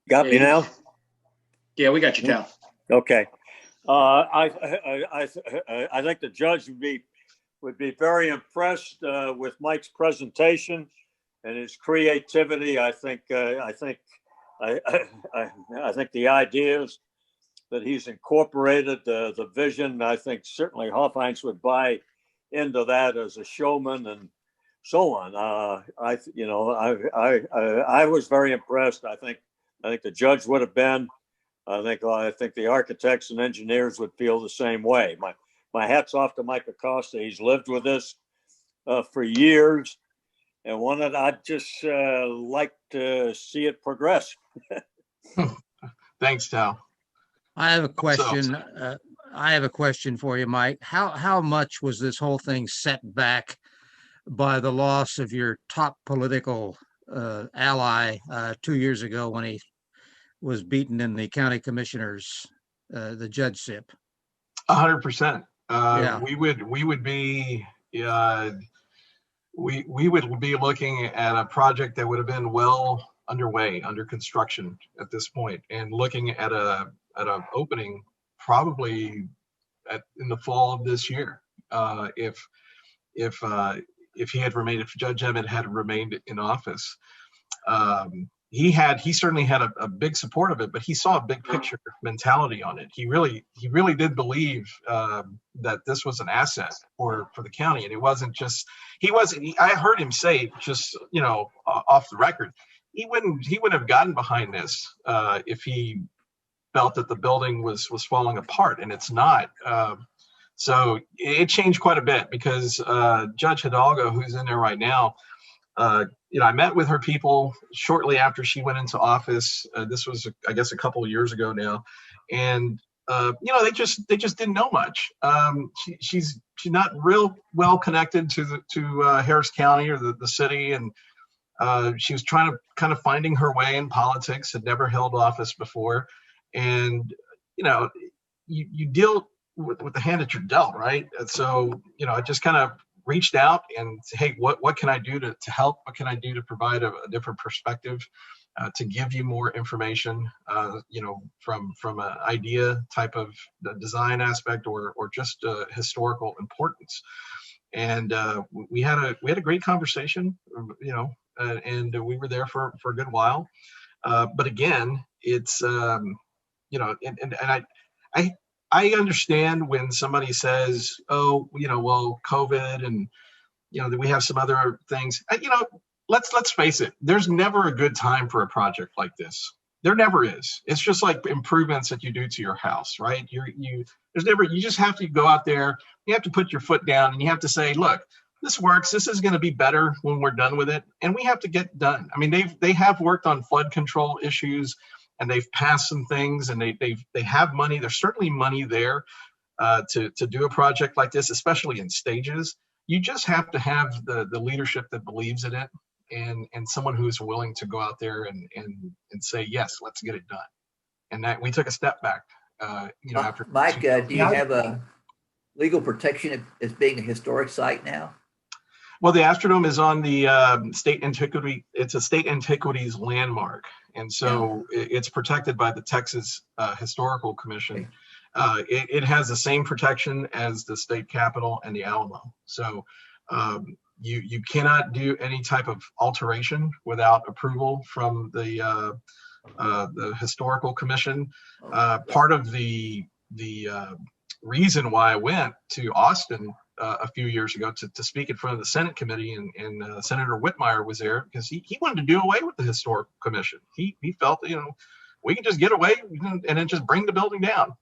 Got me now? Yeah, we got you, Tal. Okay. I think the judge would be very impressed with Mike's presentation and his creativity. I think the ideas that he's incorporated, the vision, I think certainly Hoffheinz would buy into that as a showman and so on. I was very impressed. I think the judge would have been. I think the architects and engineers would feel the same way. My hat's off to Mike Acosta. He's lived with this for years, and I'd just like to see it progress. Thanks, Tal. I have a question. I have a question for you, Mike. How much was this whole thing set back by the loss of your top political ally 2 years ago when he was beaten in the county commissioners, the judge SIP? 100%. Yeah. We would be looking at a project that would have been well underway, under construction at this point, and looking at an opening probably in the fall of this year, if Judge Emmett had remained in office. He certainly had a big support of it, but he saw a big picture mentality on it. He really did believe that this was an asset for the county, and it wasn't just. I heard him say, just off the record, he wouldn't have gotten behind this if he felt that the building was falling apart, and it's not. So it changed quite a bit because Judge Hidalgo, who's in there right now, I met with her people shortly after she went into office. This was, I guess, a couple of years ago now, and they just didn't know much. She's not real well connected to Harris County or the city, and she was trying to kind of finding her way in politics. Had never held office before, and you deal with the hand that you're dealt, right? And so I just kind of reached out and said, hey, what can I do to help? What can I do to provide a different perspective, to give you more information, from an idea type of the design aspect or just historical importance. And we had a great conversation, and we were there for a good while. But again, it's I understand when somebody says, oh, well, COVID and, that we have some other things. let's face it, there's never a good time for a project like this. There never is. It's just like improvements that you do to your house, right? You just have to go out there, you have to put your foot down and you have to say, look, this works. This is going to be better when we're done with it. And we have to get done. I mean, they have worked on flood control issues and they've passed some things and they have money. There's certainly money there to do a project like this, especially in stages. You just have to have the leadership that believes in it and someone who's willing to go out there and say, yes, let's get it done. And that we took a step back, after. Mike, do you have a legal protection as being a historic site now? Well, the Astrodome is on the state antiquity. It's a state antiquities landmark. And so it's protected by the Texas Historical Commission. It has the same protection as the state capitol and the Alamo. So you cannot do any type of alteration without approval from the Historical Commission. Part of the reason why I went to Austin a few years ago to speak in front of the Senate committee, and Senator Whitmire was there because he wanted to do away with the Historical Commission. He felt, we can just get away and then just bring the building down.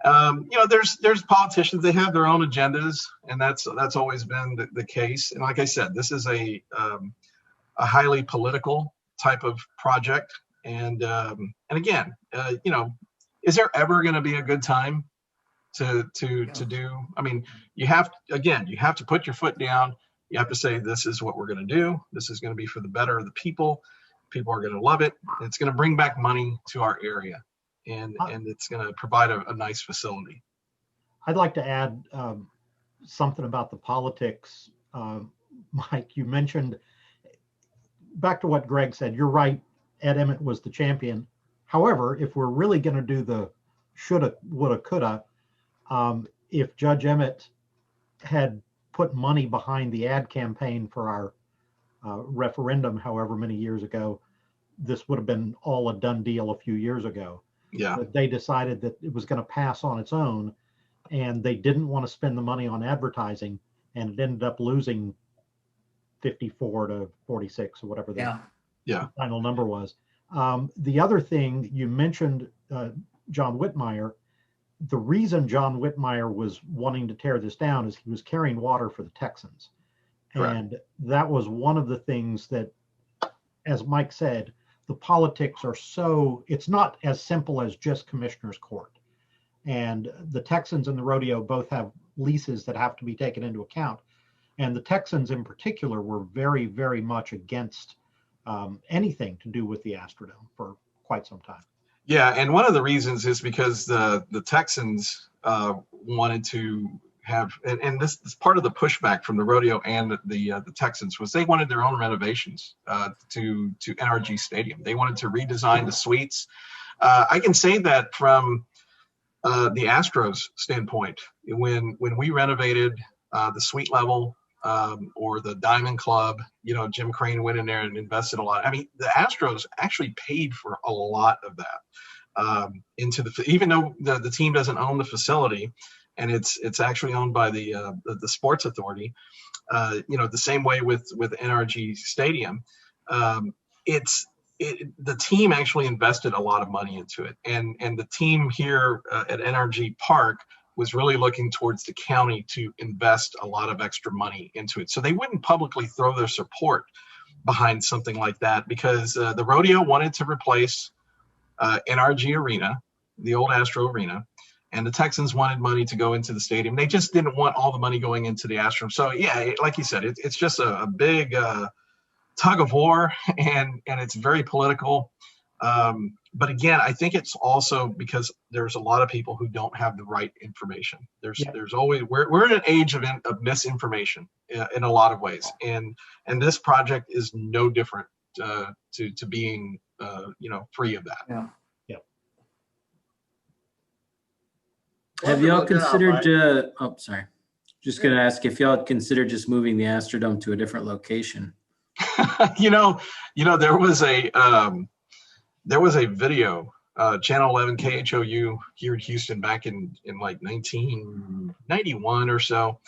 There's politicians, they have their own agendas, and that's always been the case. And like I said, this is a highly political type of project. And again, is there ever going to be a good time to do? I mean, you have to put your foot down. You have to say, this is what we're going to do. This is going to be for the better of the people. People are going to love it. And it's going to bring back money to our area. And it's going to provide a nice facility. I'd like to add something about the politics. Mike, you mentioned, back to what Greg said, you're right, Ed Emmett was the champion. However, if we're really going to do the shoulda, woulda, coulda, if Judge Emmett had put money behind the ad campaign for our referendum, however many years ago, this would have been all a done deal a few years ago. Yeah. But they decided that it was going to pass on its own, and they didn't want to spend the money on advertising, and it ended up losing 54 to 46 or whatever the final number was. The other thing you mentioned, John Whitmire, the reason John Whitmire was wanting to tear this down is he was carrying water for the Texans. Correct. And that was one of the things that, as Mike said, the politics are it's not as simple as just commissioner's court. And the Texans and the rodeo both have leases that have to be taken into account. And the Texans in particular were very, very much against anything to do with the Astrodome for quite some time. Yeah, and one of the reasons is because the Texans wanted to have, and this is part of the pushback from the rodeo and the Texans, was they wanted their own renovations to NRG Stadium. They wanted to redesign the suites. I can say that from the Astros standpoint, when we renovated the suite level or the Diamond Club, Jim Crane went in there and invested a lot. I mean, the Astros actually paid for a lot of that even though the team doesn't own the facility, and it's actually owned by the Sports Authority. The same way with NRG Stadium, the team actually invested a lot of money into it, and the team here at NRG Park was really looking towards the county to invest a lot of extra money into it. So they wouldn't publicly throw their support behind something like that because the rodeo wanted to replace NRG Arena, the old Astro Arena, and the Texans wanted money to go into the stadium. They just didn't want all the money going into the Astrodome. So yeah, like you said, it's just a big tug of war, and it's very political. But again, I think it's also because there's a lot of people who don't have the right information. There's always, we're in an age of misinformation in a lot of ways, and this project is no different to being free of that. Yeah. Have y'all considered? Sorry. Just gonna ask if y'all considered just moving the Astrodome to a different location. There was a video, Channel 11 KHOU here in Houston back in like 1991 or so.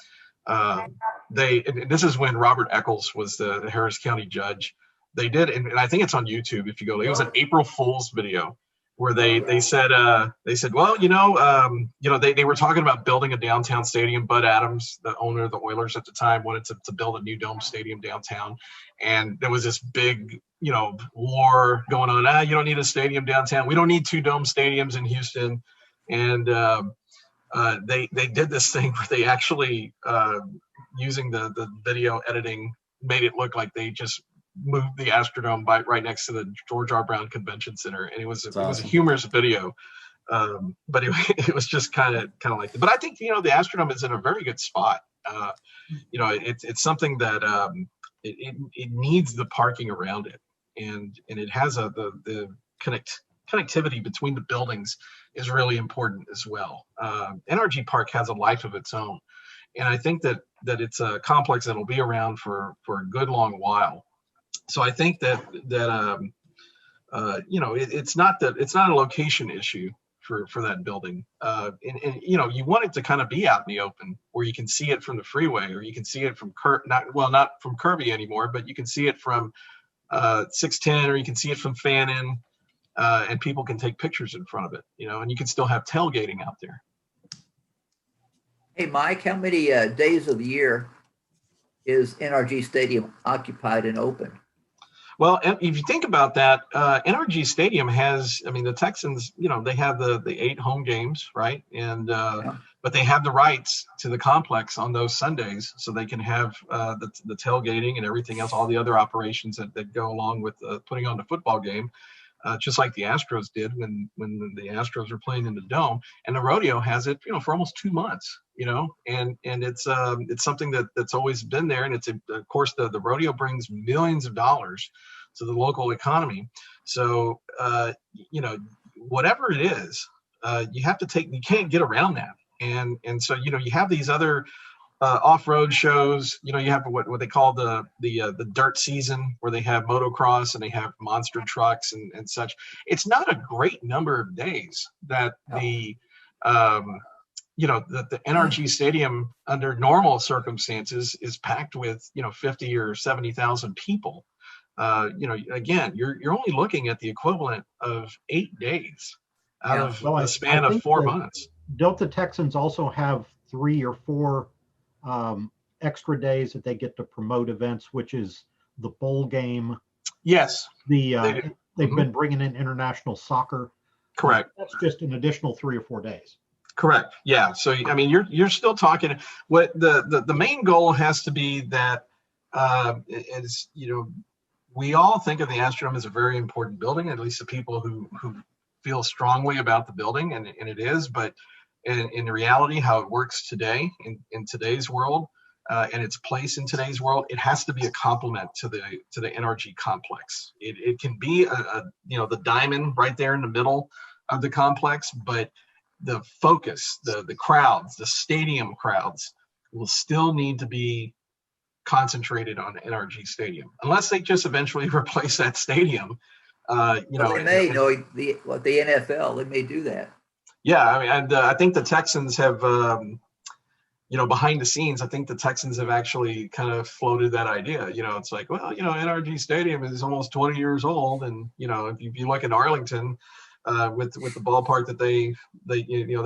and this is when Robert Eccles was the Harris County judge. They did, and I think it's on YouTube if you go. It was an April Fool's video where they said, well, they were talking about building a downtown stadium. Bud Adams, the owner of the Oilers at the time, wanted to build a new dome stadium downtown, and there was this big war going on. You don't need a stadium downtown. We don't need 2 dome stadiums in Houston, and they did this thing where they actually using the video editing made it look like they just moved the Astrodome right next to the George R. Brown Convention Center, and it was a humorous video, but it was just kind of like that. But I think the Astrodome is in a very good spot. It's something that it needs the parking around it, and it has the connectivity between the buildings is really important as well. NRG Park has a life of its own, and I think that it's a complex that will be around for a good long while. So I think that it's not a location issue for that building, and you want it to kind of be out in the open where you can see it from the freeway, or you can see it from not from Kirby anymore, but you can see it from 610, or you can see it from Fannin, and people can take pictures in front of it, and you can still have tailgating out there. Hey, Mike, how many days of the year is NRG Stadium occupied and open? Well, if you think about that, NRG Stadium has, the Texans, they have the 8 home games, right? And but they have the rights to the complex on those Sundays, so they can have the tailgating and everything else, all the other operations that go along with putting on the football game, just like the Astros did when the Astros were playing in the Dome. And the rodeo has it, for almost 2 months, and it's something that's always been there. And it's, of course, the rodeo brings millions of dollars to the local economy. So, whatever it is, you can't get around that. And so, you have these other off-road shows. You have what they call the dirt season, where they have motocross and they have monster trucks and such. It's not a great number of days that the NRG Stadium under normal circumstances is packed with 50 or 70,000 people. Again, you're only looking at the equivalent of 8 days out of the span of 4 months. Don't the Texans also have 3 or 4 extra days that they get to promote events, which is the bowl game? Yes. They've been bringing in international soccer. Correct. That's just an additional 3 or 4 days. Correct. Yeah. So you're still talking. What the main goal has to be that is we all think of the Astrodome as a very important building, at least the people who feel strongly about the building, and it is. But in reality, how it works today in today's world, and its place in today's world, it has to be a complement to the NRG complex. It can be the diamond right there in the middle of the complex, but the focus, the crowds, the stadium crowds will still need to be concentrated on NRG Stadium, unless they just eventually replace that stadium. They may, the NFL, they may do that. Yeah, I think the Texans have, behind the scenes, I think the Texans have actually kind of floated that idea. It's like, well, NRG Stadium is almost 20 years old, and if you look at Arlington, with the ballpark that they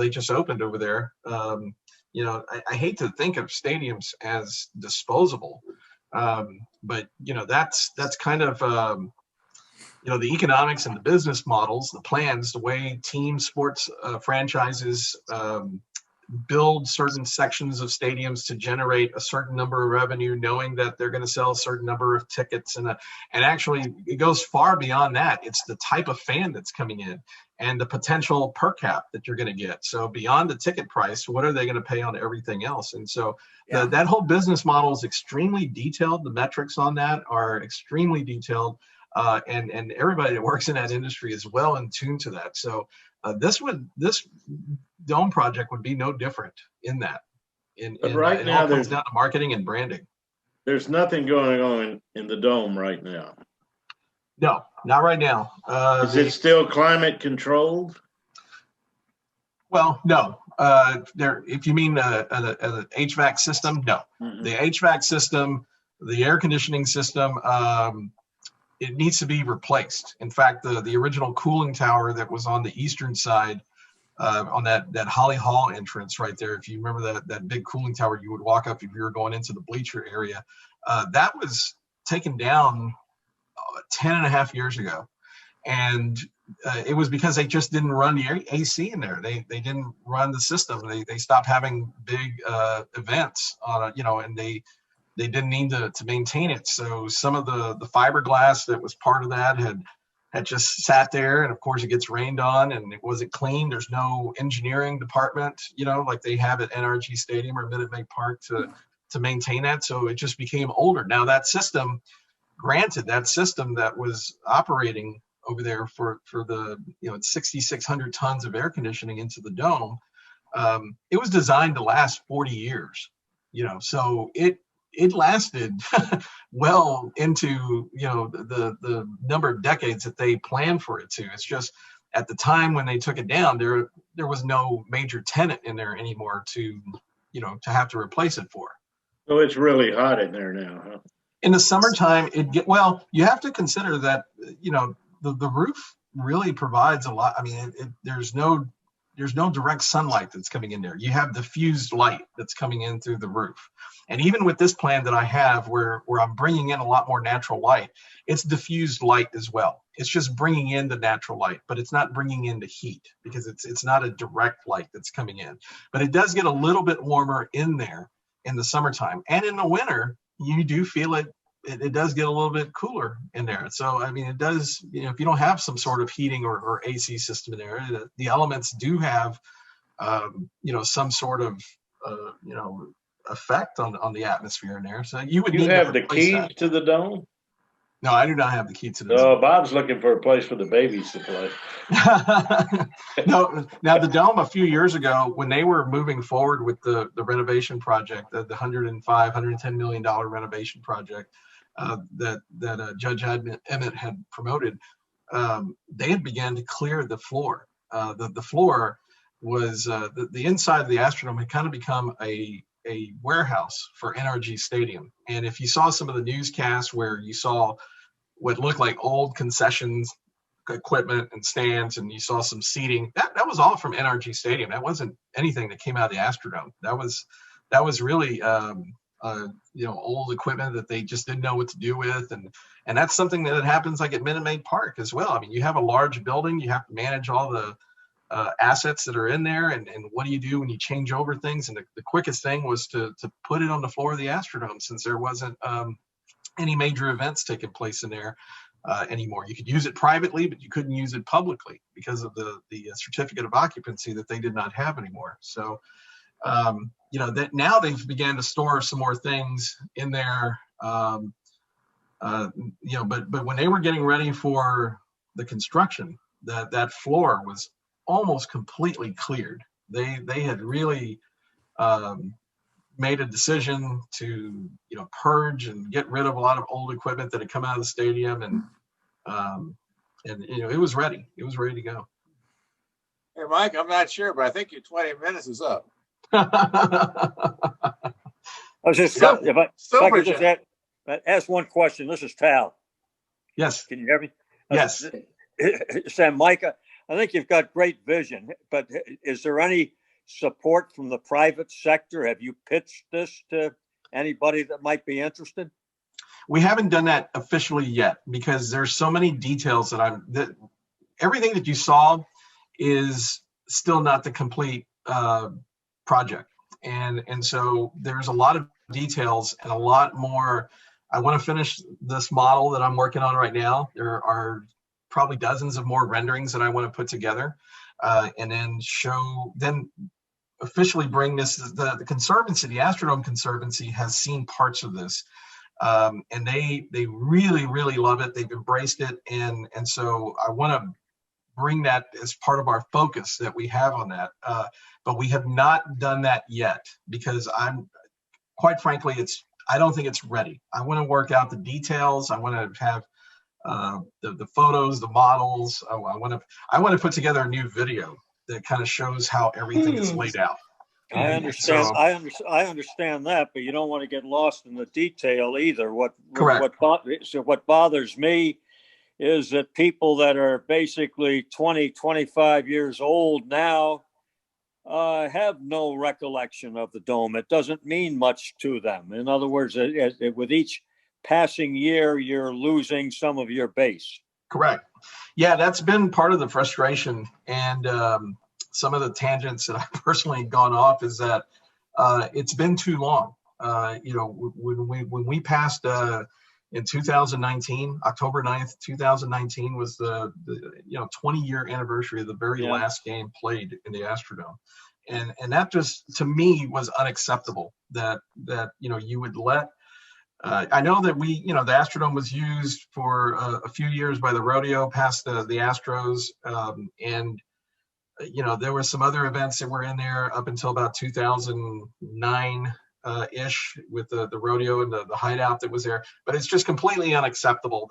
just opened over there. I hate to think of stadiums as disposable, but that's kind of the economics and the business models, the plans, the way team sports franchises build certain sections of stadiums to generate a certain number of revenue, knowing that they're going to sell a certain number of tickets, and actually it goes far beyond that. It's the type of fan that's coming in and the potential per cap that you're going to get. So beyond the ticket price, what are they going to pay on everything else? And so that whole business model is extremely detailed. The metrics on that are extremely detailed, and everybody that works in that industry is well in tune to that. So this dome project would be no different in that. But right now, there's down to marketing and branding. There's nothing going on in the dome right now. No, not right now. Is it still climate controlled? Well, no. There, if you mean an HVAC system, no. The HVAC system, the air conditioning system, it needs to be replaced. In fact, the original cooling tower that was on the eastern side, on that Holly Hall entrance right there, if you remember that big cooling tower you would walk up if you were going into the bleacher area, that was taken down 10 and a half years ago. And it was because they just didn't run the AC in there. They didn't run the system. They stopped having big events on it, and they didn't need to maintain it. So some of the fiberglass that was part of that had just sat there, and of course it gets rained on and it wasn't clean. There's no engineering department, like they have at NRG Stadium or Minute Maid Park to maintain that. So it just became older. Now that system, granted, that system that was operating over there for the 6,600 tons of air conditioning into the dome, it was designed to last 40 years, so it lasted well into the number of decades that they planned for it to. It's just at the time when they took it down, there was no major tenant in there anymore to have to replace it for. So it's really hot in there now, huh? In the summertime, you have to consider that the roof really provides a lot. I mean, there's no direct sunlight that's coming in there. You have diffused light that's coming in through the roof. And even with this plan that I have where I'm bringing in a lot more natural light, it's diffused light as well. It's just bringing in the natural light, but it's not bringing in the heat because it's not a direct light that's coming in. But it does get a little bit warmer in there in the summertime. And in the winter, you do feel it does get a little bit cooler in there. So, I mean, it does, if you don't have some sort of heating or AC system in there, the elements do have, some sort of, effect on the atmosphere in there. So you would need have the keys to the dome? No, I do not have the key to the dome. Bob's looking for a place for the babies to play. No, now the dome a few years ago, when they were moving forward with the renovation project, the $110 million renovation project that Judge Emmett had promoted, they had began to clear the floor. The floor was the inside of the Astrodome had kind of become a warehouse for NRG Stadium. And if you saw some of the newscasts where you saw what looked like old concessions equipment and stands, and you saw some seating, that was all from NRG Stadium. That wasn't anything that came out of the Astrodome. That was really old equipment that they just didn't know what to do with, and that's something that happens like at Minute Maid Park as well. I mean, you have a large building, you have to manage all the assets that are in there, and what do you do when you change over things? And the quickest thing was to put it on the floor of the Astrodome, since there wasn't any major events taking place in there anymore. You could use it privately, but you couldn't use it publicly because of the certificate of occupancy that they did not have anymore. So that now they've began to store some more things in there. But when they were getting ready for the construction, that floor was almost completely cleared. They had really made a decision to purge and get rid of a lot of old equipment that had come out of the stadium, and it was ready. It was ready to go. Hey, Mike, I'm not sure, but I think your 20 minutes is up. I was just if I could just ask one question. This is Tal. Yes. Can you hear me? Yes. Sam, Mike, I think you've got great vision, but is there any support from the private sector? Have you pitched this to anybody that might be interested? We haven't done that officially yet because there's so many details that everything that you saw is still not the complete project. And so there's a lot of details and a lot more. I want to finish this model that I'm working on right now. There are probably dozens of more renderings that I want to put together, and then officially bring this. The Conservancy, the Astrodome Conservancy, has seen parts of this, and they really, really love it. They've embraced it, and so I want to bring that as part of our focus that we have on that. But we have not done that yet because quite frankly, I don't think it's ready. I want to work out the details. I want to have the photos, the models. I want to put together a new video that kind of shows how everything is laid out. I And understand. so- I understand that, but you don't want to get lost in the detail either. Correct. What bothers me is that people that are basically 20, 25 years old now have no recollection of the dome. It doesn't mean much to them. In other words, with each passing year, you're losing some of your base. Correct. Yeah, that's been part of the frustration. And some of the tangents that I've personally gone off is that it's been too long. When we passed in 2019, October 9th, 2019 was the 20-year anniversary of the very last game played in the Astrodome. And that just, to me, was unacceptable that you would let, I know that the Astrodome was used for a few years by the rodeo past the Astros. And there were some other events that were in there up until about 2009 ish with the rodeo and the hideout that was there. But it's just completely unacceptable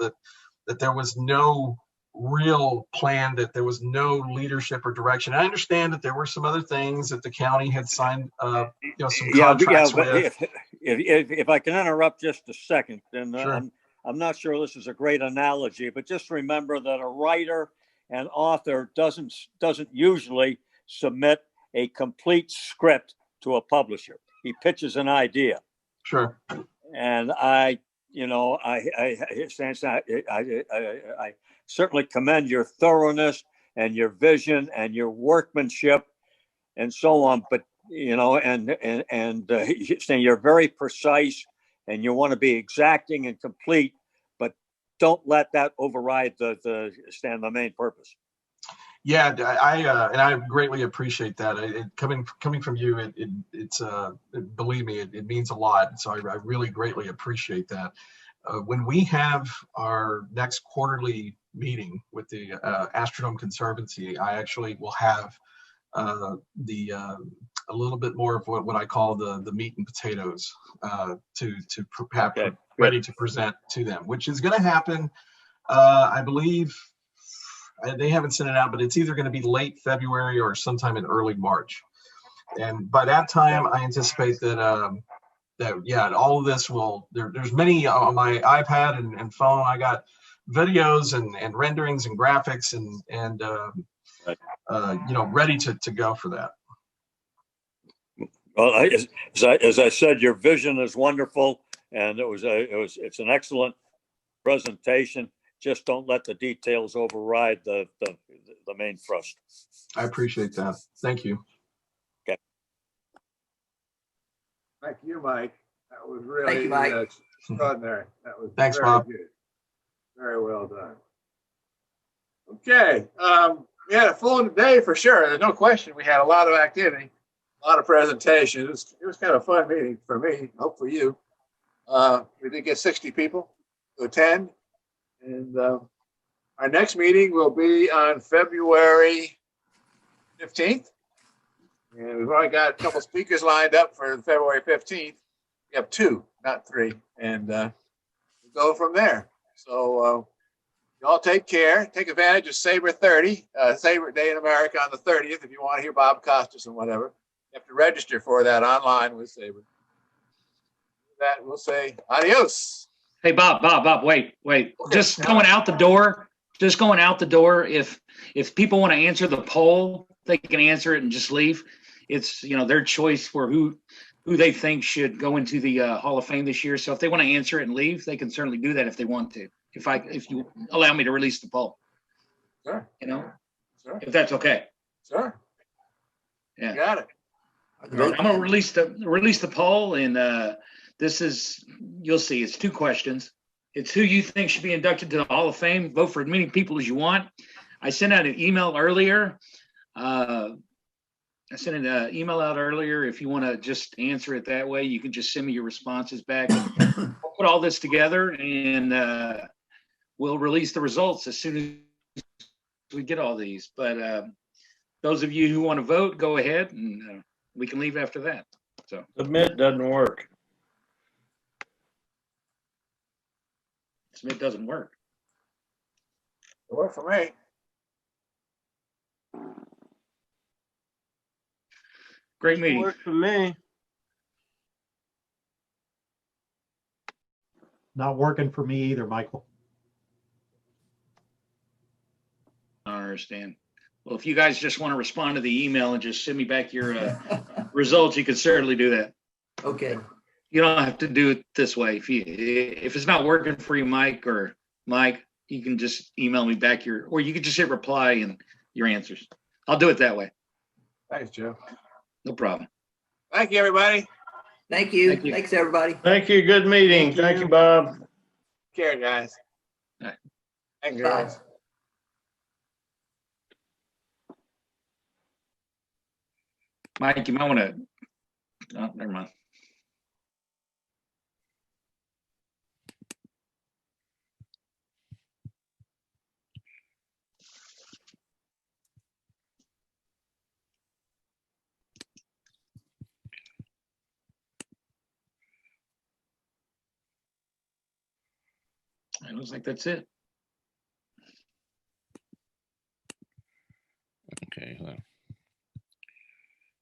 that there was no real plan, that there was no leadership or direction. I understand that there were some other things that the county had signed some contracts with. If I can interrupt just a second, then Sure. I'm not sure this is a great analogy, but just remember that a writer and author doesn't usually submit a complete script to a publisher. He pitches an idea. Sure. And I certainly commend your thoroughness and your vision and your workmanship and so on. But you're very precise and you want to be exacting and complete, but don't let that override the main purpose. Yeah, I greatly appreciate that. Coming from you, believe me, it means a lot. So I really greatly appreciate that. When we have our next quarterly meeting with the Astrodome Conservancy, I actually will have a little bit more of what I call the meat and potatoes to have ready to present to them, which is going to happen. I believe they haven't sent it out, but it's either going to be late February or sometime in early March. And by that time, I anticipate that all of this there's many on my iPad and phone. I got videos and renderings and graphics and ready to go for that. Well, as I said, your vision is wonderful, and it's an excellent presentation. Just don't let the details override the main thrust. I appreciate that. Thank you. Okay. Thank you, Mike. That was really Thank you, Mike. Extraordinary. That was Thanks, very Bob. good. Very well done. Okay. We had a full day for sure. There's no question. We had a lot of activity, a lot of presentations. It was kind of a fun meeting for me. Hope for you. We did get 60 people to attend. And our next meeting will be on February 15th. And we've already got a couple speakers lined up for February 15th. We have 2, not 3. And we'll go from there. So y'all take care. Take advantage of SABR 30, SABR Day in America on the 30th if you want to hear Bob Costas and whatever. You have to register for that online with SABR. With that, we'll say adios. Hey, Bob, wait. Just going out the door. If people want to answer the poll, they can answer it and just leave. It's, their choice for who they think should go into the Hall of Fame this year. So if they want to answer it and leave, they can certainly do that if they want to. If you allow me to release the poll. Sure. Sure. If that's okay. Sure. Yeah. You got it. I'm going to release the poll, and you'll see, it's 2 questions. It's who you think should be inducted to the Hall of Fame. Vote for as many people as you want. I sent out an email earlier. If you want to just answer it that way, you can just send me your responses back. We'll put all this together, and we'll release the results as soon as we get all these. But those of you who want to vote, go ahead, and we can leave after that. So Submit doesn't work. Submit doesn't work. It worked for me. Great meeting. Works for me. Not working for me either, Michael. I understand. Well, if you guys just want to respond to the email and just send me back your results, you can certainly do that. Okay. You don't have to do it this way. If it's not working for you, Mike, you can just email me back or you can just hit reply and your answers. I'll do it that way. Thanks, Joe. No problem. Thank you, everybody. Thank you. Thank you. Thanks, everybody. Thank you. Good meeting. Thank you, Bob. Care, guys. All right. And girls. Mike, you might want to. Oh, never mind. It looks like that's it. Okay. Hold on.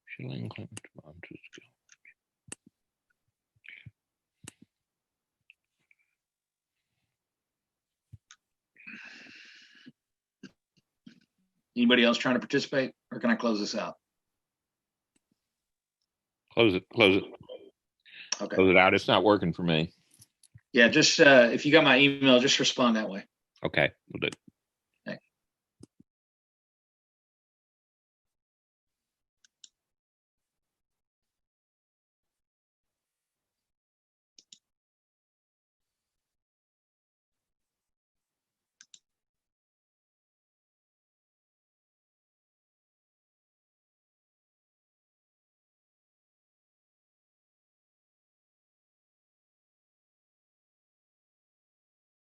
Schilling, Clement, Bob, Driscoll. Anybody else trying to participate, or can I close this out? Close it. Close it. Okay. Close it out. It's not working for me. Yeah, just if you got my email, just respond that way. Okay, we'll do.